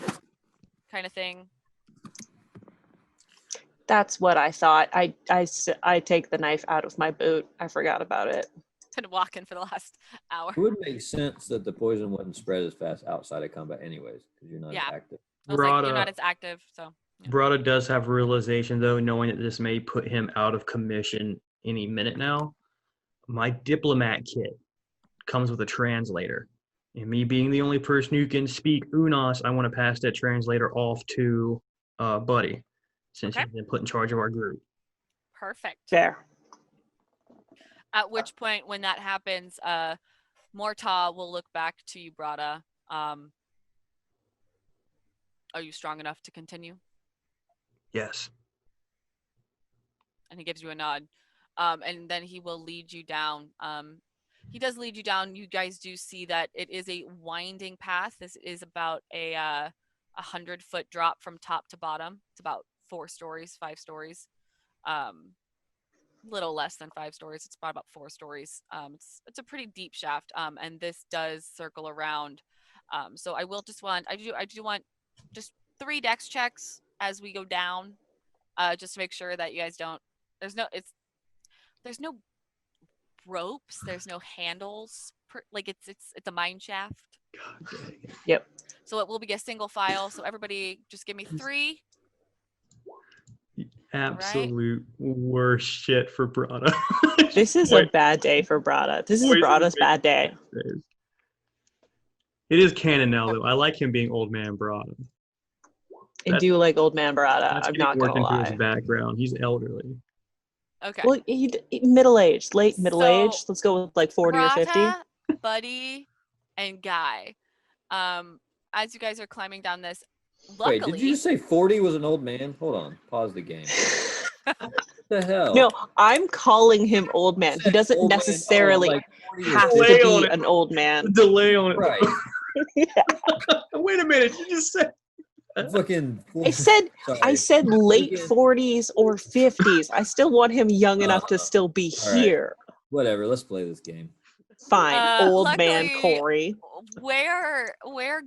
kind of thing. That's what I thought. I take the knife out of my boot. I forgot about it. Been walking for the last hour. It would make sense that the poison wouldn't spread as fast outside of combat, anyways, because you're not Yeah. as active. I was like, you're Brada- not as active, so. Yeah. Brada does have realization, though, knowing that this may put him out of commission any minute now. My diplomat kit comes with a translator. And me being the only person who can speak Unos, I want to pass that translator off to Buddy, since Okay. he's been put in charge of our group. Perfect. Fair. At which point, when that happens, Morta will look back to you, Brada. Are you strong enough to continue? Yes. And he gives you a nod. And then he will lead you down. He does lead you down. You guys do see that it is a winding path. This is about a 100-foot drop from top to bottom. It's about 4 stories, 5 stories. Little less than 5 stories. It's about 4 stories. It's a pretty deep shaft. And this does circle around. So I will just want, I do want just 3 dex checks as we go down, just to make sure that you guys don't, there's no ropes, there's no handles, like it's a mine shaft. God dang it. Yep. So it will be a single file. So everybody just give me 3. Absolute worst shit for Brada. This is a bad day for Brada. This is Poison Brada's big bad day. It is canon now, though. I like him being old man Brada. I do like old man Brada. Let's I'm get not work gonna into his lie. background. He's elderly. Okay. Well, he middle-aged, late middle-aged. So, Let's go with like 40 or 50. Brata, Buddy, and Guy. As you guys are climbing down this, luckily, Wait, did you just say 40 was an old man? Hold on. Pause the game. What the hell? No, I'm calling him old man. He doesn't Old man, necessarily like 40 or have to 50. Delay on be it. an old man. Delay on it. Right. Wait a minute. You just said. Fucking. I Sorry. said late Fucking- 40s or 50s. I still want him young enough to still be all right. here. Whatever. Let's play this game. Fine, old man luckily, Corey. where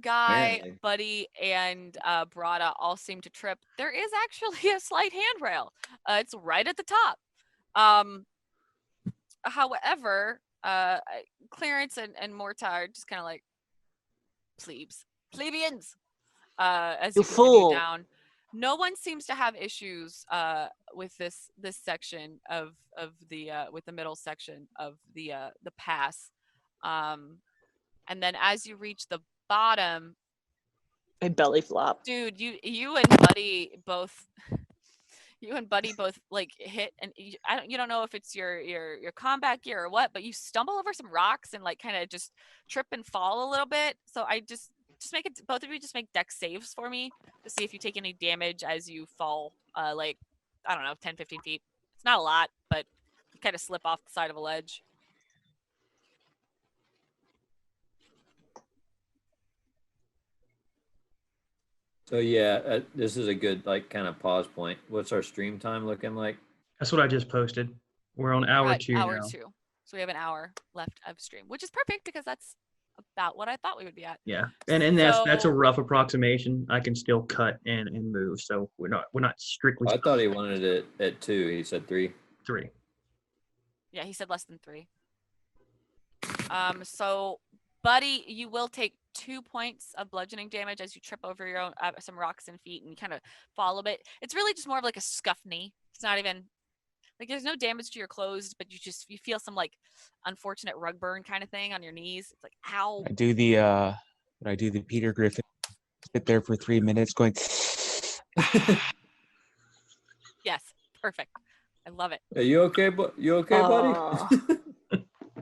Guy, Apparently. Buddy, and Brada all seem to trip, there is actually a slight handrail. It's right at the top. However, Clarence and Morta are just kind of like plebeians. As You you continue fool. down, no one seems to have issues with this section of the with the middle section of the pass. And then as you reach the bottom, My belly flop. dude, you and Buddy both like hit, and you don't know if it's your combat gear or what, but you stumble over some rocks and like kind of just trip and fall a little bit. So I just make it, both of you just make dex saves for me to see if you take any damage as you fall, like, I don't know, 10, 15 feet. It's not a lot, but you kind of slip off the side of a ledge. So yeah, this is a good like kind of pause point. What's our stream time looking like? That's what I just posted. We're on We're hour at 2 hour now. 2. So we have an hour left of stream, which is perfect because that's about what I thought we would be at. Yeah, and that's a So- rough approximation. I can still cut and move, so we're not strictly I thought he wanted it at 2. He said 3. 3. Yeah, he said less than 3. So, Buddy, you will take 2 points of bludgeoning damage as you trip over your own some rocks and feet and kind of fall a bit. It's really just more of like a scuff knee. It's not even like there's no damage to your clothes, but you feel some like unfortunate rug burn kind of thing on your knees. It's like ow. I do the Peter Griffin sit there for 3 minutes going. Yes, perfect. I love it. Are you okay? You okay, buddy? Aw.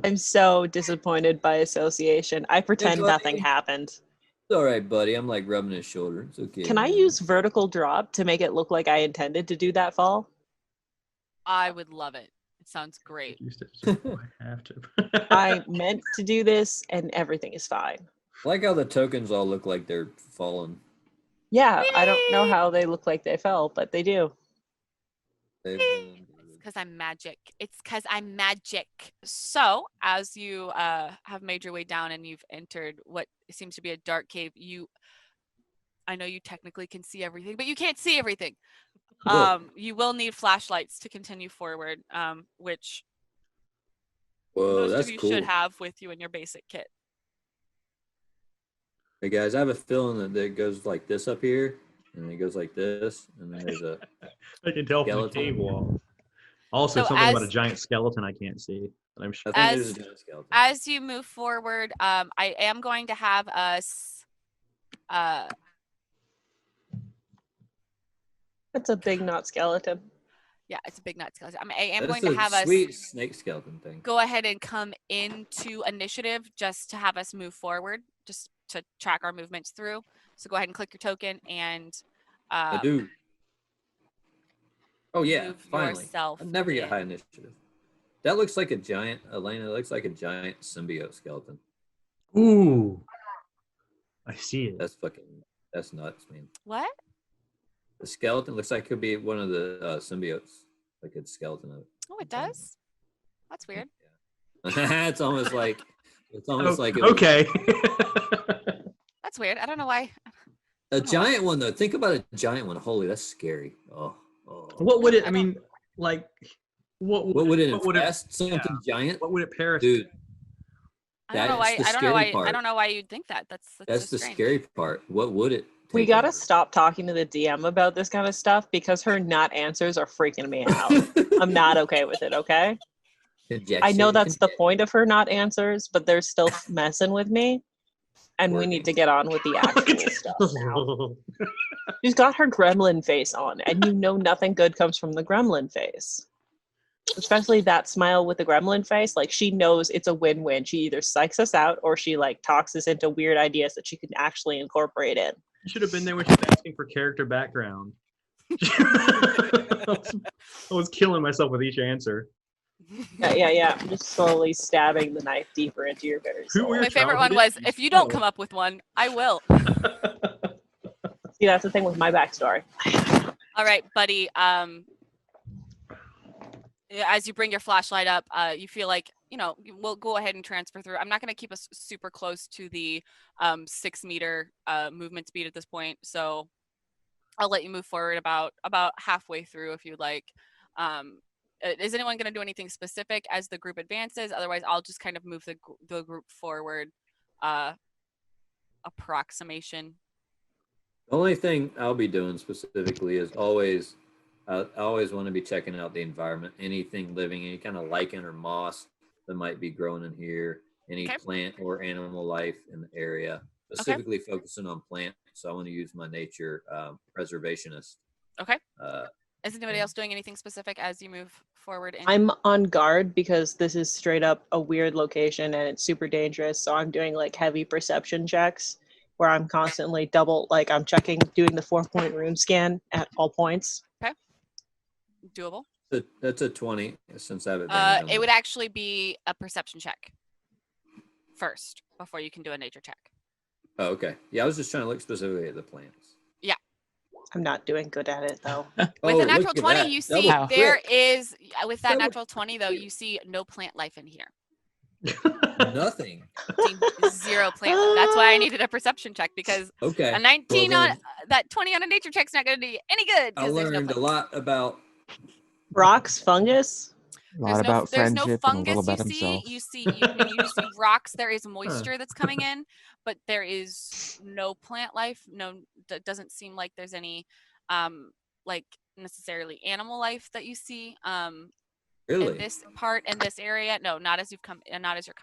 I'm so disappointed by association. I pretend nothing buddy. happened. It's all right, buddy. I'm like rubbing his shoulder. It's okay. Can I man. use vertical drop to make it look like I intended to do that fall? I would love it. It sounds great. Used it, so I have to. I meant to do this and everything is fine. I like how the tokens all look like they're falling. Yeah, I don't know how they look like they fell, but they do. It's because I'm magic. It's because I'm magic. So, as you have made your way down and you've entered what seems to be a dark cave, I know you technically can see everything, but you can't see everything. Whoa. You will need flashlights to continue forward, which Whoa, most that's of you cool. should have with you in your basic kit. Hey guys, I have a feeling that it goes like this up here, and it goes like this, and then there's a I can tell from the skeleton. cave wall. Also, So something about a as- giant skeleton I can't see. But I'm sure. I think As- there's a giant skeleton. As you move forward, I am going to have us. That's a big knot skeleton. Yeah, it's a big nut skeleton. I am That's going to a have us sweet snake skeleton thing. go ahead and come into initiative just to have us move forward, just to track our movements through. So go ahead and click your token and I do. Oh yeah, move finally. yourself I never get in. high initiative. That looks like a giant, Alaina. It looks like a giant symbiote skeleton. Ooh, I see it. That's nuts, man. What? The skeleton looks like it could be one of the symbiotes, like a skeleton of it. Oh, it does? That's weird. It's almost like it was Okay. That's weird. I don't know why. a giant one though. Think about a giant one. Holy, that's scary. Oh. What would it? I I mean, like, What would it what would it- infest? Something giant, What would it parasite? dude. I don't know That's why. the I don't know scary why. I part. don't know why you'd think that. That's That's so the strange. scary part. What would it? We take gotta over? stop talking to the DM about this kind of stuff because her not answers are freaking me out. I'm not okay with it, okay? I know that's the point of her not answers, but they're still messing with me. And we need to get on with the actual stuff now. She's got her gremlin face on, and you know nothing good comes from the gremlin face. Especially that smile with the gremlin face, like she knows it's a win-win. She either psychs us out or she like talks us into weird ideas that she can actually incorporate in. You should have been there when she was asking for character background. I was killing myself with each answer. Yeah. I'm just slowly stabbing the knife deeper into your very Who soul. were your My favorite childhood one was, issues? if you don't Oh. come up with one, I will. See, that's the thing with my backstory. All right, buddy. As you bring your flashlight up, you feel like, we'll go ahead and transfer through. I'm not going to keep us super close to the 6 meter movement speed at this point. So I'll let you move forward about halfway through if you'd like. Is anyone going to do anything specific as the group advances? Otherwise, I'll just kind of move the group forward. Approximation. The only thing I'll be doing specifically is always, I always want to be checking out the environment. Anything living, any kind of lichen or moss that might be growing in here, any Okay. plant or animal life in the area. Specifically focusing on plants, so I want to use my nature preservationist. Okay. Is anybody Yeah. else doing anything specific as you move forward? I'm on guard because this is straight up a weird location and it's super dangerous. So I'm doing like heavy perception checks where I'm constantly I'm checking, doing the 4-point room scan at all points. doable. That's a 20 since I have advantage on It that. would actually be a perception check first before you can do a nature check. Oh, okay. Yeah, I was just trying to look specifically at the plants. I'm not doing good at it though. With Oh, a natural look at 20, that. you see Double there crit. is, with that Double natural 20 though, you see no plant life in here. Nothing. See zero plant life. That's why I needed a perception check because Okay. a 19 well, on then that 20 on a nature check's not going to do you any good. I 'cause there's no learned a plant. lot about. Rocks, fungus. A lot about There's no friendship and a fungus little about you see. himself. You see rocks. There is moisture that's coming in, but there is no plant life. No, that doesn't seem like there's any, like necessarily animal life that you see. Really? In this part in this area, no, not as you're coming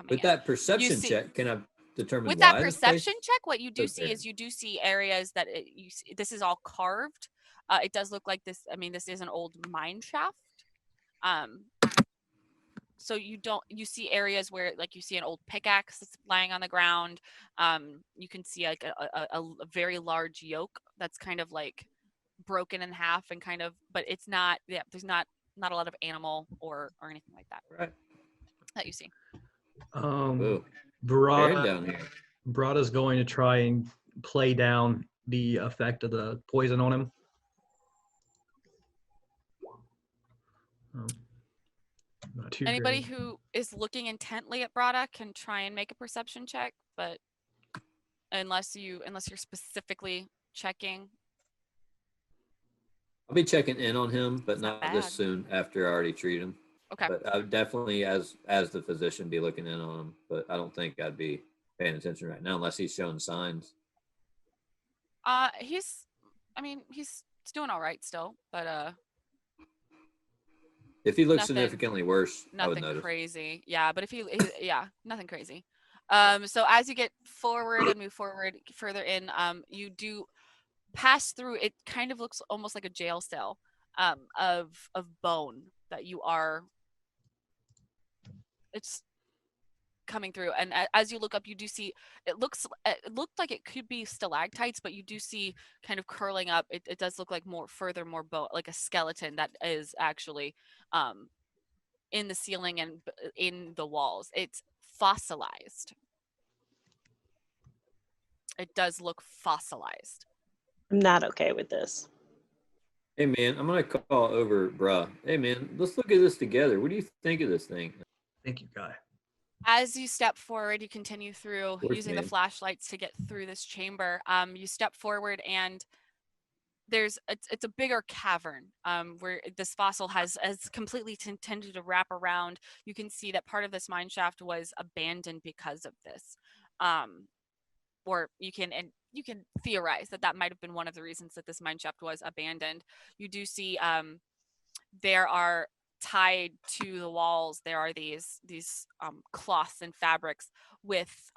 With in. that perception see- check, can I determine With that why this perception place? check, what you do see Okay. is you do see areas that this is all carved. It does look like this. I mean, this is an old mine shaft. So you see areas where like you see an old pickaxe that's lying on the ground. You can see like a very large yoke that's kind of like broken in half and kind of, but it's not. Yeah, there's not a lot of animal or anything like that Right. that you see. Whoa. Aaron Barada, down here. Barada's going to try and play down the effect of the poison on him. Not too Anybody great. who is looking intently at Brada can try and make a perception check, but unless you're specifically checking, I'll be checking in on him, but it's not not this bad. soon after I already treat him. Okay. But I would definitely, as the physician, be looking in on him. But I don't think I'd be paying attention right now unless he's showing signs. He's doing all right still, but If he looks nothing significantly worse, I would nothing notice. crazy. Yeah, but if yeah, nothing crazy. So as you get forward and move forward further in, you do pass through. It kind of looks almost like a jail cell, of bone that you are. It's coming through, and as you look up, you do see it looked like it could be stalactites, but you do see kind of curling up. It does look like more bone, like a skeleton that is actually in the ceiling and in the walls. It's fossilized. It does look fossilized. I'm not okay with this. Hey man, I'm gonna call over, bruh. Hey man, let's look at this together. What do you think of this thing? Thank you, guy. As you step forward, you continue through course, using the man. flashlights to get through this chamber. You step forward and it's a bigger cavern, where this fossil has completely tended to wrap around. You can see that part of this mine shaft was abandoned because of this, or you can theorize that might have been one of the reasons that this mine shaft was abandoned. You do see there are tied to the walls. There are these cloths and fabrics with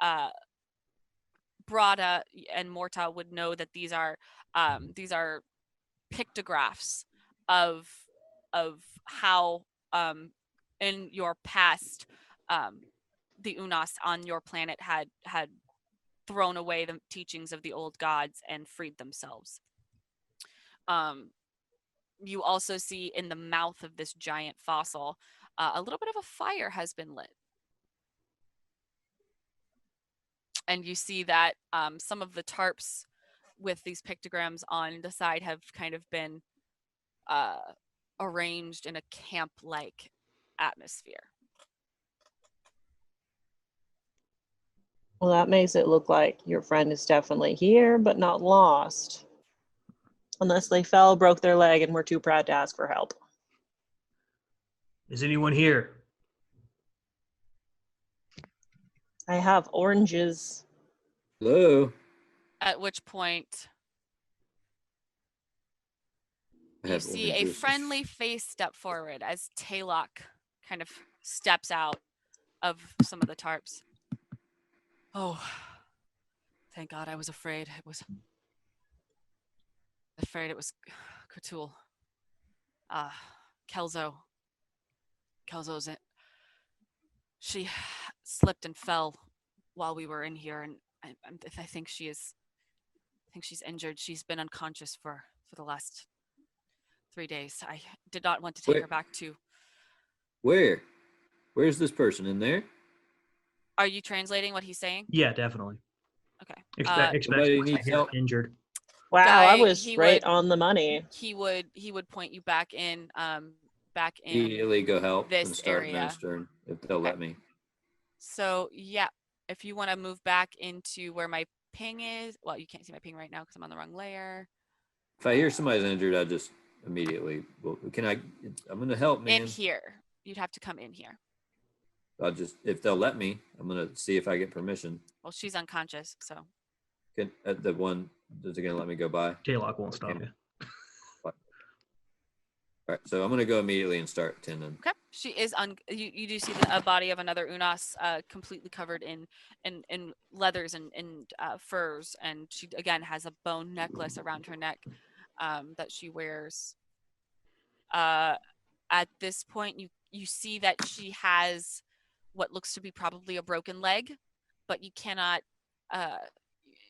Brada and Morta would know that these are pictographs of how in your past the Unas on your planet had thrown away the teachings of the old gods and freed themselves. You also see in the mouth of this giant fossil a little bit of a fire has been lit. And you see that some of the tarps with these pictograms on the side have kind of been arranged in a camp-like atmosphere. Well, that makes it look like your friend is definitely here, but not lost. Unless they fell, broke their leg, and were too proud to ask for help. Is anyone here? I have oranges. Hello. At which point I you have see a oranges. friendly face step forward as Taylok kind of steps out of some of the tarps. Oh, thank God, I was afraid. It was Cthulhu. Kelzo's it. She slipped and fell while we were in here, and I think she's injured. She's been unconscious for the last 3 days. I did not want to take her back to. Where's this person in there? Are you translating what he's saying? Yeah, definitely. Okay. Somebody needs help. Injured. Wow, Guy, I was right on the money. He would point you back in Immediately go help this and start area. ministering if they'll let me. So yeah, if you want to move back into where my ping is, well, you can't see my ping right now because I'm on the wrong layer. If I hear somebody's injured, I just immediately. Well, I'm gonna help, man. In here, you'd have to come in here. I'll just, if they'll let me, I'm gonna see if I get permission. Well, she's unconscious, so. Can the one is it gonna let me go by? Taylock won't stop you. All right, so I'm gonna go immediately and start tending. Okay. She is you do see a body of another Unas, completely covered in leathers and furs, and she again has a bone necklace around her neck that she wears. At this point, you see that she has what looks to be probably a broken leg, but you cannot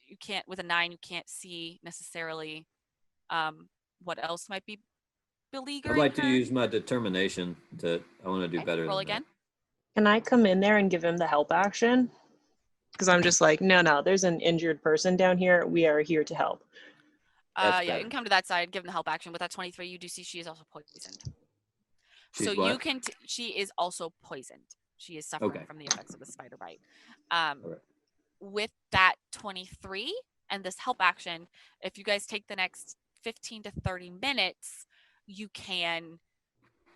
you can't with a 9 you can't see necessarily what else might be I'd beleaguering like to her. use my determination to. I want to do Okay, better roll than again. Can I come in there and give him the help action? Because I'm just like, no, there's an injured person down here. We are here to help. That's Yeah, better. you can come to that side, give them the help action. With that 23, you do see she is also poisoned. So She's you what? can. She is also poisoned. She is suffering Okay. from the effects of the spider bite. All right. With that 23 and this help action, if you guys take the next 15 to 30 minutes, you can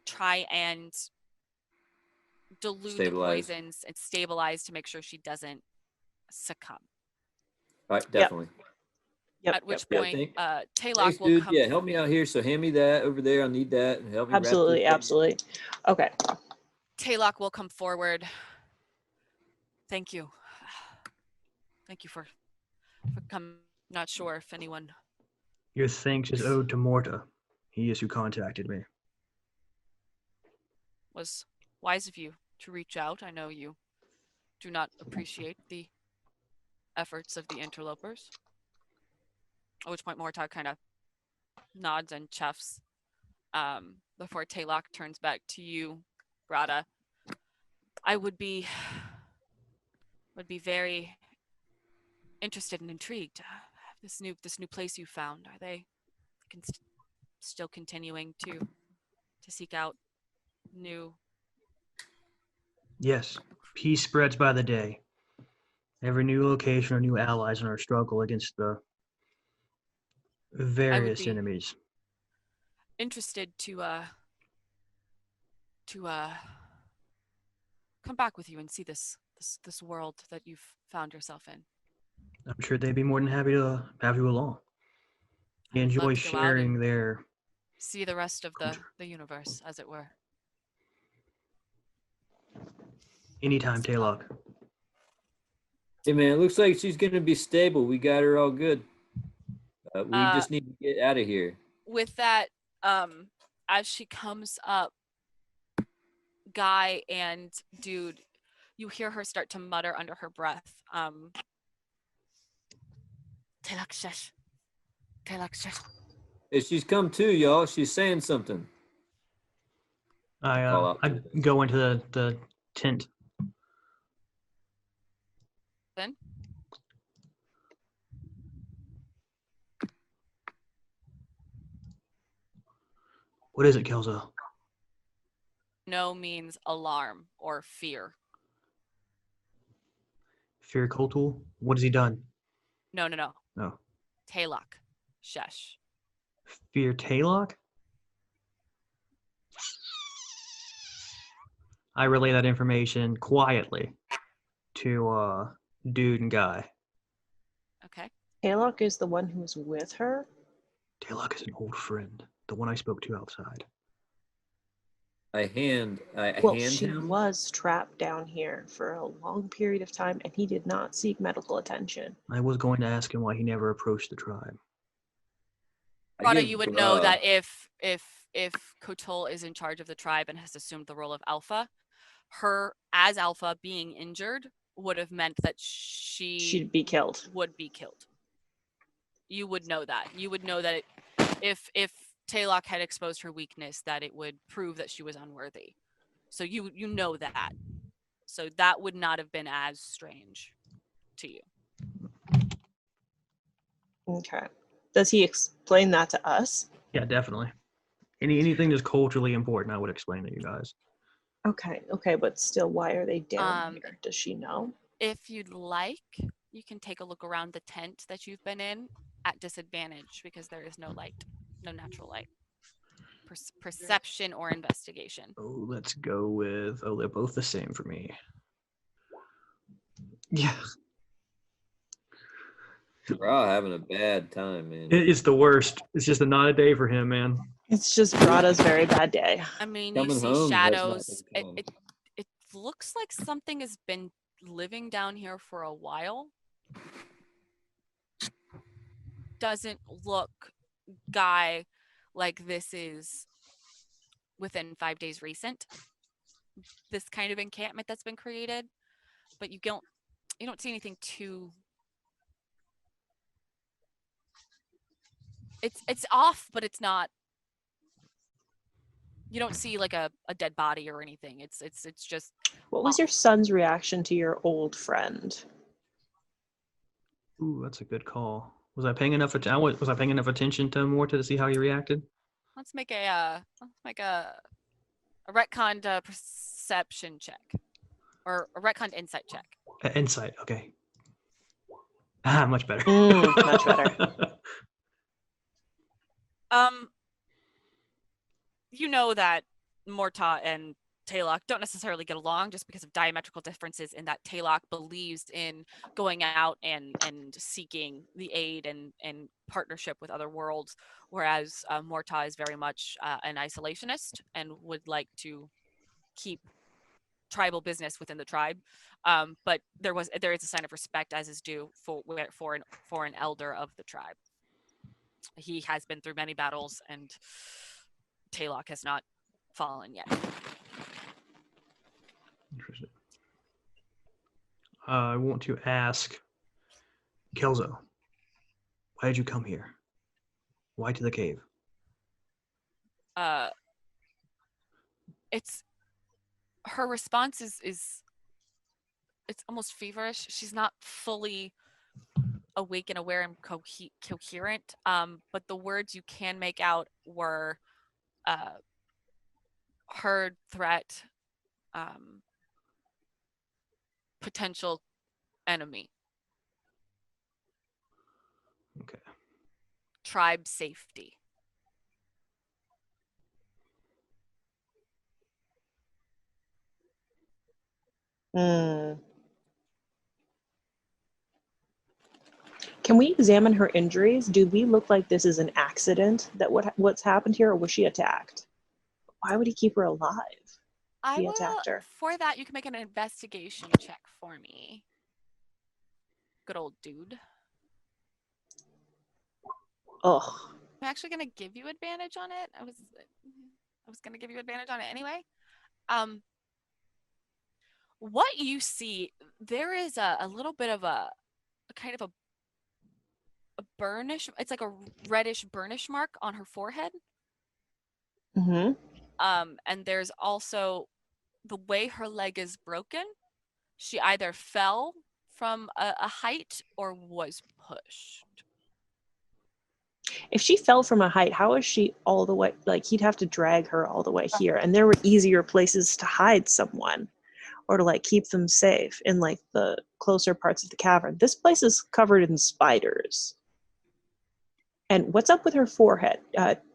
try and dilute Stabilize. the poisons and stabilize to make sure she doesn't succumb. All right, definitely. Yep. At which Yeah, point, thanks, Taylock will dude. come. Yeah, help me out here. So hand me that over there. I need that. And help me wrap this thing. Absolutely. Okay. Taylock will come forward. Thank you. Thank you for coming. Not sure if anyone Your thanks is owed to Morta. He is who contacted me. was wise of you to reach out. I know you do not appreciate the efforts of the interlopers. At which point Mortar kind of nods and chuffs before Taylock turns back to you, Brada. I would be very interested and intrigued. This new place you found, are they still continuing to seek out new? Yes, peace spreads by the day. Every new location or new allies in our struggle against the various be enemies. Interested to come back with you and see this world that you've found yourself in. I'm sure they'd be more than happy to have you along. I would love Enjoy to go out sharing and their see the rest of culture. the universe, as it were. Anytime, Taylock. Hey man, it looks like she's gonna be stable. We got her all good. We just need to get out of here. With that, as she comes up, Guy and Dude, you hear her start to mutter under her breath. Taylock, shush. Taylock, shush. Hey, she's come to, y'all. She's saying something. Call out I to her. go into the tent. Then What is it, Kelso? no means alarm or fear. Fear Coltool? What has he done? No. No. Taylock, shush. Fear Taylock? I relay that information quietly to Dude and Guy. Okay. Haylock is the one who's with her. Taylock is an old friend, the one I spoke to outside. I hand She him. was trapped down here for a long period of time, and he did not seek medical attention. I was going to ask him why he never approached the tribe. Rada, you would know that if Kotol is in charge of the tribe and has assumed the role of Alpha, her as Alpha being injured would have meant that She'd be killed. would be killed. You would know that. You would know that if Taylock had exposed her weakness, that it would prove that she was unworthy. So you know that. So that would not have been as strange to you. Okay. Does he explain that to us? Yeah, definitely. Anything that's culturally important, I would explain to you guys. Okay, but still, why are they down here? Does she know? If you'd like, you can take a look around the tent that you've been in at disadvantage because there is no light, no natural light. Perception or investigation. Oh, let's go with... Oh, they're both the same for me. Yeah. We're all having a bad time, man. It's the worst. It's just not a day for him, man. It's just Rada's very bad day. I mean, you Coming see home has not shadows. been fun. It looks like something has been living down here for a while. Doesn't look, Guy, like this is within 5 days recent. This kind of encampment that's been created, but you don't see anything too. It's off, but it's not. You don't see like a dead body or anything. It's just. What was your son's reaction to your old friend? Ooh, that's a good call. Was I paying enough attention? Was I paying enough attention to him more to see how he reacted? Let's make a retconned perception check, or a retconned insight check. Insight. Okay. Ah, much better. Much better. You know that Morta and Taylok don't necessarily get along just because of diametrical differences in that Taylok believes in going out and seeking the aid and partnership with other worlds, whereas Morta is very much an isolationist and would like to keep tribal business within the tribe. But there is a sign of respect, as is due for an elder of the tribe. He has been through many battles, and Taylok has not fallen yet. Interesting. I want to ask Kelzo, why did you come here? Why to the cave? It's her response is it's almost feverish. She's not fully awake and aware and coherent. But the words you can make out were heard, threat, potential enemy. Okay. Tribe safety. Can we examine her injuries? Do we look like this is an accident, that what's happened here, or was she attacked? Why would he keep her alive? He attacked her. For that, you can make an investigation check for me. Good old dude. Ugh. I'm actually gonna give you advantage on it. I was gonna give you advantage on it anyway. What you see, there is a little bit of a kind of a burnish. It's like a reddish burnish mark on her forehead. Mm-hmm. And there's also the way her leg is broken. She either fell from a height or was pushed. If she fell from a height, how is she all the way? Like, he'd have to drag her all the way here, and there were easier places to hide someone, or to like keep them safe in like the closer parts of the cavern. This place is covered in spiders. And what's up with her forehead?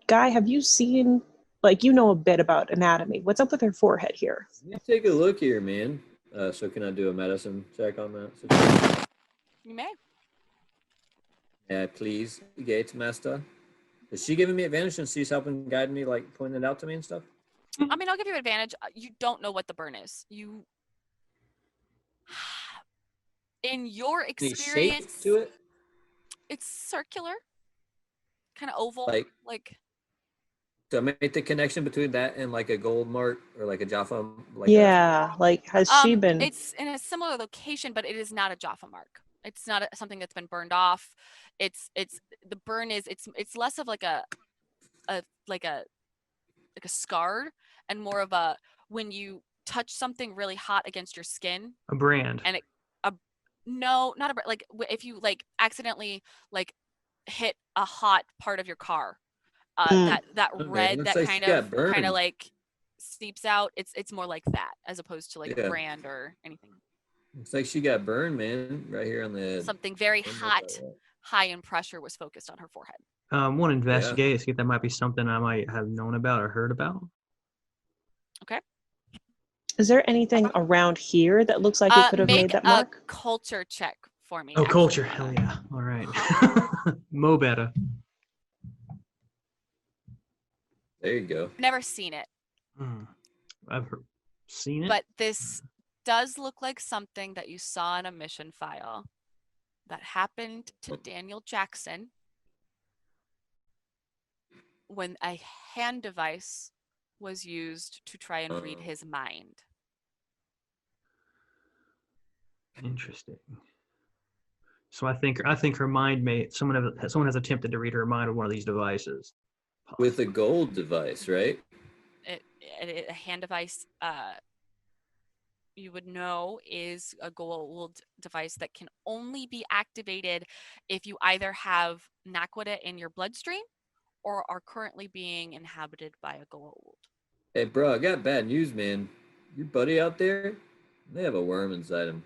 Guy, have you seen, like, you know a bit about anatomy. What's up with her forehead here? Let me take a look here, man. So can I do a medicine check on that? You may. Yeah, please, Gates Master. Is she giving me advantage since she's helping guide me, like pointing it out to me and stuff? I mean, I'll give you advantage. You don't know what the burn is. You, in your Any experience, shape to it? it's circular, kind of oval, like. So make the connection between that and like a gold mark or like a Jaffa. Like yeah, like has she been? It's in a similar location, but it is not a Jaffa mark. It's not something that's been burned off. It's the burn is it's less of like a scar and more of a when you touch something really hot against your skin. A brand. And no, not a like if you like accidentally like hit a hot part of your car. That red that like kind of like seeps out. It's more like that as opposed to like a brand or anything. It's like she got burned, man, right here on the head. Something very hot, high in pressure was focused on her forehead. Want to investigate, see if that might be something I might have known about or heard about. Okay. Is there anything around here that looks like it could have made that mark? Make a culture check for me. Oh, actually, culture. Rana. Hell yeah. All right. Mo better. There you go. Never seen it, I've seen it. but this does look like something that you saw in a mission file that happened to Daniel Jackson when a hand device was used to try and read his mind. Interesting. So I think her mind may someone has attempted to read her mind with one of these devices. With a gold device, right? A hand device, you would know, is a gold device that can only be activated if you either have Naquita in your bloodstream or are currently being inhabited by a gold. Hey, bro, I got bad news, man. Your buddy out there, they have a worm inside him.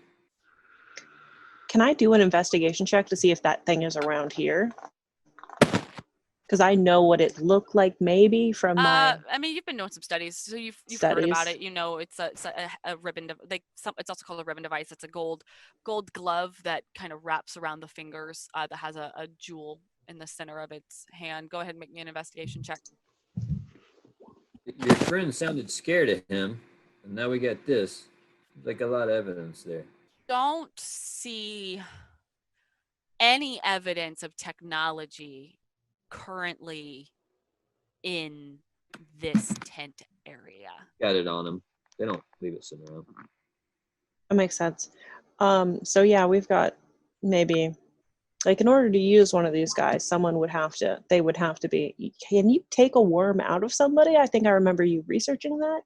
Can I do an investigation check to see if that thing is around here? Because I know what it looked like maybe from my I mean, you've been doing some studies, so you've heard about studies. it. You know, it's a ribbon. It's also called a ribbon device. It's a gold glove that kind of wraps around the fingers. That has a jewel in the center of its hand. Go ahead and make me an investigation check. Your friend sounded scared of him, and now we got this. There's like a lot of evidence there. Don't see any evidence of technology currently in this tent area. Got it on him. They don't leave it sitting around. That makes sense. So yeah, we've got maybe like in order to use one of these guys, they would have to be. Can you take a worm out of somebody? I think I remember you researching that.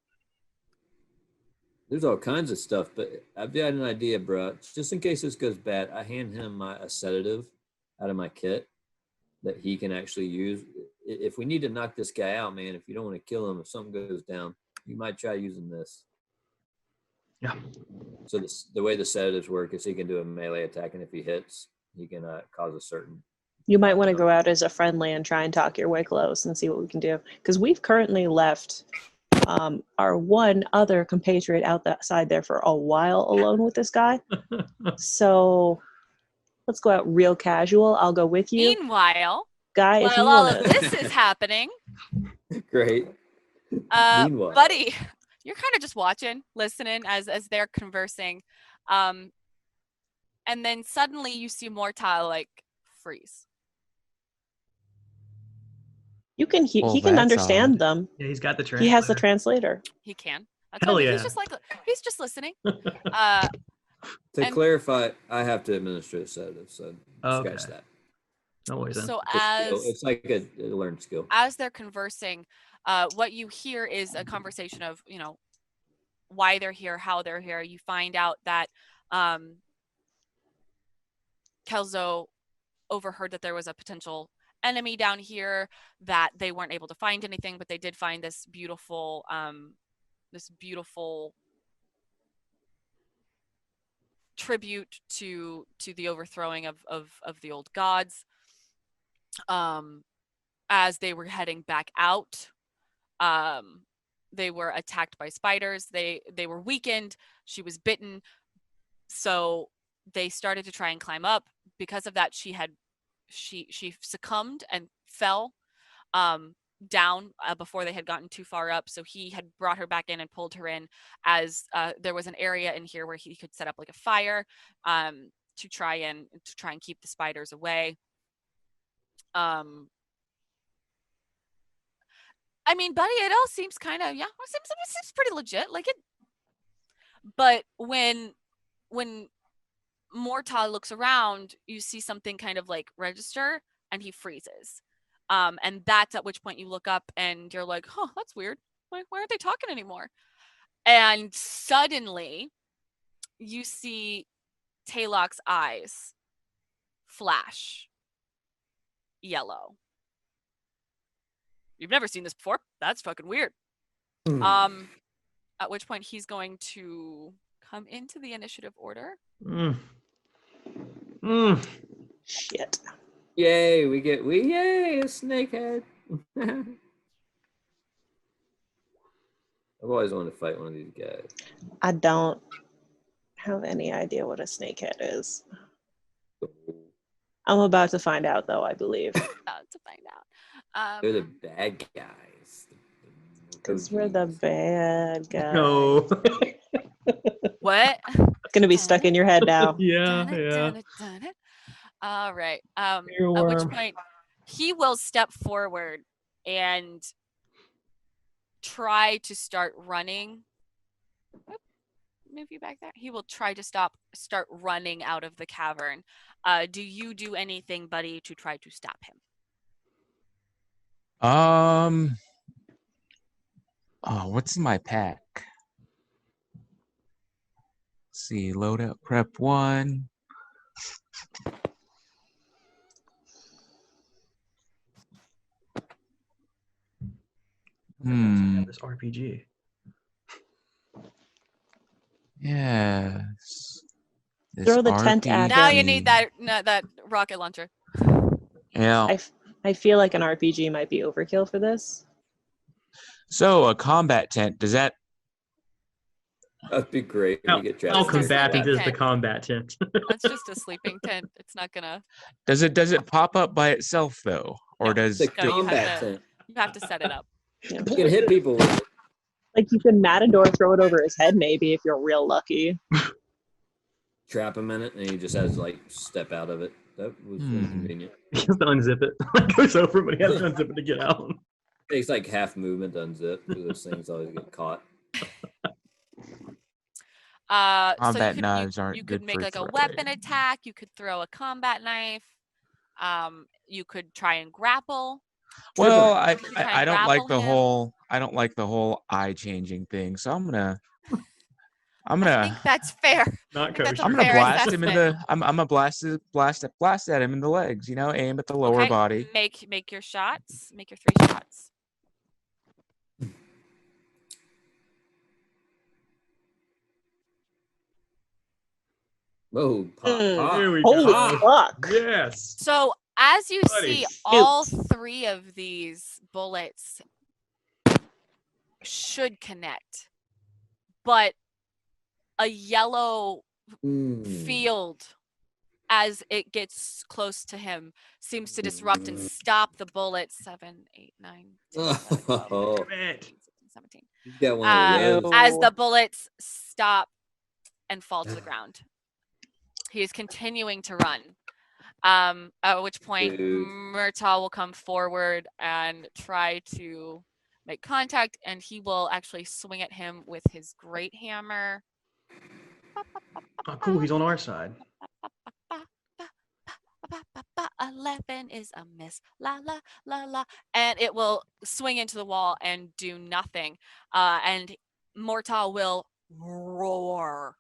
There's all kinds of stuff, but I've got an idea, bro. Just in case this goes bad, I hand him a sedative out of my kit that he can actually use. If we need to knock this guy out, man, if you don't want to kill him, if something goes down, you might try using this. Yeah. So the way the sedatives work is he can do a melee attack, and if he hits, he can cause a certain. You might want to go out as a friendly and try and talk your way close and see what we can do. Because we've currently left our one other compatriot outside there for a while alone with this guy. So let's go out real casual. I'll go with you. Meanwhile, Guy, if you while all want of to. this is happening, Great. Meanwhile, buddy, you're kind of just watching, listening as they're conversing. And then suddenly you see Mortal like freeze. He Well, can that's understand odd. them. Yeah, he's got the He translator. has the translator. He can. That's Hell what I mean. yeah. He's just listening. to and- clarify, I have to administer a sedative, so scratch Okay. that. No worries then. So It's like a learned skill. as they're conversing, what you hear is a conversation of, you know, why they're here, how they're here. You find out that Kelzo overheard that there was a potential enemy down here, that they weren't able to find anything, but they did find this beautiful tribute to the overthrowing of the old gods. As they were heading back out, they were attacked by spiders. They were weakened. She was bitten, so they started to try and climb up. Because of that, she succumbed and fell down before they had gotten too far up. So he had brought her back in and pulled her in, as there was an area in here where he could set up like a fire to try and keep the spiders away. I mean, buddy, it all seems kind of, it seems pretty legit. Like it, but when Mortal looks around, you see something kind of like register, and he freezes. And that's at which point you look up and you're like, "Huh, that's weird. Why aren't they talking anymore?" And suddenly, you see Tayloc's eyes flash yellow. You've never seen this before. That's fucking weird. At which point he's going to come into the initiative order. Shit. Yay, yay, a snakehead. I've always wanted to fight one of these guys. I don't have any idea what a snakehead is. I'm about to find out, though, I believe. About to find out. They're the bad guys. Because we're the bad guys. No. What? It's going to be stuck in your head now. Yeah, Dun it, yeah. dun it, dun it. All right. At which Earworm. point he will step forward and try to start running. Oop, move you back there. He will try to start running out of the cavern. Do you do anything, buddy, to try to stop him? Oh, what's in my pack? Let's see, loadout prep 1. This RPG. Yes. This Throw the tent at Now him. you need that rocket launcher. Yeah. I feel like an RPG might be overkill for this. So a combat tent, does that That'd be great. How We get trapped. how That's just combatant sleeping is the tent. combat tent? That's just a sleeping tent. It's not gonna. does it pop up by itself though? Or No. does It's a No, you have combat to- tent. You have to set it up. Yeah. You can hit people with it. Like, you can Matador throw it over his head, maybe, if you're real lucky. Trap him in it, and he just has to like step out of it. That was inconvenient. He has to unzip it. It goes over, but he has to unzip it to get out. Takes like half movement to unzip because those things always get caught. So Combat you knives aren't you good could make for like a throwing. weapon attack. You could throw a combat knife. You could try and grapple. Well, Triple. I don't like Grapple the whole eye changing thing. So I'm gonna I think that's fair. Not think that's kosher. a I'm gonna fair blast him in assessment. the I'm gonna blast at him in the legs, aim at the lower Okay, body. Make your shots. Make your 3 shots. Whoa, pop, Mm. pop. Here we Holy go. fuck. Yes. So as you Buddy, see, shoot. all 3 of these bullets should connect, but a yellow field as it gets close to him seems to disrupt and stop the bullets. 7, 8, 9, 10, 11, 12, Oh, 13, Damn it. 14, 15, 17. you got one of those. Ew. As the bullets and fall to the ground. He is continuing to run. At which point Dude. Murtaugh will come forward and try to make contact, and he will actually swing at him with his great hammer. Oh, cool. He's on our side. 11 is a miss. La la la la. And it will swing into the wall and do nothing. And Murtaugh will roar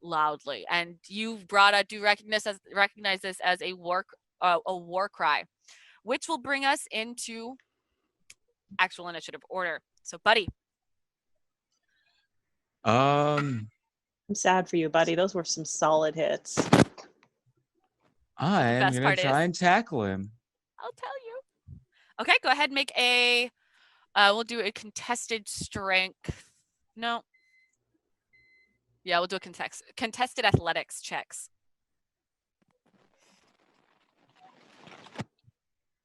loudly. And you, Brada, do recognize this as a war cry, which will bring us into actual initiative order. So, buddy. I'm sad for you, buddy. Those were some solid hits. I'm best gonna part try is- and tackle him. I'll tell you. Okay, go ahead and make a we'll do a contested strength. No. Yeah, we'll do a contested athletics checks.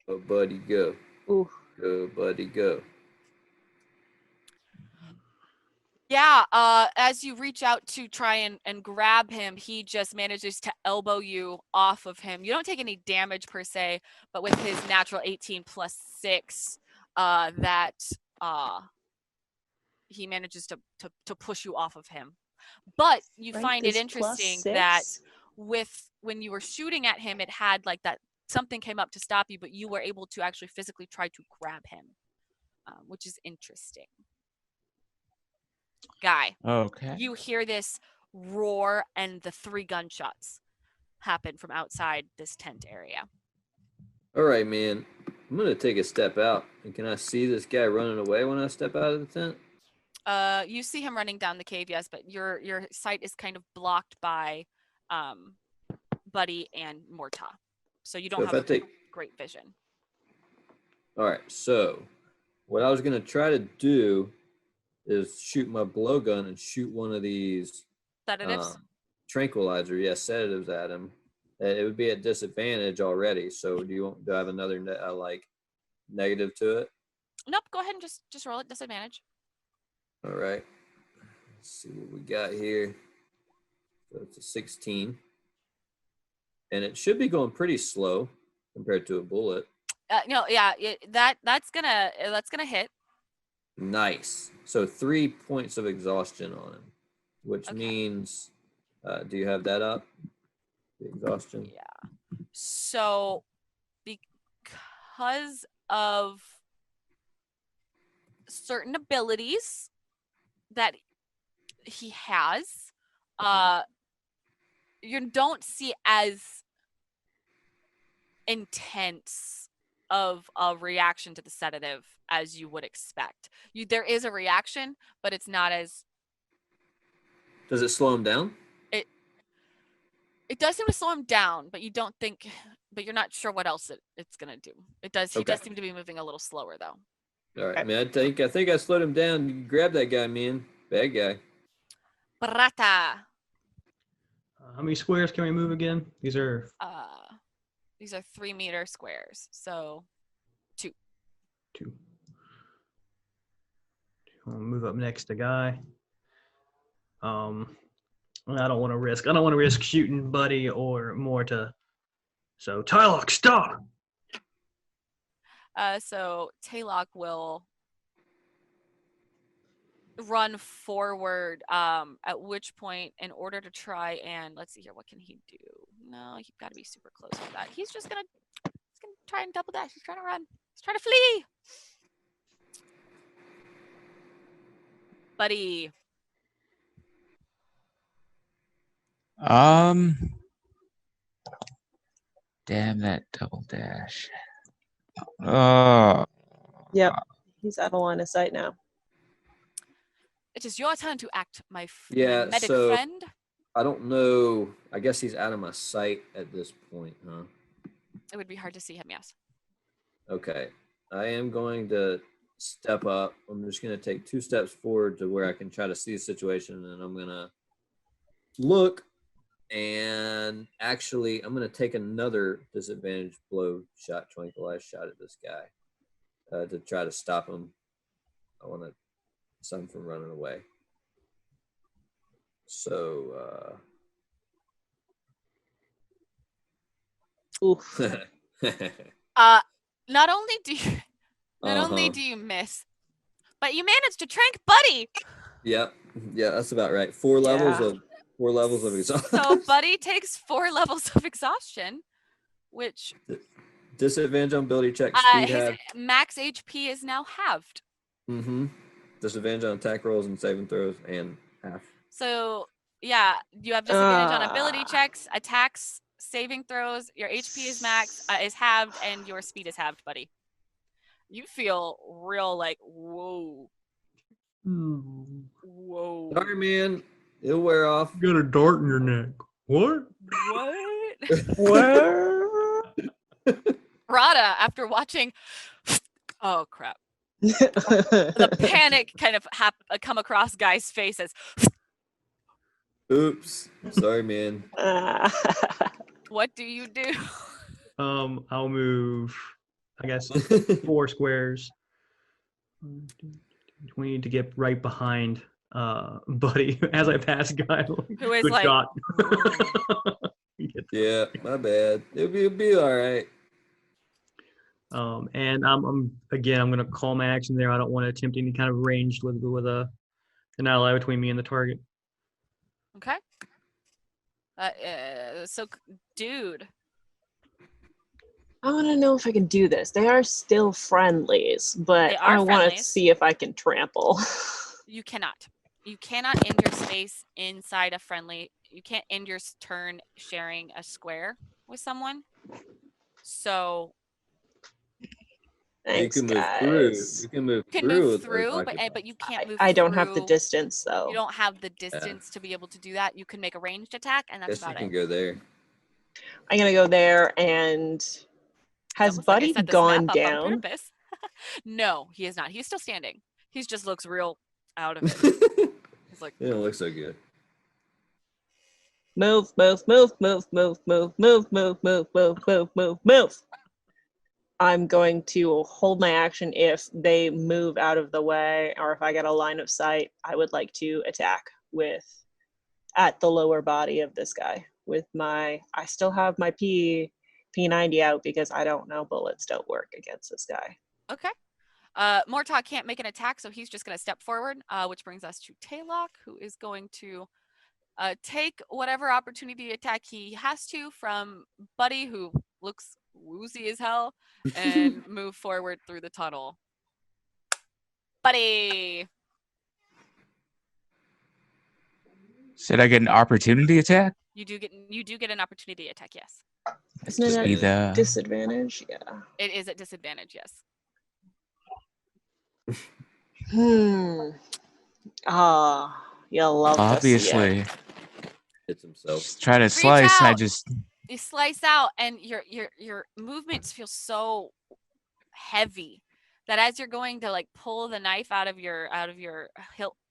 Go, buddy, go. Ooh. Go, buddy, go. Yeah, as you reach out to try and grab him, he just manages to elbow you off of him. You don't take any damage per se, but with his natural 18 plus 6, he manages to push you off of him. But you Right, find it this plus interesting that 6? when you were shooting at him, it had like that something came up to stop you, but you were able to actually physically try to grab him, which is interesting. Guy, Okay. you hear this roar and the 3 gunshots happen from outside this tent area. All right, man. I'm gonna take a step out. And can I see this guy running away when I step out of the tent? You see him running down the cave, yes, but your sight is kind of blocked by Buddy and Murtaugh. So you don't So if have I take, great vision. all right. So what I was gonna try to do is shoot my blowgun and shoot one of these Sedatives? tranquilizer, sedatives at him. it would be at disadvantage already. So do I have another negative to it? Nope. Go ahead and just roll it disadvantage. All right. Let's see what we got here. So it's a 16, and it should be going pretty slow compared to a bullet. No, yeah, that's gonna hit. Nice. So 3 points of exhaustion on him, which Okay. means, do you have that up? The exhaustion. Yeah. So because of certain abilities that he has, you don't see as intense of a reaction to the sedative as you would expect. There is a reaction, but it's not as. Does it slow him down? It does seem to slow him down, but you're not sure what else it's gonna do. It does. He does seem to be moving a little slower though. All right, man. I think I slowed him down. You can grab that guy, man. Bad guy. Barata. How many squares can we move again? These are 3-meter squares. So 2. 2. I'll move up next to Guy. I don't want to risk shooting Buddy or Morta. So Tylock, stop. So Taylock will run forward, at which point, in order to try and, let's see here, what can he do? No, you've got to be super close to that. He's gonna try and double dash. He's trying to run. He's trying to flee. Buddy. Damn that double dash. Oh. Yep. He's out of line of sight now. It is your turn to act, my Yeah, medic so friend. I don't know. I guess he's out of my sight at this point, huh? It would be hard to see him, yes. Okay. I am going to step up. I'm just going to take 2 steps forward to where I can try to see the situation, and I'm going to look, and actually I'm going to take another disadvantage blow shot, tranquilize shot at this guy to try to stop him. I want to stop him from running away. So, Oof. Not only do you miss, but you managed to trank Buddy. Yep. Yeah, that's about right. 4 levels of exhaustion. So Buddy takes 4 levels of exhaustion, which Disadvantage on ability checks. Speed his halved. max HP is now halved. Mm-hmm. Disadvantage on attack rolls and saving throws and half. So yeah, you have disadvantage on ability checks, attacks, saving throws. Your HP is is halved, and your speed is halved, Buddy. You feel real like whoa. Whoa. Sorry, man. It'll wear off. You got a dart in your neck. What? What? What? Rada, after watching, oh crap, the panic kind of come across Guy's face as, Oops. Sorry, man. what do you do? I'll move, I guess, 4 squares. We need to get right behind Buddy as I pass Guy. Who is Good like, shot. Yeah, my bad. It'll be all right. And I'm going to call my action there. I don't want to attempt any kind of ranged with an ally between me and the target. okay. So, dude. I want to know if I can do this. They are still friendlies, but I want to see if I can trample. You cannot. You cannot end your space inside a friendly. You can't end your turn sharing a square with someone. So Thanks, you can guys. move through. You can move through, but you can't move. I don't have the distance though. You don't have the distance to be able to do that. You can make a ranged attack, and that's about it. You can go there. I'm gonna go there. And has Buddy gone down? No, he is not. He's still standing. He just looks real out of it. He's like, it don't look so good. Move, move, move, move, move, move, move, move, move, move, move, move, move. I'm going to hold my action if they move out of the way, or if I get a line of sight. I would like to attack at the lower body of this guy with my. I still have my P90 out because I don't know, bullets don't work against this guy. Okay. Mortok can't make an attack, so he's just going to step forward, which brings us to Taylok, who is going to take whatever opportunity attack he has to from Buddy, who looks woozy as hell, and move forward through the tunnel. Buddy! Said I get an opportunity attack? You do get an opportunity attack, yes. Isn't it Be at the disadvantage? Yeah. It is at disadvantage, yes. You'll love to see it. obviously Hits himself. just try to Reach slice, and I out. just You slice out, and your movements feel so heavy that as you're going to like pull the knife out of your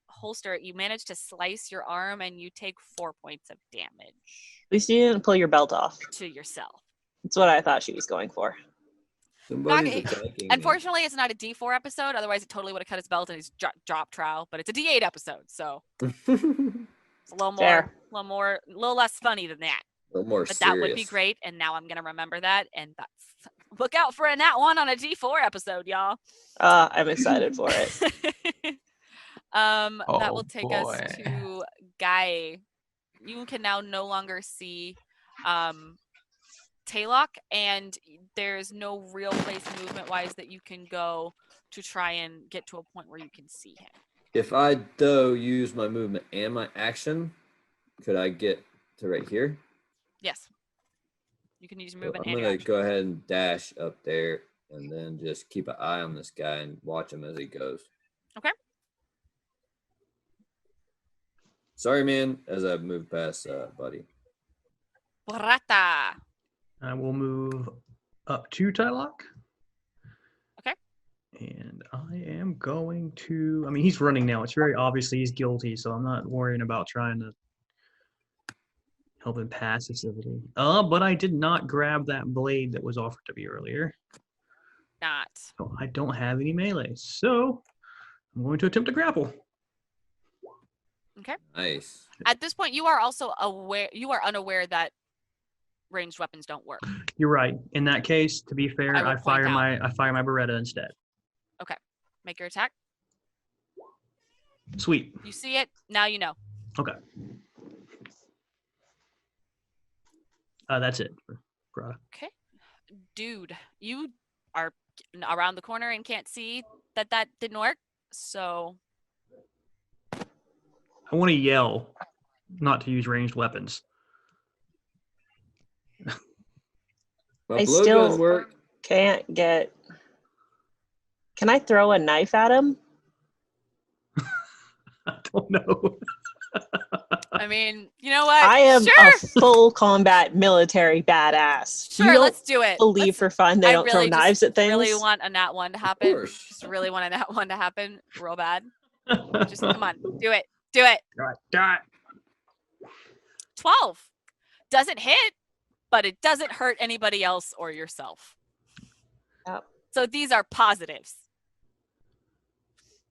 holster, you manage to slice your arm, and you take 4 points of damage At least you didn't pull your belt off. to yourself. That's what I thought she was going for. Somebody's Not- attacking me. Unfortunately, it's not a D4 episode. Otherwise, it totally would have cut his belt and he's drop trial. But it's a D8 episode, so it's a little Fair. more, a little less funny than that. A little more But serious. that would be great, and now I'm gonna remember that. And that's look out for a nat 1 on a D4 episode, y'all. I'm excited for it. That Oh, will take boy. us to Guy. You can now no longer see Taylok, and there's no real place movement-wise that you can go to try and get to a point where you can see him. If I though use my movement and my action, could I get to right here? Yes. You can use your So movement I'm and your gonna action. go ahead and dash up there, and then just keep an eye on this guy and watch him as he goes. Okay. Sorry, man. As I move past, Buddy. Barata. I will move up to Tylock. Okay. And I am going to. I mean, he's running now. It's very obviously he's guilty, so I'm not worrying about trying to help him pass passively. But I did not grab that blade that was offered to me earlier. Not. So I don't have any melee. So I'm going to attempt to grapple. Nice. At this point, you are also unaware that ranged weapons don't work. You're right. In that case, to be fair, I will I fire point my Beretta instead. Make your attack. Sweet. You see it, now you know. Okay. That's it. Brada. Okay. Dude, you are around the corner and can't see that didn't work. So I want to yell not to use ranged weapons. My I blowgun still work. can't get. Can I throw a knife at him? I don't know. I mean, you know what? I am sure, a full combat military badass. sure. You don't Let's do it. believe Let's- for fun they I don't throw really knives at things? Really want a nat 1 to happen. course. Just really want a nat 1 to happen, real bad. Just come on, do it. Do it. Die. 12 doesn't hit, but it doesn't hurt anybody else or yourself. Yep. So these are positives.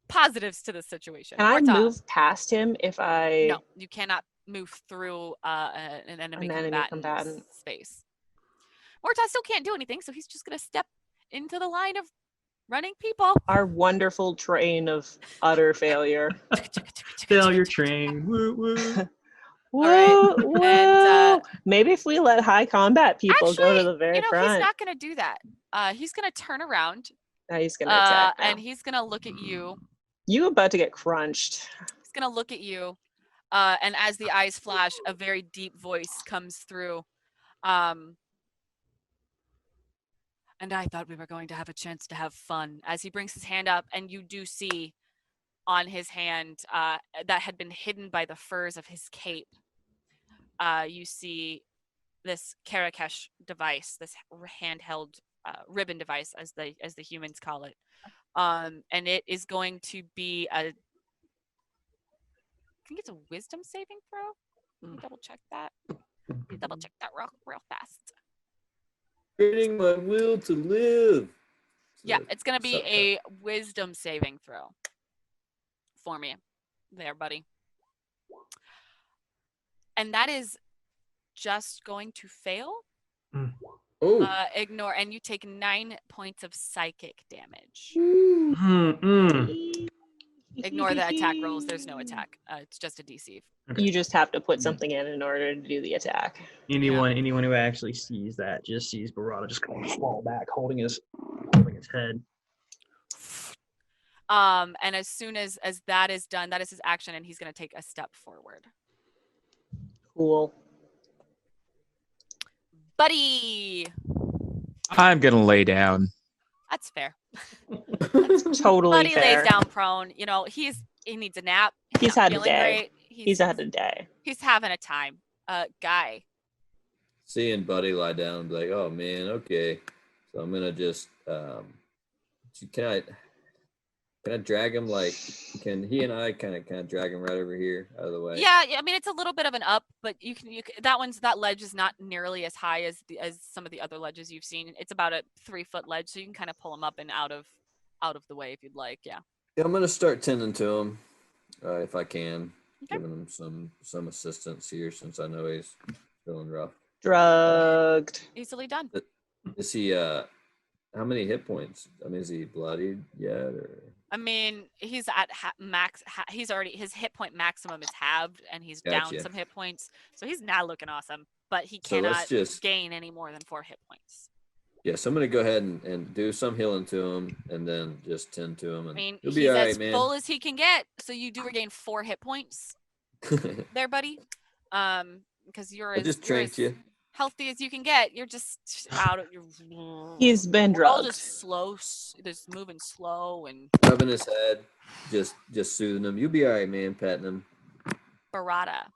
Positives to the situation. Can I Morta. move past him if I? No, you cannot move through an enemy, combatant space. Morta still can't do anything, so he's just going to step into the line of running people. Our wonderful train of utter failure. Failure train. Woo woo. Woo, right, woo. and, Maybe if we let high combat people go to actually, the very He's front. not going to do that. He's going to turn around Now he's gonna attack. Now. and he's going to look at you. You about to get crunched. He's going to look at you. And as the eyes flash, a very deep voice comes through. And I thought we were going to have a chance to have fun. As he brings his hand up, and you do see on his hand that had been hidden by the furs of his cape, you see this Karakesh device, this handheld ribbon device, as the humans call it. And it is going to be I think it's a wisdom saving throw. Let me double check that. Real fast. Creating my will to live. Yeah, it's gonna be Subtitle. a wisdom saving throw for me, there, buddy. And that is just going to fail. Oh. Ignore, and you take 9 points of psychic damage. Ignore the attack rolls. There's no attack. It's just a deceive. Okay. You just have to put something in order to do the attack. Anyone who actually sees that just sees Barada just kind of fall back, holding his head. And as soon as that is done, that is his action, and he's going to take a step forward. Cool. Buddy, I'm gonna lay down. that's fair. Totally Buddy fair. lays down prone. You know, he needs a nap. He's not had a feeling day. great. He's had a day. He's having a time. Guy. Seeing Buddy lie down and be like, oh man, okay. So I'm gonna just can I drag him, like, can he and I kind of drag him right over here out of the way? Yeah, I mean it's a little bit of an up, but you can that ledge is not nearly as high as some of the other ledges you've seen. It's about a 3-foot ledge, so you can kind of pull him up and out of the way if you'd like. Yeah. Yeah, I'm gonna start tending to him if I can, Okay. giving him some assistance here since I know he's feeling rough. Drugged. Easily done. Is he how many hit points? I mean, is he bloodied yet? Or I mean, he's at max. He's already, his hit point maximum is halved, and he's down Gotcha. some hit points, so he's not looking awesome. But he So let's cannot just- gain any more than 4 hit points. yeah, so I'm gonna go ahead and do some healing to him, and then just tend to him, I and mean, he'll he's be all as right, full as he can get, so you do regain 4 hit points man. there, buddy. Because you're I just tranked you. healthy as you can get. You're just out of your. He's been We're all drugged. just slow, just moving slow and Rubbing his head, just soothing him. You'll be all right, man. Patting him. Barada.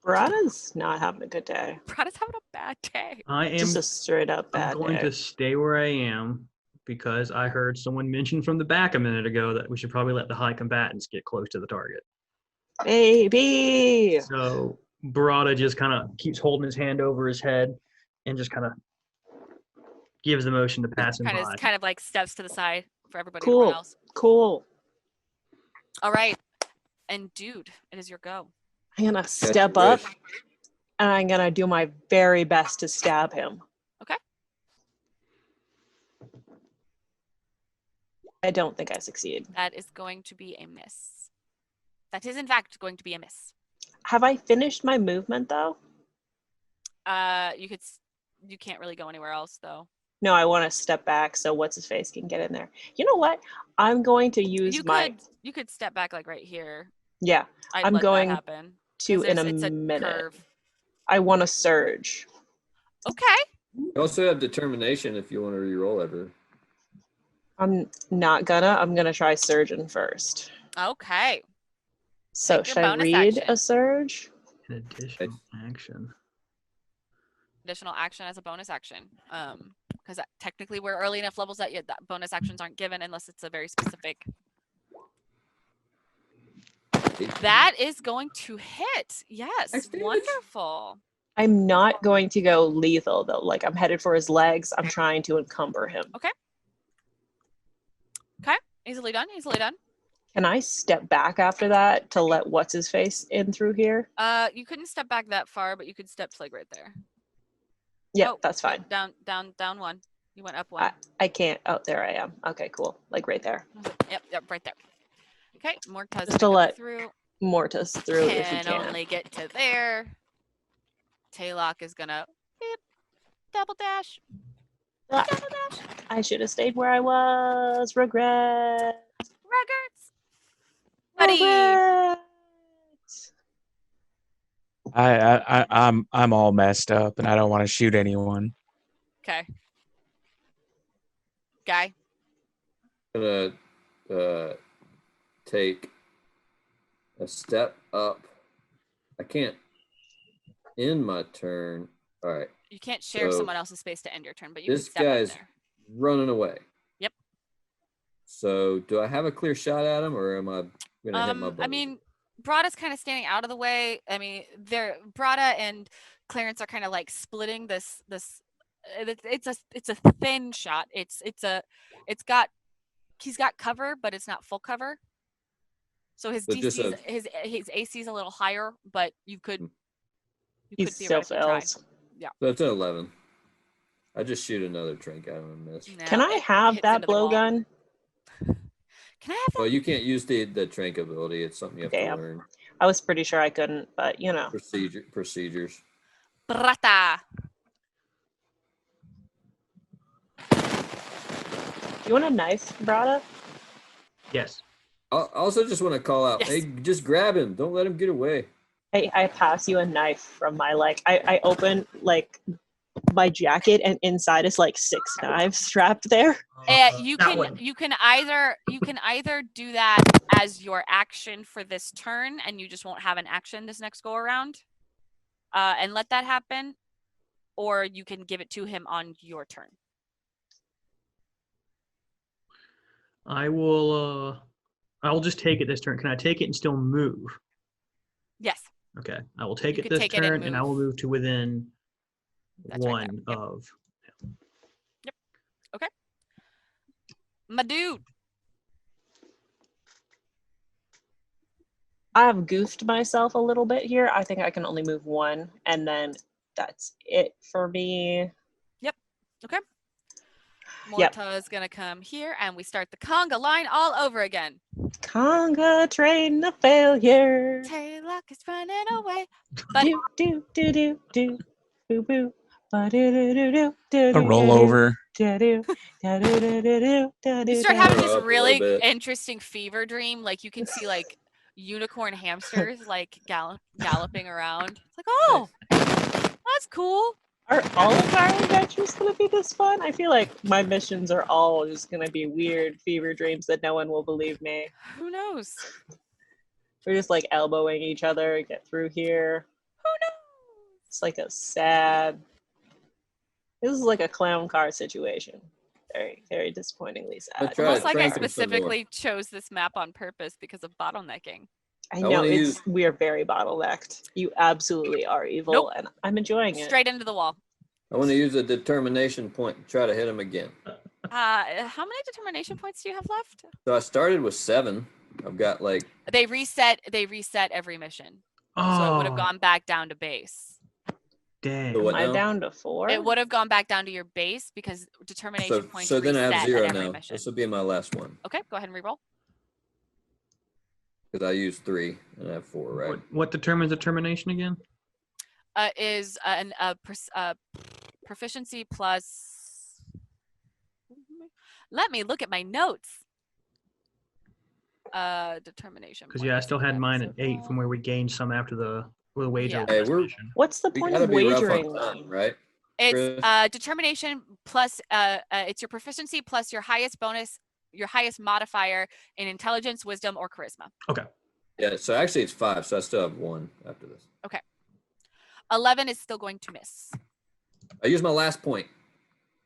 Barada's not having a good day. Barada's having a bad day. I am Just a straight up I'm bad going day. to stay where I am because I heard someone mention from the back a minute ago that we should probably let the high combatants get close to the target. Baby. So Barada just kind of keeps holding his hand over his head and just kind of gives the motion to pass him by. Kind of like steps to the side for everybody Cool. else. Cool. All right, and dude, it is your go. I'm gonna step up and I'm gonna do my very best to stab him. Okay. I don't think I succeed. That is going to be a miss. That is in fact going to be a miss. Have I finished my movement though? You can't really go anywhere else though. No, I want to step back so what's his face can get in there. You know what? I'm going to use You could step back like right here. yeah. I'd I'm let going that happen. to 'Cause in a it's minute. curve. I want to surge. Okay. You also have determination if you want to re-roll ever. I'm not gonna. I'm gonna try surgeon first. Okay. So Take your should I bonus read action. a surge? An additional action. Additional action as a bonus action. Because technically we're early enough levels that yet that bonus actions aren't given unless it's a very specific. That is going to hit. Yes. Nice damage. Wonderful. I'm not going to go lethal though. Like I'm headed for his legs. I'm trying to encumber him. Easily done. Easily done. Can I step back after that to let what's his face in through here? You couldn't step back that far, but you could step to like right there. Yeah, Oh, that's fine. Down 1. You went up 1. I can't. Oh, there I am. Okay, cool. Like right there. Yep, right there. Okay, Morta's Just to gonna go let through. Mortis through if he Can can. only get to there. Taylock is gonna beep, double dash. Ah, Double dash. I should have stayed where I was. Regret. Records. Buddy. Regret. I'm all messed up and I don't want to shoot anyone. Okay. Guy. I'm gonna take a step up. I can't end my turn. All right. You can't share So, someone else's space to end your turn, but you can This step up guy's there. running away. Yep. So do I have a clear shot at him, or am I gonna hit my buddy? I mean, Brada's kind of standing out of the way. I mean, Brada and Clarence are kind of like splitting this. It's a thin shot. It's got he's got cover, but it's not full cover. So his But just DC's his AC is a little higher, but you could He's still theoretically try. fails. Yeah. So that's an 11. I just shoot another drink. I don't miss. No, Can I it have hits that into the wall. blowgun? Can I have Well, that? you can't use the trank ability. It's something you have Damn. to learn. I was pretty sure I couldn't, but you know. Procedures. Brata. You want a knife, Brada? Yes. I also just want to call out, Yes. hey, just grab him. Don't let him get away. I pass you a knife from my I open like my jacket and inside is like 6 knives strapped there. You that can one. you can either do that as your action for this turn, and you just won't have an action this next go around, and let that happen, or you can give it to him on your turn. I'll just take it this turn. Can I take it and still move? Yes, Okay. I will take You it could this take it and turn and I will move. move to within That's right one there. Yep. of. My dude. I've goofed myself a little bit here. I think I can only move 1, and then that's it for me. Okay. Yep. Morta is gonna come here, and we start the conga line all over again. Conga train of failure. Taylock is running away. Do do do do do boo boo. Ba-do-do-do-do, A do-do-do-do, rollover. da-do, da-do-do-do-do, You start da-do-do. having Grow this up a little really bit. interesting fever dream. Like you can see like unicorn hamsters like galloping around. It's like, oh, that's cool. Are all of our adventures going to be this fun? I feel like my missions are all just going to be weird fever dreams that no one will believe me. Who knows? We're just like elbowing each other, get through here. Who knows? It's like a sad. This is like a clown car situation. Very, very disappointingly sad. That's right. Almost like I Frank was some more. specifically chose this map on purpose because of bottlenecking. I I know wanna we are very bottlenecked. You absolutely are evil, Nope. and I'm enjoying it. Straight into the wall. I want to use a determination point and try to hit him again. How many determination points do you have left? So I started with 7. I've got like They reset every mission. So it would have Oh, gone back down to base. dang. So what Am I now? down to 4? It would have gone back down to your base because determination points so then I reset have 0 at every now. mission. This will be my last one Okay, go ahead and reroll. because I used 3 and I have 4, right? What determines determination again? Is proficiency plus. Let me look at my notes. Determination. Because point. yeah, I Let's still see, had that mine is at 8 from where we gained some after the wager. Yeah. of the Hey, last we're- mission. What's the We point gotta of be rough wagering on though? time, right? It's Chris? determination plus it's your proficiency plus your highest bonus, your highest modifier in intelligence, wisdom, or charisma. Okay. Yeah. So actually, it's 5. So I still have 1 after this. 11 is still going to miss. I used my last point.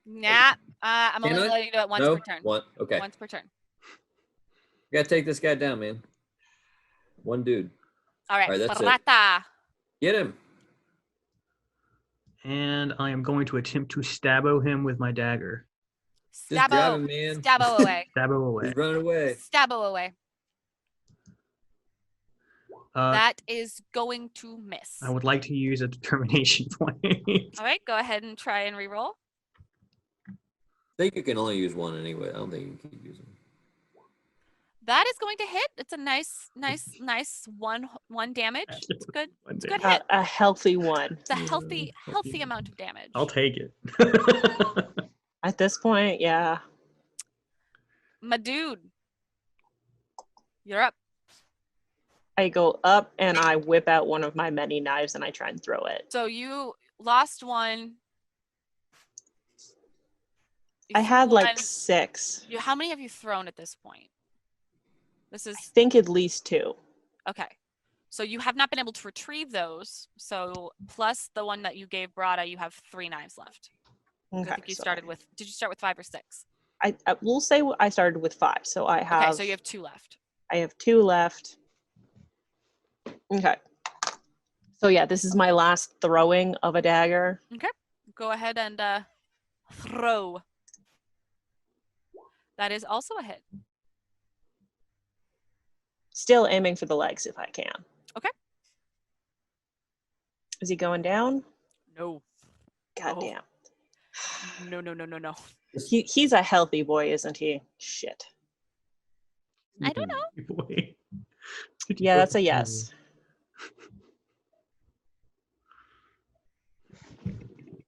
Nah, I'm Can only I? letting you do it once No. per turn. 1. Okay. Once per turn. Gotta take this guy down, man. One dude. All right, All right, that's it. Prata. Get him. And I am going to attempt to stabbo him with my dagger. Just grab Stabbo, him, man. stabbo away. Stabbo away. He's running away. Stabbo away. Uh, That is going to miss. I would like to use a determination point. All right, go ahead and try and reroll. I think you can only use 1 anyway. I don't think you can keep using. That is going to hit. It's a nice one damage. It's good. One It's a good day. hit. A healthy one. It's a healthy amount of damage. I'll take it. At this point, yeah. My dude, you're up. I go up and I whip out one of my many knives and I try and throw it. So you lost one. You I had threw like one. 6. How many have you thrown at this point? This is I think at least 2. okay. So you have not been able to retrieve those. So plus the one that you gave Brada, you have 3 knives left. I Okay, think you so started with. Did you start with 5 or 6? I will say I started with 5, so I have. Okay, so you have 2 left. I have 2 left. Okay. So yeah, this is my last throwing of a dagger. Okay. Go ahead and throw. That is also a hit. Still aiming for the legs if I can. Okay. Is he going down? No. God Oh. damn. No. He's a healthy boy, isn't he? Shit. I don't know. Boy. Yeah, that's a yes.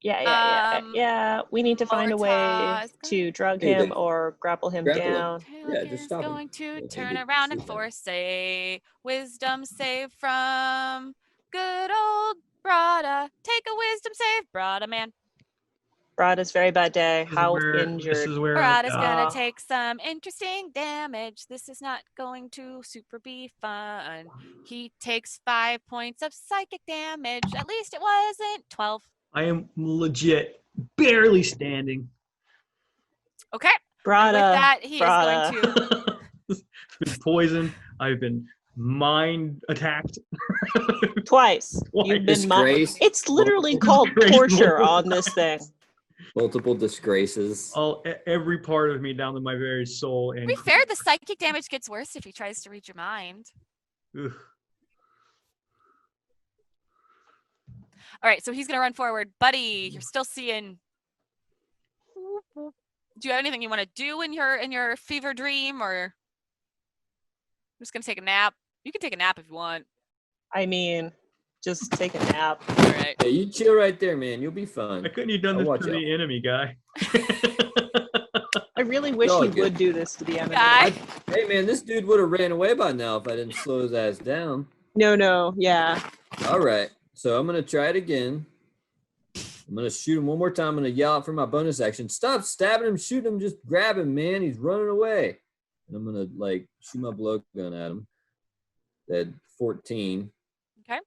Yeah. We need to find a way Mortaz to drug Hey, him they- or grapple him Grapple him. down. Yeah, Taylor just is stop him. going to And turn just around and shoot him. force a wisdom save from good old Brada. Take a wisdom save, Brada man. Brada's very bad day. This is How where- injured? This is where Brada's gonna Ah. take some interesting damage. This is not going to super be fun. He takes 5 points of psychic damage. At least it wasn't 12. I am legit barely standing. Okay. And with Brada. that, he is going to. Been poisoned. I've been mind attacked. Twice. You've been Disgrace. It's literally Multiple called disgrace. torture on this thing. Multiple disgraces. Every part of me down to my very soul. To And be fair, the psychic damage gets worse if he tries to read your mind. ugh. All right, so he's gonna run forward. Buddy, you're still seeing. Do you have anything you want to do in your fever dream, or I'm just gonna take a nap? You can take a nap if you want. I mean, just take a nap. All right. Hey, you chill right there, man. You'll be I fine. couldn't have done I'll this watch to out. the enemy guy. I really wish all he good. would do this to the enemy. Guy. Hey, man, this dude would have ran away by now if I didn't slow his ass down. No, yeah. All right, so I'm gonna try it again. I'm gonna shoot him one more time. I'm gonna yell out for my bonus action. Stop stabbing him, shoot him, just grab him, man. He's running away. And I'm gonna like shoot my blowgun at him. At 14. Okay.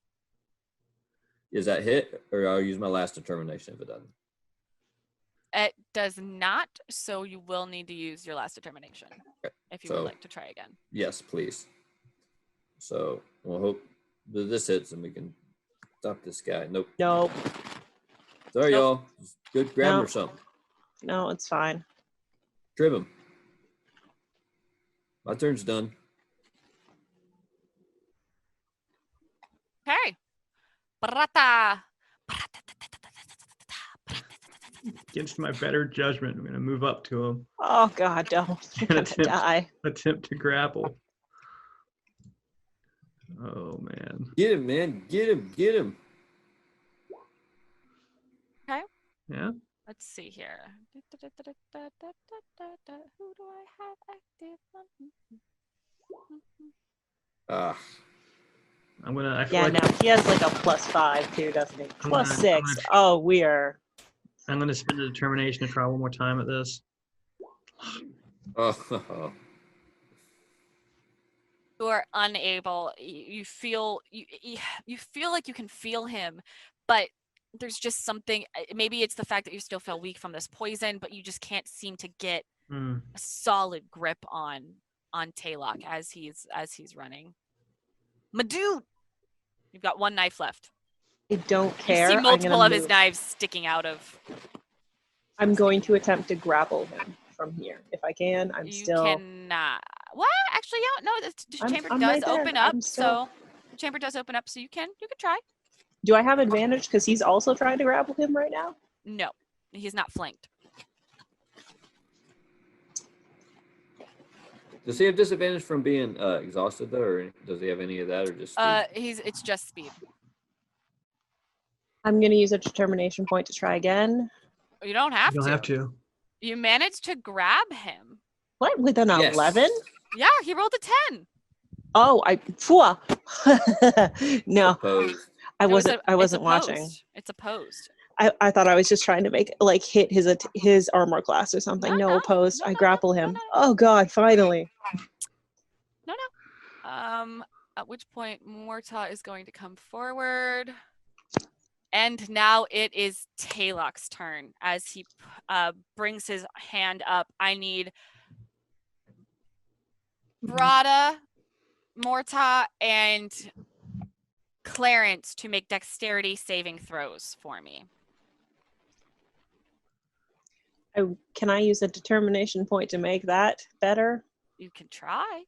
Is that hit, or I'll use my last determination if it doesn't? It does not, so you will need to use your last determination Okay, if you would so- like to try again. Yes, please. So we'll hope that this hits and we can stop this guy. Nope. Nope. Sorry, Nope. y'all. Just good grab him No. or something. No, it's fine. Trip him. My turn's done. Okay. Brata. Against my better judgment, I'm going to move up to him, Oh God, don't. You're gonna Attempt. die. attempt to grapple. Oh man. Get him, man. Get him. Get him. Yeah. Let's see here. Who do I have active? Ah. I'm gonna. I feel Yeah, like no, he has like a +5 too, doesn't he? I'm Plus gonna- 6. Oh, we are. I'm gonna spend a determination to try one more time at this. Oh. You are unable. You feel you feel like you can feel him, but there's just something. Maybe it's the fact that you still feel weak from this poison, but you just can't seem to get Hmm. a solid grip on Taylock as he's running. My dude, you've got one knife left. I don't care. You see I'm multiple gonna of his move. knives sticking out of. I'm going to attempt to grapple him from here. If I can, I'm You still. cannot. What? Actually, yeah. No, the chamber I'm does right there. open up. I'm still- So the chamber does open up, so you can try. Do I have advantage because he's also trying to grapple him right now? No, he's not flanked. Does he have disadvantage from being exhausted though, or does he have any of that, or just? speed? It's just speed. I'm going to use a determination point to try again. You don't have You don't to. have to. You managed to grab him. What? With an Yes. 11? Yeah, he rolled a 10. Oh, phew. No, Opposed. I It was wasn't. a- I it's wasn't watching. opposed. It's opposed. I thought I was just trying to make like hit his armor class or something. No, No, no, opposed. no, I no, grapple no, him. no. Oh God! Finally. No. At which point Morta is going to come forward. And now it is Taylock's turn as he brings his hand up. I need Brada, Morta, and Clarence to make dexterity saving throws for me. Can I use a determination point to make that better? You can try.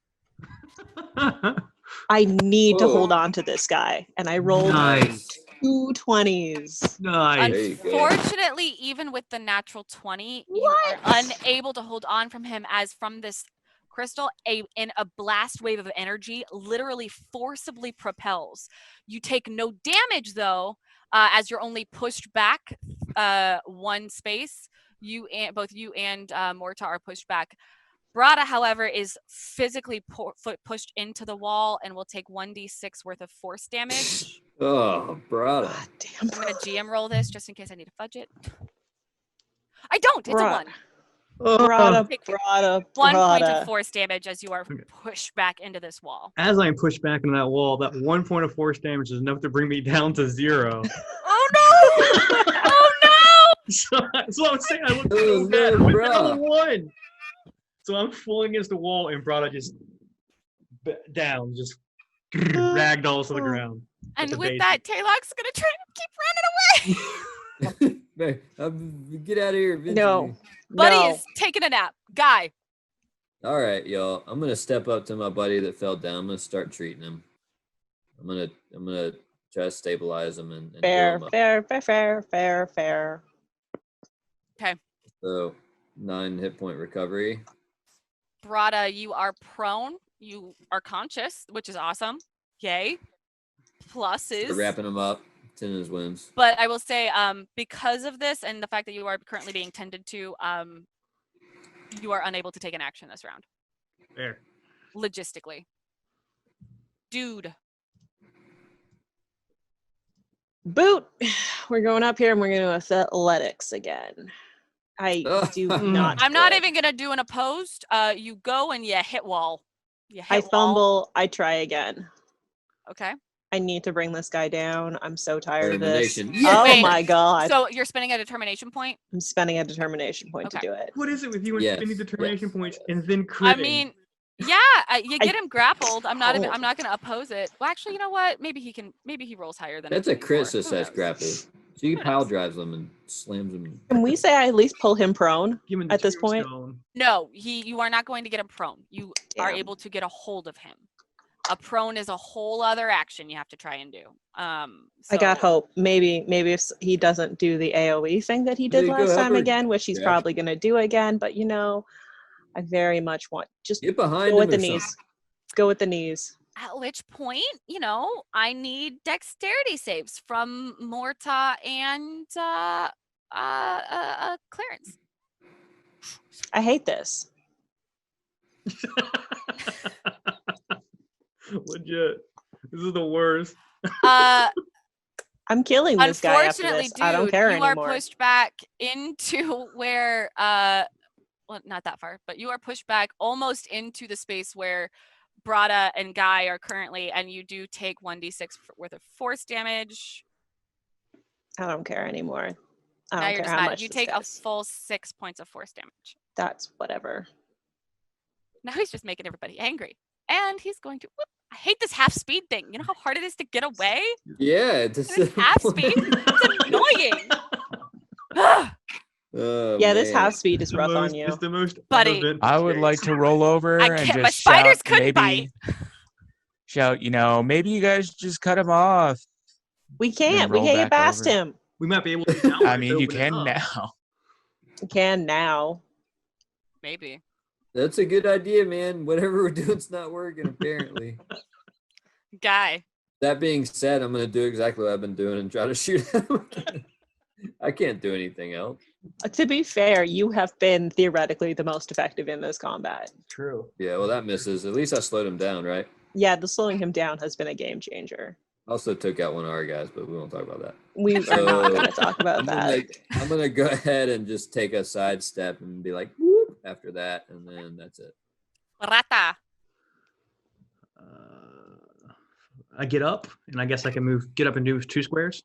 I need to hold Whoa. on to this guy, and I rolled Nice. 2 20s. Nice. There you go. Unfortunately, even with the natural 20, you are unable to hold on from him, as from this crystal, in a blast wave of energy literally forcibly propels. You take no damage though, as you're only pushed back 1 space. Both you and Morta are pushed back. Brada, however, is physically pushed into the wall and will take 1d6 worth of force damage. Oh, brother. God damn. I'm gonna GM roll this just in case I need to fudge it. I don't. It's a Bra- 1. Brada, Take Brada, 1 point of Brada. force damage as you are pushed back into this wall. As I am pushed back into that wall, that 1 point of force damage is enough to bring me down to 0. Oh no! Oh no! So that's what I'm saying. I look Oh, so bad. no, With bro. another 1. So I'm falling against the wall, and Brada just down, just ragdolls to the ground. And the with base. that, Taylor's gonna try and keep running away. Man, get out of here, eventually. No. Buddy No. is taking a nap. Guy. All right, y'all. I'm gonna step up to my buddy that fell down. I'm gonna start treating him. I'm gonna try to stabilize him and heal Fair, him up. fair. So 9 hit point recovery. Brada, you are prone. You are conscious, which is awesome. Yay. Pluses. Start wrapping him up. 10 in his wounds. But I will say, because of this and the fact that you are currently being tended to, you are unable to take an action this round. There. Logistically. Dude. Boot. We're going up here and we're going to athletics again. I do not. I'm not good. even going to do an opposed. You go and you hit wall. You hit I wall. fumble. I try again. Okay. I need to bring this guy down. I'm so tired of this. Determination. Oh Wait, my god. So you're spending a determination point? I'm spending a determination point to Okay. do it. What is it with you and Yes, spending determination yes. points and then critting? I mean, yeah, you get him grappled. I'm not don't. going to oppose it. Well, actually, you know what? Maybe he rolls higher than That's a 24. crit Who success knows? grapple. So you Who pile knows? drives them and slams them. Can we say I at least pull him prone? Give him the at this point? tombstone. No, you are not going to get him prone. You are Damn. able to get a hold of him. A prone is a whole other action you have to try and do. I got so- hope. Maybe if he doesn't do the AoE thing that he There did you go, last time Hubbard. again, which he's Yeah. probably going to do again. But I very much want just Get behind go him with the or knees. something. Go with the knees. At which point, I need dexterity saves from Morta and Clarence. I hate this. Legit. This is the worst. I'm killing this guy after Unfortunately, this. dude, I don't care you anymore. are pushed back into where, well, not that far, but you are pushed back almost into the space where Brada and Guy are currently, and you do take 1d6 worth of force damage. I don't care anymore. I Now don't you're care just how mad. much You this take a is. full 6 points of force damage. That's whatever. Now he's just making everybody angry. And he's going to, whoop, I hate this half speed thing. You know how hard it is to get away? Yeah, And it's half speed? It's annoying. Oh, Yeah, this man. half speed is rough on you. It's the most Buddy. uneventful I would like chase. to roll over I and can't- just my spiders shout, couldn't maybe, shout, maybe you guys just cut him off. We can't. We roll can't get back past over. him. We might be able to now. I mean, you open it can up. now. We can now. Maybe. That's a good idea, man. Whatever we're doing's not working, apparently. Guy. That being said, I'm going to do exactly what I've been doing and try to shoot him. I can't do anything else. To be fair, you have been theoretically the most effective in this combat. True. Yeah, well, that misses. At least I slowed him down, right? Yeah, the slowing him down has been a game changer. Also took out one of our guys, but we won't talk about that. We are So, not going to talk about I'm that. gonna go ahead and just take a sidestep and be like, whoop, after that, and then that's it. Rata. I get up, and I guess I can get up and do 2 squares.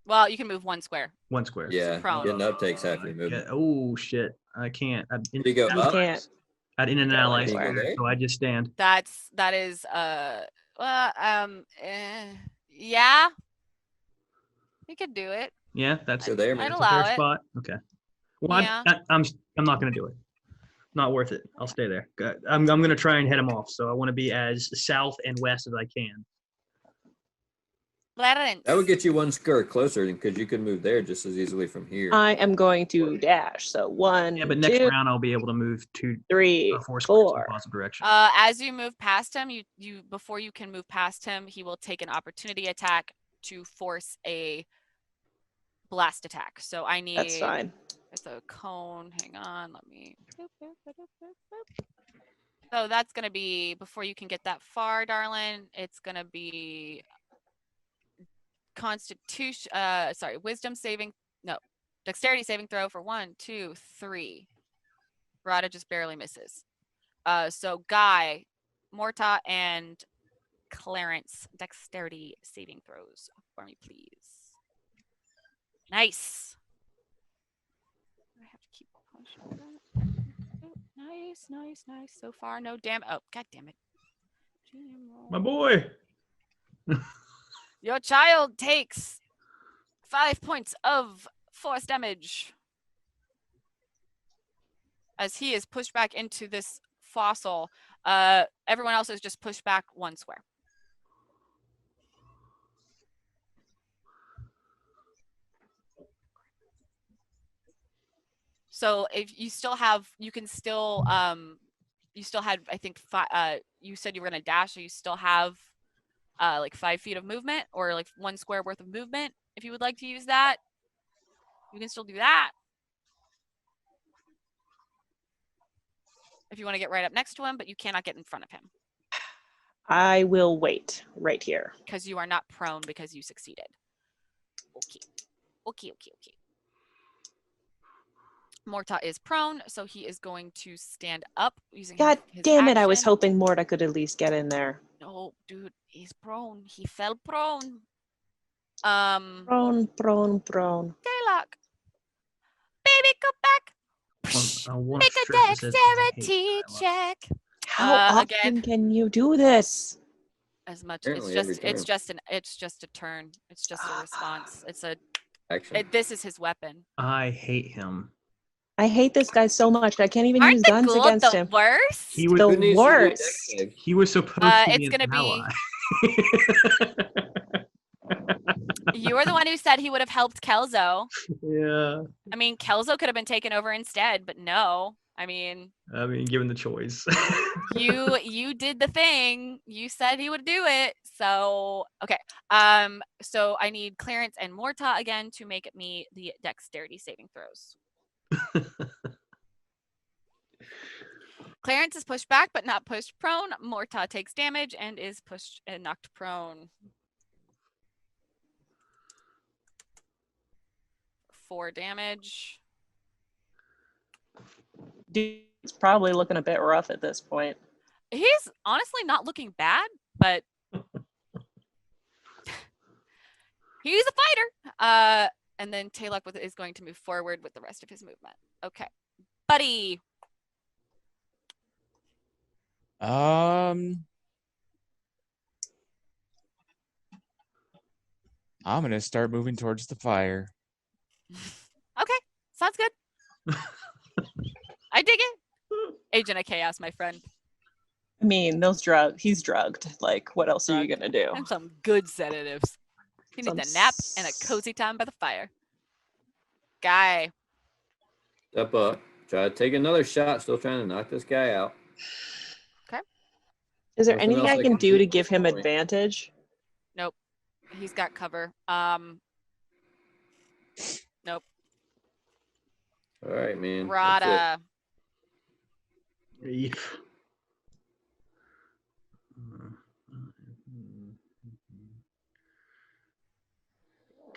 Well, you can move 1 square. 1 square. Yeah, prone. getting up takes half your movement. Oh shit! I can't. Did he go You up? can't. I'd in an ally Can you go square, there? so I just stand. That is Yeah, he could do it. Yeah, that's So there, I'd man. that's a fair allow it. spot. Okay. Well, Yeah. I'm not gonna do it. Not worth it. I'll stay there. I'm gonna try and head him off. So I want to be as south and west as I can. That would Clarence. get you one square closer because you could move there just as easily from here. I am going to dash. So 1, Yeah, but next 2, round I'll be able to move 3, 4 squares in 4. a positive direction. As you move past him, you before you can move past him, he will take an opportunity attack to force a blast attack. So I need. That's fine. It's a cone. Hang on, let me. So that's gonna be before you can get that far, darling. It's gonna be Constitution. Sorry, Wisdom saving. No, Dexterity saving throw for 1, 2, 3. Rada just barely misses. So Guy, Morta, and Clarence, Dexterity saving throws for me, please. Nice. I have to keep pushing that. Nice, nice, nice. So far, no damn. Oh, god damn it. My boy. Your child takes 5 points of force damage as he is pushed back into this fossil. Everyone else is just pushed back 1 square. So if you still have, you can still, you still had, I think, you said you were gonna dash, so you still have like 5 feet of movement or like 1 square worth of movement. If you would like to use that, you can still do that. If you want to get right up next to him, but you cannot get in front of him. I will wait right here. Because you are not prone because you succeeded. Okay. Okay. Morta is prone, so he is going to stand up using God his damn it, I was action. hoping Morta could at least get in there. No, dude, he's prone. He fell prone. Prone. Daylock. Baby, go back. I want Make to a stress this, I hate dexterity Skylar. check. How often Again, can you do this? as much. Apparently every It's turn. just a turn. It's just a response. It's a. Action. This is his weapon. I hate him. I hate this guy so much. I can't even Aren't use the guns ghouls against the him. worst? He was The Who needs to do worst. dex save? he was supposed to be It's an gonna be. ally. You were the one who said he would have helped Kelzo. Yeah. I mean, Kelzo could have been taken over instead, but no. I mean, Given the choice. you did the thing. You said he would do it. So okay. So I need Clarence and Morta again to make me the dexterity saving throws. Clarence is pushed back but not pushed prone. Morta takes damage and is pushed and knocked prone. 4 damage. Dude's probably looking a bit rough at this point. He's honestly not looking bad, but he's a fighter. And then Taylor is going to move forward with the rest of his movement. Okay. Buddy. I'm gonna start moving towards the fire. Okay. Sounds good. I dig it. Agent of Chaos, my friend. I mean, he's drugged. Like, what else are you gonna do? And some good sedatives. He needs a nap and a cozy time by the fire. Guy. Step up. Try to take another shot. Still trying to knock this guy out. Okay. Is there Nothing anything else I I can can do do to at give this him point. advantage? Nope. He's got cover. Nope. All right, man. That's it. Rada.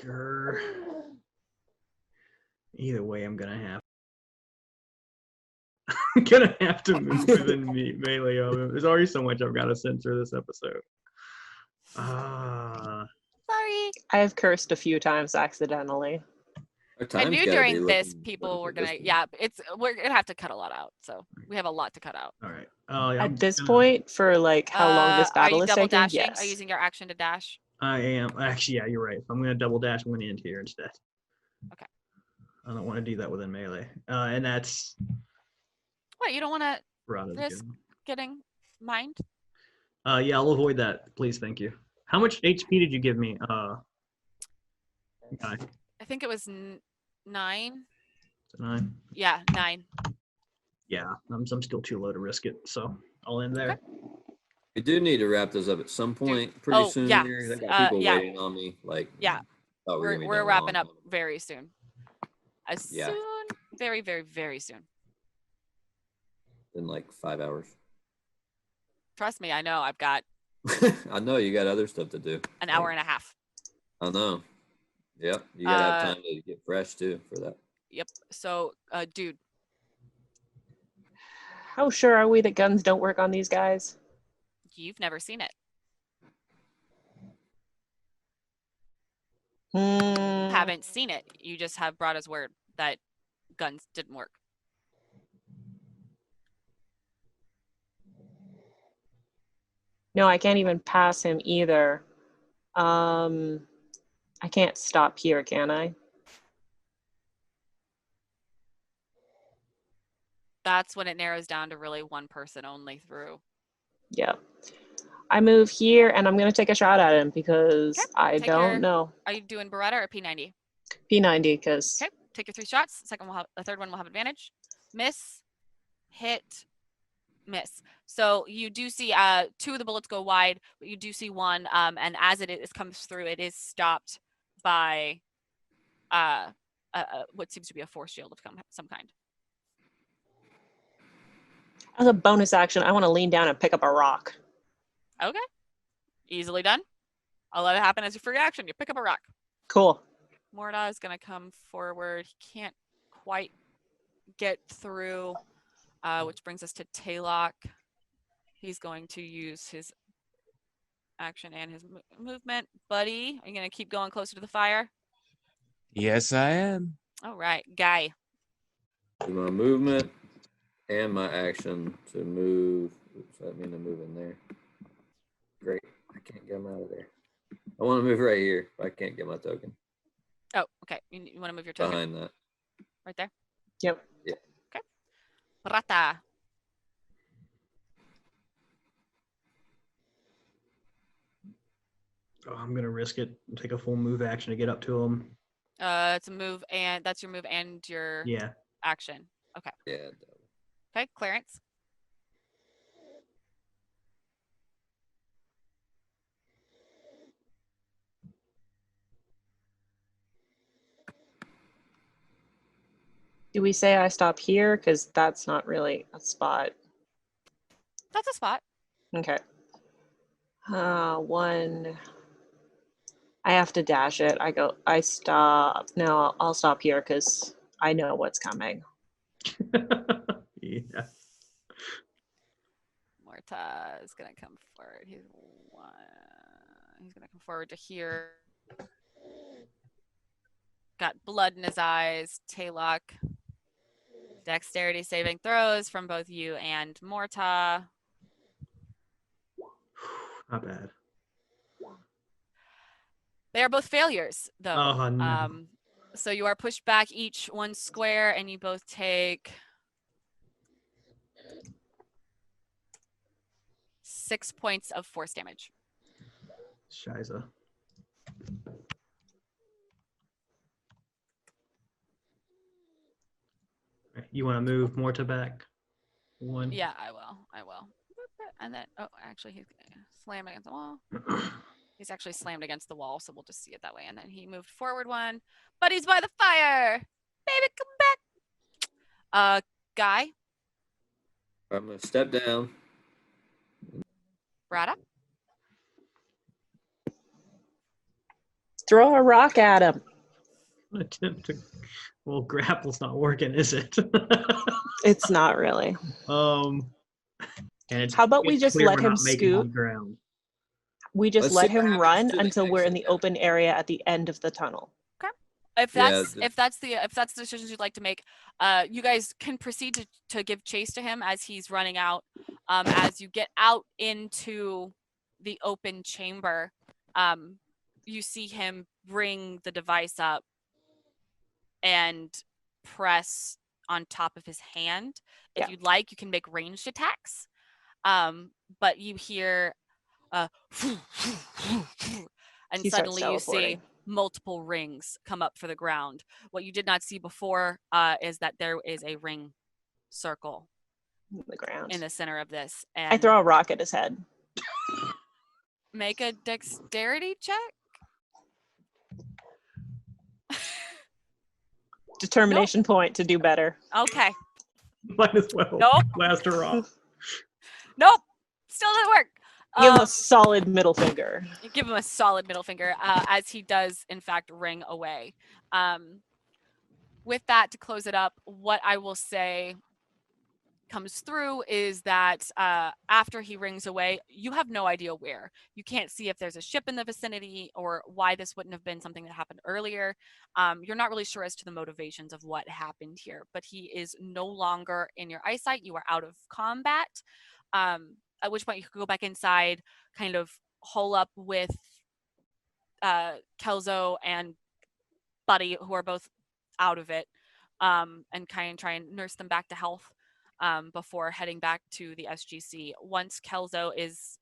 Grr. Either way, I'm gonna have to move within melee of him. There's already so much I've got to censor this episode. Sorry. I have cursed a few times accidentally. Our I time's knew gotta be during this looking people were gonna, distant. yeah, we're gonna have to cut a lot out. So we have a lot to cut out. All right. Oh, yeah. At this point, for like how long this Are battle you is double taking, dashing? Are you yes. using your action to dash? I am. Actually, yeah, you're right. I'm going to double dash and went into here instead. Okay. I don't want to do that within melee. And that's What, you don't want to Rada's risk good. getting mined? Yeah, I'll avoid that. Please, thank you. How much HP did you give me? Guy? I think it was 9. Is it 9? Yeah, 9. Yeah, I'm still too low to risk it, so I'll end there. Okay. We do need to wrap this up at some point pretty Oh, soon yeah, here. I got people yeah. waiting on me. Like, Yeah. thought we were gonna be We're done a wrapping long up time ago. very soon. As Yeah. soon, very, very, very soon. In like 5 hours. Trust me, I know. I've got I know you got other stuff to do. an hour and a half. I know. Yep. You gotta have Uh, time to get fresh too for that. Yep. So, dude, How sure are we that guns don't work on these guys? you've never seen it. Haven't seen it. You just have brought us word that guns didn't work. No, I can't even pass him either. I can't stop here, can I? That's when it narrows down to really one person only through. Yeah. I move here and I'm going to take a shot at him because Okay, I don't know. Are you doing Beretta or P90? P90 because Okay, take your 3 shots. The third one will have advantage. Miss, hit, miss. So you do see 2 of the bullets go wide, but you do see one, and as comes through, it is stopped by what seems to be a force shield of some kind. as a bonus action, I want to lean down and pick up a rock. Okay, easily done. I'll let it happen as your free action. You pick up a rock. Cool. Morda is going to come forward. He can't quite get through, which brings us to Taylock. He's going to use his action and his movement. Buddy, are you going to keep going closer to the fire? Yes, I am. All right, Guy. My movement and my action to move. Oops, I mean to move in there. Great. I can't get him out of there. I want to move right here, but I can't get my token. Oh, okay. You want to move your token Behind that. right there? Yep. Yeah. Okay. Rata. Oh, I'm going to risk it and take a full move action to get up to him. It's a move, and that's your move and your Yeah. action. Okay. Yeah. Okay, Clarence. Do we say I stop here? Because that's not really a spot. That's a spot. Okay. One. I have to dash it. I stop. No, I'll stop here because I know what's coming. Yeah. Morta is going to come forward. He's going to come forward to here. Got blood in his eyes. Taylock. Dexterity saving throws from both you and Morta. Not bad. They are both failures, though. Oh, no. So you are pushed back each 1 square, and you both take 6 points of force damage. Shiza. You want to move Morta back? 1. Yeah, I will. And then, oh, actually, he's slammed against the wall. He's actually slammed against the wall, so we'll just see it that way. And then he moved forward 1. But he's by the fire. Baby, come back. Guy. I'm gonna step down. Brada. Throw a rock at him. Attempt to. Well, grapple's not working, is it? It's not really. And it's, How about we it's just clear let we're him not making scoot? on ground. We just Let's let see what him happens run to the until we're in exit the then. open area at the end of the tunnel. If Yeah, that's the decisions you'd like to make, you guys can proceed to give chase to him as he's running out. As you get out into the open chamber, you see him bring the device up and press on top of his hand. If Yeah. you'd like, you can make ranged attacks. But you hear and He starts suddenly you see teleporting. multiple rings come up for the ground. What you did not see before is that there is a ring circle On the ground. in the center of this. I And throw a rock at his head. make a dexterity check. Determination point to do better. Okay. Might as well. Nope. Blast her off. Nope. Still doesn't work. Give him a solid middle finger. Give him a solid middle finger as he does, in fact, ring away. With that, to close it up, what I will say comes through is that after he rings away, you have no idea where. You can't see if there's a ship in the vicinity or why this wouldn't have been something that happened earlier. You're not really sure as to the motivations of what happened here, but he is no longer in your eyesight. You are out of combat, at which point you could go back inside, kind of hole up with Kelzo and Buddy, who are both out of it, and kind of try and nurse them back to health. Before heading back to the SGC. Once Kelzo is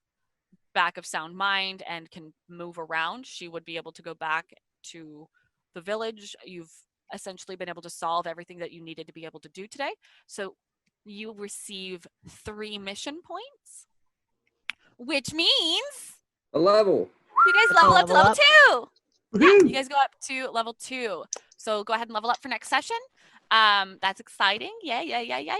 back of sound mind and can move around, she would be able to go back to the village. You've essentially been able to solve everything that you needed to be able to do today. So you receive 3 mission points, which means a level. you guys level up to level 2. Yeah, Woohoo! you guys go up to level 2. So go ahead and level up for next session. That's exciting. Yeah.